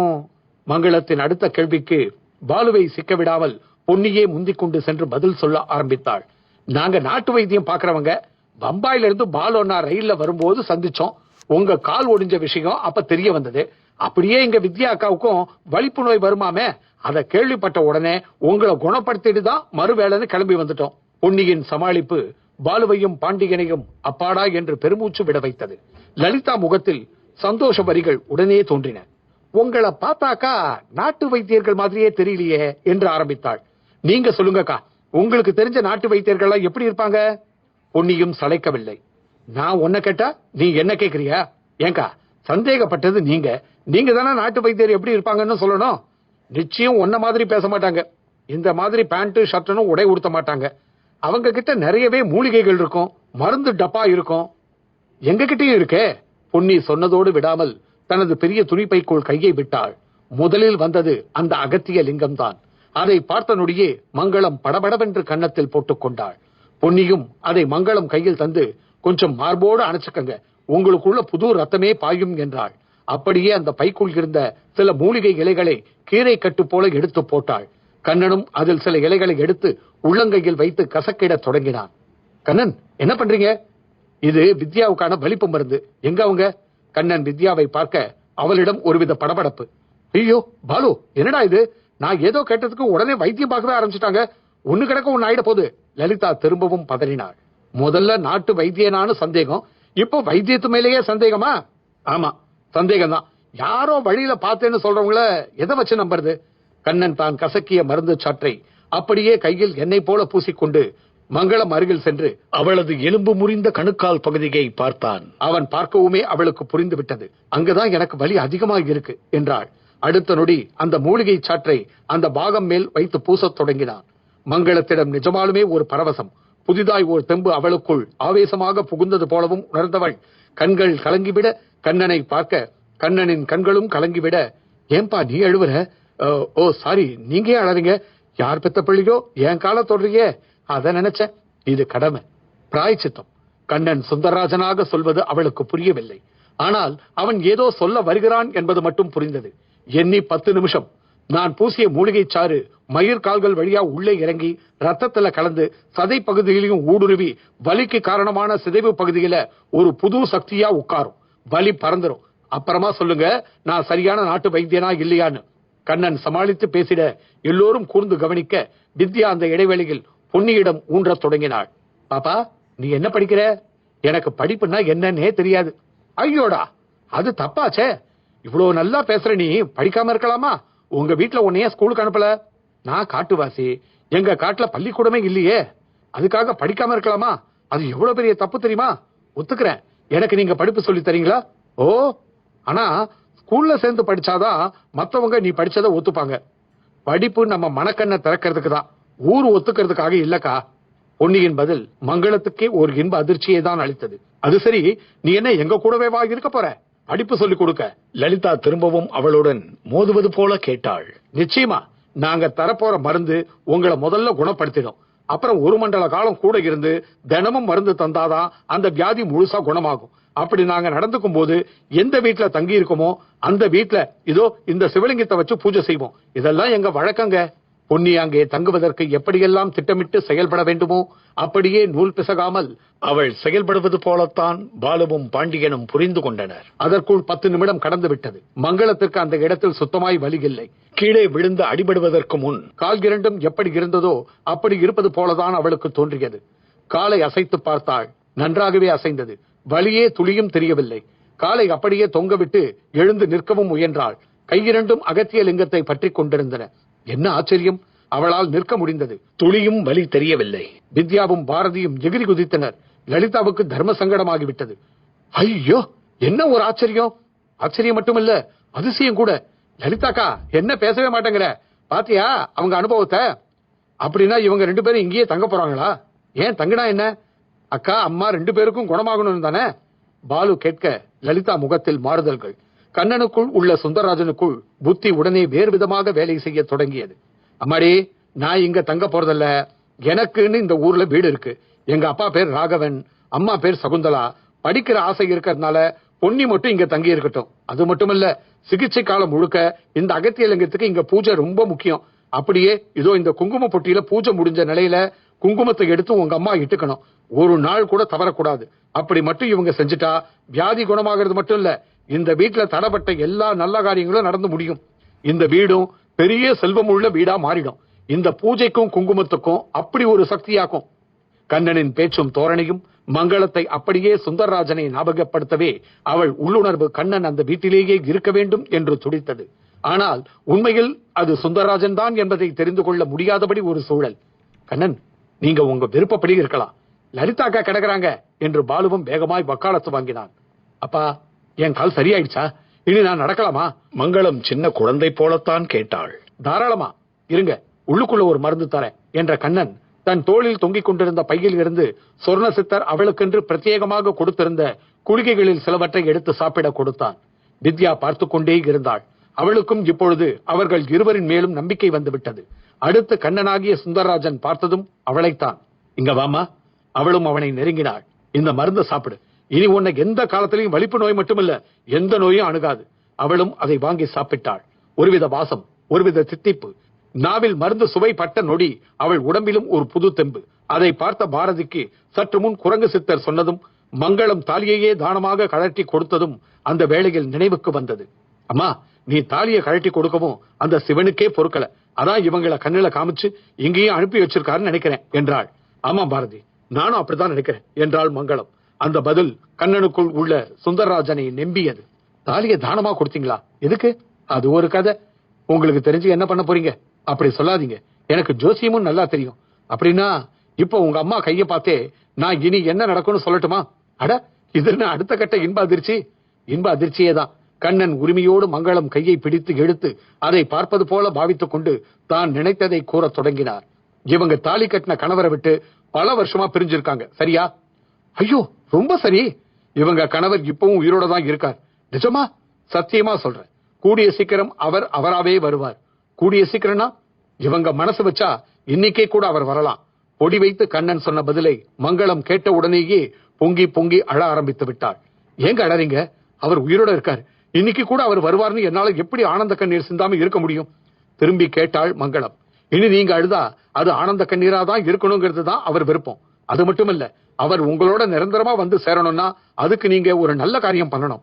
மங்களத்தின் அடுத்த கேள்விக்கு பாலுவை சிக்க விடாமல் பொன்னியே முந்திக் கொண்டு சென்று பதில் சொல்ல ஆரம்பித்தாள். நாங்க நாட்டு வைத்தியம் பாக்குறவங்க. பம்பாயில இருந்து பாலோனா ரயில்ல வரும்போது சந்திச்சோம். உங்க கால் ஒடிஞ்ச விஷயம் அப்ப தெரிய வந்தது. அப்படியே எங்க வித்யா அக்காவுக்கும் வலிப்பு நோய் வருமாமே, அதை கேள்விப்பட்ட உடனே உங்களை குணப்படுத்திட்டு தான் மறுவேளைன்னு கிளம்பி வந்துட்டோம். பொன்னியின் சமாளிப்பு பாலுவையும் பாண்டியனையும் அப்பாடா என்று பெருமூச்சு விட வைத்தது. லலிதா முகத்தில் சந்தோஷ வரிகள் உடனே தோன்றின. உங்களை பார்த்தாக்கா நாட்டு வைத்தியர்கள் மாதிரியே தெரியலையே என்று ஆரம்பித்தாள். நீங்க சொல்லுங்கக்கா, உங்களுக்கு தெரிஞ்ச நாட்டு வைத்தியர்கள் எப்படி இருப்பாங்க? பொன்னியும் சளைக்கவில்லை. நான் உன்ன கேட்டா நீ என்ன கேக்குறியா? ஏங்கா, சந்தேகப்பட்டது நீங்க தானே நாட்டு வைத்தியர் எப்படி இருப்பாங்கன்னு சொல்லணும். நிச்சயம் உன்ன மாதிரி பேச மாட்டாங்க. இந்த மாதிரி பேண்ட் ஷர்ட்னு உடை உடுத்த மாட்டாங்க. அவங்க கிட்ட நிறையவே மூலிகைகள் இருக்கும், மருந்து டப்பா இருக்கும். எங்க கிட்டயும் இருக்கே. பொன்னி சொன்னதோடு விடாமல் தனது பெரிய துணிப்பைக்குள் கையை விட்டாள். முதலில் வந்தது அந்த அகத்திய லிங்கம் தான். அதை பார்த்த நொடியே மங்களம் படபடவென்று கன்னத்தில் போட்டுக் கொண்டாள். பொன்னியும் அதை மங்களம் கையில் தந்து, கொஞ்சம் மார்போடு அணைச்சுக்கங்க, உங்களுக்குள்ள புது ரத்தமே பாயும் என்றாள். அப்படியே அந்த பைக்குள் இருந்த சில மூலிகை இலைகளை கீரை கட்டு போல எடுத்து போட்டாள். கண்ணனும் அதில் சில இலைகளை எடுத்து உள்ளங்கையில் வைத்து கசக்கிட தொடங்கினான். கண்ணன், என்ன பண்றீங்க? இது வித்யாவுக்கான வலிப்பு மருந்து. எங்க அவங்க? கண்ணன் வித்யாவை பார்க்க அவளிடம் ஒருவித படபடப்பு. ஐயோ பாலு, என்னடா இது? நான் ஏதோ கேட்டதுக்கு உடனே வைத்தியம் பார்க்கவே ஆரம்பிச்சுட்டாங்க. ஒண்ணு கிடக்க ஒண்ணு ஆயிட போகுது. லலிதா திரும்பவும் பதறினாள். முதல்ல நாட்டு வைத்தியனானு சந்தேகம், இப்போ வைத்தியத்து மேலேயே சந்தேகமா? ஆமா, சந்தேகம் தான். யாரோ வழியில பார்த்தேன்னு சொல்றவங்கள எதை வச்சு நம்புறது? கண்ணன் தான் கசக்கிய மருந்து சாற்றை அப்படியே கையில் எண்ணெய் போல பூசிக்கொண்டு மங்களம் அருகில் சென்று அவளது எலும்பு முறிந்த கணுக்கால் பகுதியை பார்த்தான். அவன் பார்க்கவுமே அவளுக்கு புரிந்து விட்டது. அங்கதான் எனக்கு வலி அதிகமாக இருக்கு என்றாள். அடுத்த நொடி அந்த மூலிகை சாற்றை அந்த பாகம் மேல் வைத்து பூசத் தொடங்கினான். மங்களத்திடம் நிஜமாலுமே ஒரு பரவசம், புதிதாய் ஒரு தெம்பு அவளுக்குள் ஆவேசமாக புகுந்தது போலவும் உணர்ந்தவள் கண்கள் கலங்கிவிட, கண்ணனை பார்க்க கண்ணனின் கண்களும் கலங்கிவிட, ஏன்பா நீ அழுவுற? ஓ சாரி, நீங்க அழறீங்க? யார் பெத்த பிள்ளையோ என் கால தொடறியே, அத நினைச்சேன். இது கடமை, பிராயச்சித்தம். கண்ணன் சுந்தரராஜனாக சொல்வது அவளுக்கு புரியவில்லை. ஆனால் அவன் ஏதோ சொல்ல வருகிறான் என்பது மட்டும் புரிந்தது. எண்ணி 10 நிமிஷம் நான் பூசிய மூலிகை சாறு மயிர் கால்கள் வழியா உள்ளே இறங்கி ரத்தத்துல கலந்து சதை பகுதியிலையும் ஊடுருவி வலிக்கு காரணமான சிதைவு பகுதியில ஒரு புது சக்தியா உட்காரும். வலி பறந்துரும். அப்புறமா சொல்லுங்க நான் சரியான நாட்டு வைத்தியனா இல்லையான்னு. கண்ணன் சமாளித்து பேசிட எல்லோரும் கூர்ந்து கவனிக்க வித்யா அந்த இடைவெளியில் பொன்னியிடம் ஊன்றத் தொடங்கினாள். பாப்பா, நீ என்ன படிக்கிற? எனக்கு படிப்புன்னா என்னன்னே தெரியாது. ஐயோடா, அது தப்பாச்சே. இவ்வளவு நல்லா பேசுற நீ படிக்காம இருக்கலாமா? உங்க வீட்டுல உன்னைய ஸ்கூலுக்கு அனுப்பல? நான் காட்டுவாசி, எங்க காட்டுல பள்ளிக்கூடமே இல்லையே, அதுக்காக படிக்காம இருக்கலாமா? அது எவ்வளவு பெரிய தப்பு தெரியுமா? ஒத்துக்கிறேன், எனக்கு நீங்க படிப்பு சொல்லி தரீங்களா? ஓ, ஆனா ஸ்கூல்ல சேர்ந்து படிச்சாதான் மத்தவங்க நீ படிச்சதை ஒத்துப்பாங்க. படிப்பு நம்ம மனக்கண்ணை திறக்கிறதுக்கு தான், ஊர் ஒத்துக்கிறதுக்காக இல்லக்கா. பொன்னியின் பதில் மங்களத்துக்கே ஒரு இன்ப அதிர்ச்சியை தான் அளித்தது. அது சரி, நீ என்ன எங்க கூடவே வா இருக்க போற? படிப்பு சொல்லிக் கொடுக்க? லலிதா திரும்பவும் அவளுடன் மோதுவது போல கேட்டாள். நிச்சயமா, நாங்க தரப்போற மருந்து உங்களை முதல்ல குணப்படுத்திடும். அப்புறம் 1 மண்டல காலம் கூட இருந்து தினமும் மருந்து தந்தாதான் அந்த வியாதி முழுசா குணமாகும். அப்படி நாங்க நடந்துக்கும் போது எந்த வீட்டுல தங்கி இருக்கோமோ அந்த வீட்டுல இதோ இந்த சிவலிங்கத்தை வச்சு பூஜை செய்வோம். இதெல்லாம் எங்க வழக்கங்க. பொன்னி அங்கே தங்குவதற்கு எப்படியெல்லாம் திட்டமிட்டு செயல்பட வேண்டுமோ அப்படியே நூல் பிசகாமல் அவள் செயல்படுவது போலத்தான் பாலுவும் பாண்டியனும் புரிந்து கொண்டனர். அதற்குள் 10 நிமிடம் கடந்து விட்டது. மங்களத்திற்கு அந்த இடத்தில் சுத்தமாய் வலி இல்லை. கீழே விழுந்து அடிபடுவதற்கு முன் கால் 2 எப்படி இருந்ததோ அப்படி இருப்பது போலதான் அவளுக்கு தோன்றியது. காலை அசைத்து பார்த்தாள். நன்றாகவே அசைந்தது. வலியே துளியும் தெரியவில்லை. காலை அப்படியே தொங்கவிட்டு எழுந்து நிற்கவும் முயன்றாள். கை 2 அகத்திய லிங்கத்தை பற்றி கொண்டிருந்தன. என்ன ஆச்சரியம், அவளால் நிற்க முடிந்தது. துளியும் வலி தெரியவில்லை. வித்யாவும் பாரதியும் எகிரி குதித்தனர். லலிதாவுக்கு தர்ம சங்கடமாகிவிட்டது. ஐயோ, என்ன ஒரு ஆச்சரியம்! ஆச்சரியம் மட்டுமல்ல, அதிசயம் கூட. லலிதாக்கா, என்ன பேசவே மாட்டேங்கிற? பாத்தியா அவங்க அனுபவத்தை? அப்படின்னா இவங்க 2 பேரும் இங்கேயே தங்க போறாங்களா? ஏன் தங்கினா என்ன? அக்கா அம்மா 2 பேருக்கும் குணமாகணும் தானே? பாலு கேட்க லலிதா முகத்தில் மாறுதல்கள். கண்ணனுக்குள் உள்ள சுந்தரராஜனுக்குள் புத்தி உடனே வேறு விதமாக வேலை செய்ய தொடங்கியது. அம்மாடி, நான் இங்க தங்க போறதில்ல. எனக்குன்னு இந்த ஊர்ல வீடு இருக்கு. எங்க அப்பா பேர் ராகவன், அம்மா பேர் சகுந்தலா. படிக்கிற ஆசை இருக்கிறதுனால பொன்னி மட்டும் இங்க தங்கி இருக்கட்டும். அது மட்டும் இல்ல, சிகிச்சை காலம் முழுக்க இந்த அகத்தியலிங்கத்துக்கு இங்க பூஜை ரொம்ப முக்கியம். அப்படியே இதோ இந்த குங்கும பொட்டியில பூஜை முடிஞ்ச நிலையில குங்குமத்தை எடுத்து உங்க அம்மா இட்டுக்கணும். ஒரு நாள் கூட தவறக்கூடாது. அப்படி மட்டும் இவங்க செஞ்சுட்டா வியாதி குணமாகிறது மட்டும் இல்ல, இந்த வீட்டுல தடப்பட்ட எல்லா நல்ல காரியங்களும் நடந்து முடியும். இந்த வீடும் பெரிய செல்வம் உள்ள வீடா மாறிடும். இந்த பூஜைக்கும் குங்குமத்துக்கும் அப்படி ஒரு சக்தியாக்கும். கண்ணனின் பேச்சும் தோரணையும் மங்களத்தை அப்படியே சுந்தரராஜனை ஞாபகப்படுத்தவே அவள் உள்ளுணர்வு கண்ணன் அந்த வீட்டிலேயே இருக்க வேண்டும் என்று துடித்தது. ஆனால் உண்மையில் அது சுந்தரராஜன் தான் என்பதை தெரிந்து கொள்ள முடியாதபடி ஒரு சூழல். கண்ணன், நீங்க உங்க விருப்பப்படி இருக்கலாம். லலிதாக்கா கிடக்குறாங்க என்று பாலுவும் வேகமாய் வக்காலத்து வாங்கினான். அப்பா, என் கால் சரியாயிடுச்சா? இனி நான் நடக்கலாமா? மங்களம் சின்ன குழந்தை போலத்தான் கேட்டாள். தாராளமா இருங்க, உள்ளுக்குள்ள ஒரு மருந்து தரேன் என்ற கண்ணன் தன் தோளில் தொங்கிக் கொண்டிருந்த பையில் இருந்து சொர்ண சித்தர் அவளுக்கென்று பிரத்யேகமாக கொடுத்திருந்த குளிகைகளில் சிலவற்றை எடுத்து சாப்பிட கொடுத்தான். வித்யா பார்த்து கொண்டே இருந்தாள். அவளுக்கும் இப்பொழுது அவர்கள் இருவரின் மேலும் நம்பிக்கை வந்துவிட்டது. அடுத்து கண்ணனாகிய சுந்தரராஜன் பார்த்ததும் அவளைத்தான். இங்க வாமா. அவளும் அவனை நெருங்கினாள். இந்த மருந்து சாப்பிடு. இனி உன்னை எந்த காலத்திலையும் வலிப்பு நோய் மட்டுமல்ல, எந்த நோயும் அணுகாது. அவளும் அதை வாங்கி சாப்பிட்டாள். ஒருவித வாசம், ஒருவித தித்திப்பு. நாவில் மருந்து சுவை பட்ட நொடி அவள் உடம்பிலும் ஒரு புது தெம்பு. அதை பார்த்த பாரதிக்கு சற்று முன் குரங்கு சித்தர் சொன்னதும் மங்களம் தாலியையே தானமாக கழட்டி கொடுத்ததும் அந்த வேளையில் நினைவுக்கு வந்தது. அம்மா, நீ தாலியை கழட்டி கொடுக்கவும் அந்த சிவனுக்கே பொறுக்கல. அதான் இவங்களை கண்ணில காமிச்சு இங்கேயும் அனுப்பி வச்சிருக்காருன்னு நினைக்கிறேன் என்றாள். ஆமா பாரதி, நானும் அப்படித்தான் நினைக்கிறேன் என்றாள் மங்களம். அந்த பதில் கண்ணனுக்குள் உள்ள சுந்தரராஜனை நெம்பியது. தாலியை தானமா கொடுத்தீங்களா? எதுக்கு? அது ஒரு கதை. உங்களுக்கு தெரிஞ்சு என்ன பண்ண போறீங்க? அப்படி சொல்லாதீங்க. எனக்கு ஜோசியமும் நல்லா தெரியும். அப்படின்னா இப்ப உங்க அம்மா கைய பார்த்தே நான் இனி என்ன நடக்கும்னு சொல்லட்டுமா? அட, இது என்ன அடுத்த கட்ட இன்ப அதிர்ச்சி? இன்ப அதிர்ச்சியே தான். கண்ணன் உரிமையோடு மங்களம் கையை பிடித்து இழுத்து அதை பார்ப்பது போல பாவித்துக் கொண்டு தான் நினைத்ததை கூற தொடங்கினார். இவங்க தாலி கட்டின கணவரை விட்டு பல வருஷமா பிரிஞ்சிருக்காங்க, சரியா? ஐயோ, ரொம்ப சரி. இவங்க கணவர் இப்பவும் உயிரோட தான் இருக்கார். நிஜமா? சத்தியமா சொல்றேன். கூடிய சீக்கிரம் அவர் அவராவே வருவார். கூடிய சீக்கிரம்னா இவங்க மனசு வச்சா இன்னைக்கே கூட அவர் வரலாம். பொடி வைத்து கண்ணன் சொன்ன பதிலை மங்களம் கேட்ட உடனேயே பொங்கி பொங்கி அழ ஆரம்பித்து விட்டாள். ஏங்க அழறீங்க? அவர் உயிரோட இருக்கார். இன்னைக்கு கூட அவர் வருவார்னு என்னால எப்படி ஆனந்த கண்ணீர் சிந்தாம இருக்க முடியும்? திரும்பி கேட்டாள் மங்களம். இனி நீங்க அழுதா அது ஆனந்த கண்ணீரா தான் இருக்கணுங்கிறது தான் அவர் விருப்பம். அது மட்டுமல்ல, அவர் உங்களோட நிரந்தரமா வந்து சேரணும்னா அதுக்கு நீங்க ஒரு நல்ல காரியம் பண்ணணும்.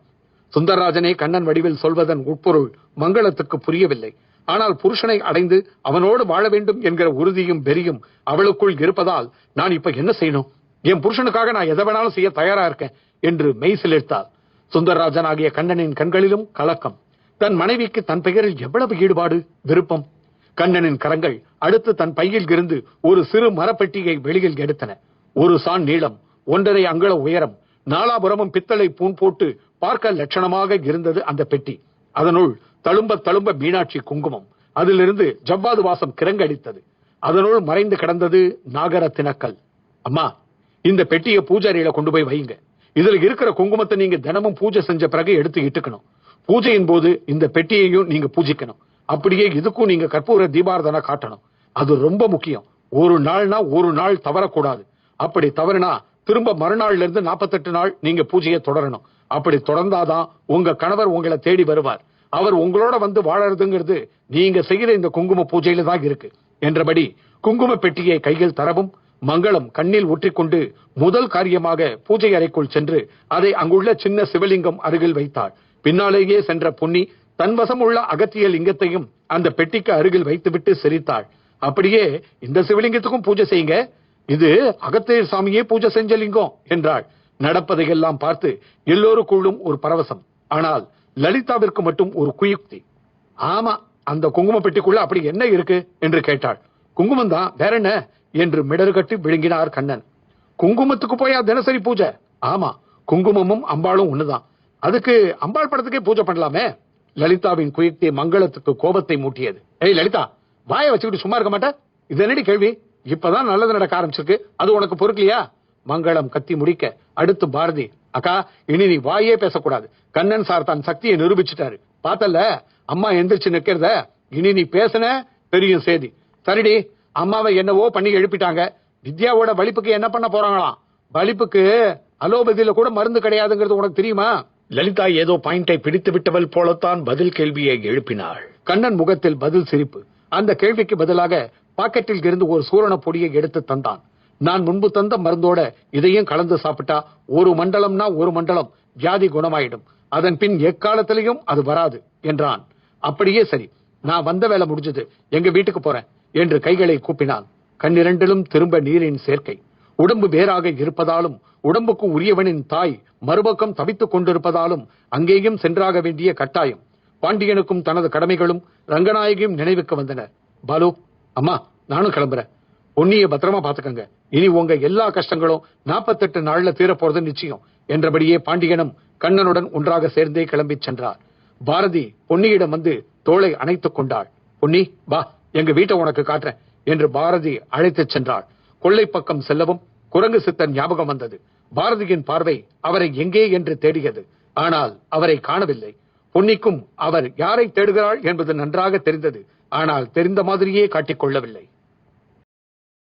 சுந்தரராஜனே கண்ணன் வடிவில் சொல்வதன் உட்பொருள் மங்களத்துக்கு புரியவில்லை. ஆனால் புருஷனை அடைந்து அவனோடு வாழ வேண்டும் என்கிற உறுதியும் வெறியும் அவளுக்குள் இருப்பதால் நான் இப்ப என்ன செய்யணும்? என் புருஷனுக்காக நான் எதை வேணாலும் செய்ய தயாரா இருக்கேன் என்று மெய் சிலிர்த்தாள். சுந்தரராஜன் ஆகிய கண்ணனின் கண்களிலும் கலக்கம். தன் மனைவிக்கு தன் பெயரில் எவ்வளவு ஈடுபாடு, விருப்பம். கண்ணனின் கரங்கள் அடுத்து தன் பையில் இருந்து ஒரு சிறு மரப்பெட்டியை வெளியில் எடுத்தன. ஒரு சான் நீளம், 1.5 அங்குல உயரம், நாலாபுரமும் பித்தளை பூன் போட்டு பார்க்க லட்சணமாக இருந்தது அந்த பெட்டி. அதனுள் தழும்ப தழும்ப மீனாட்சி குங்குமம். அதிலிருந்து ஜவ்வாது வாசம் கிறங்கடித்தது. அதனுள் மறைந்து கிடந்தது நாகரத்தினக்கல். அம்மா, இந்த பெட்டியை பூஜாரியில கொண்டு போய் வையுங்க. இதுல இருக்கிற குங்குமத்தை நீங்க தினமும் பூஜை செஞ்ச பிறகு எடுத்து இட்டுக்கணும். பூஜையின் போது இந்த பெட்டியையும் நீங்க பூஜிக்கணும். அப்படியே இதுக்கும் நீங்க கற்பூர தீபாரதனை காட்டணும். அது ரொம்ப முக்கியம். ஒரு நாள்னா ஒரு நாள் தவறக்கூடாது. அப்படி தவறுனா திரும்ப மறுநாள்ல இருந்து 48 நாள் நீங்க பூஜையை தொடரணும். அப்படி தொடர்ந்தாதான் உங்க கணவர் உங்களை தேடி வருவார். அவர் உங்களோட வந்து வாழறதுங்கிறது நீங்க செய்யற இந்த குங்கும பூஜையில தான் இருக்கு என்றபடி குங்கும பெட்டியை கையில் தரவும் மங்களம் கண்ணில் ஒற்றிக்கொண்டு முதல் காரியமாக பூஜை அறைக்குள் சென்று அதை அங்குள்ள சின்ன சிவலிங்கம் அருகில் வைத்தாள். பின்னாலேயே சென்ற பொன்னி தன் வசம் உள்ள அகத்திய லிங்கத்தையும் அந்த பெட்டிக்கு அருகில் வைத்துவிட்டு சிரித்தாள். அப்படியே இந்த சிவலிங்கத்துக்கும் பூஜை செய்யுங்க. இது அகத்தியர் சாமியே பூஜை செஞ்ச லிங்கம் என்றாள். நடப்பதையெல்லாம் பார்த்து எல்லோருக்குள்ளும் ஒரு பரவசம். ஆனால் லலிதாவிற்கு மட்டும் ஒரு குயுக்தி. ஆமா, அந்த குங்கும பெட்டிக்குள்ள அப்படி என்ன இருக்கு என்று கேட்டாள். குங்குமம் தான், வேற என்ன என்று மிடறு கட்டி விழுங்கினார் கண்ணன். குங்குமத்துக்கு போயா தினசரி பூஜை? ஆமா, குங்குமமும் அம்பாளும் ஒண்ணுதான். அதுக்கு அம்பாள் படத்துக்கே பூஜை பண்ணலாமே. லலிதாவின் குயுக்தி மங்களத்துக்கு கோபத்தை மூட்டியது. ஏய் லலிதா, வாயை வச்சுக்கிட்டு சும்மா இருக்க மாட்டேன். இது என்னடி கேள்வி? இப்பதான் நல்லது நடக்க ஆரம்பிச்சிருக்கு, அது உனக்கு பொறுக்கலையா? மங்களம் கத்தி முடிக்க அடுத்து பாரதி, அக்கா இனி நீ வாயே பேசக்கூடாது. கண்ணன் சார் தான் சக்தியை நிரூபிச்சுட்டாரு. பார்த்தல அம்மா எந்திரிச்சு நிக்கிறத. இனி நீ பேசுன பெரிய சேதி. சரிடி, அம்மாவை என்னவோ பண்ணி எழுப்பிட்டாங்க. வித்யாவோட வலிப்புக்கு என்ன பண்ண போறாங்களாம்? வலிப்புக்கு அலோபதியில கூட மருந்து கிடையாதுங்கிறது உனக்கு தெரியுமா? லலிதா ஏதோ பாயிண்டை பிடித்து விட்டவள் போலத்தான் பதில் கேள்வியை எழுப்பினாள். கண்ணன் முகத்தில் பதில் சிரிப்பு. அந்த கேள்விக்கு பதிலாக பாக்கெட்டில் இருந்து ஒரு சூரண பொடியை எடுத்து தந்தான். நான் முன்பு தந்த மருந்தோட இதையும் கலந்து சாப்பிட்டா ஒரு மண்டலம்னா ஒரு மண்டலம் வியாதி குணமாயிடும். அதன் பின் எக்காலத்திலையும் அது வராது என்றான். அப்படியே சரி, நான் வந்த வேலை முடிஞ்சது, எங்க வீட்டுக்கு போறேன் என்று கைகளை கூப்பினான். கண்ணிரண்டிலும் திரும்ப நீரின் சேர்க்கை. உடம்பு வேறாக இருப்பதாலும் உடம்புக்கு உரியவனின் தாய் மறுபக்கம் தவித்துக் கொண்டிருப்பதாலும் அங்கேயும் சென்றாக வேண்டிய கட்டாயம். பாண்டியனுக்கும் தனது கடமைகளும் ரங்கநாயகியும் நினைவுக்கு வந்தன. பாலு, அம்மா நானும் கிளம்புறேன். பொன்னிய பத்திரமா பாத்துக்கங்க. இனி உங்க எல்லா கஷ்டங்களும் 48 நாள்ல தீர போறது நிச்சயம் என்றபடியே பாண்டியனும் கண்ணனுடன் ஒன்றாக சேர்ந்தே கிளம்பி சென்றார். பாரதி பொன்னியிடம் வந்து தோளை அணைத்துக் கொண்டாள். பொன்னி வா, எங்க வீட்டை உனக்கு காட்டுறேன் என்று பாரதி அழைத்துச் சென்றாள். கொள்ளை பக்கம் செல்லவும் குரங்கு சித்தன் ஞாபகம் வந்தது. பாரதியின் பார்வை அவரை எங்கே என்று தேடியது. ஆனால் அவரை காணவில்லை. பொன்னிக்கும் அவர் யாரை தேடுகிறாள் என்பது நன்றாக தெரிந்தது. ஆனால் தெரிந்த மாதிரியே காட்டிக் கொள்ளவில்லை.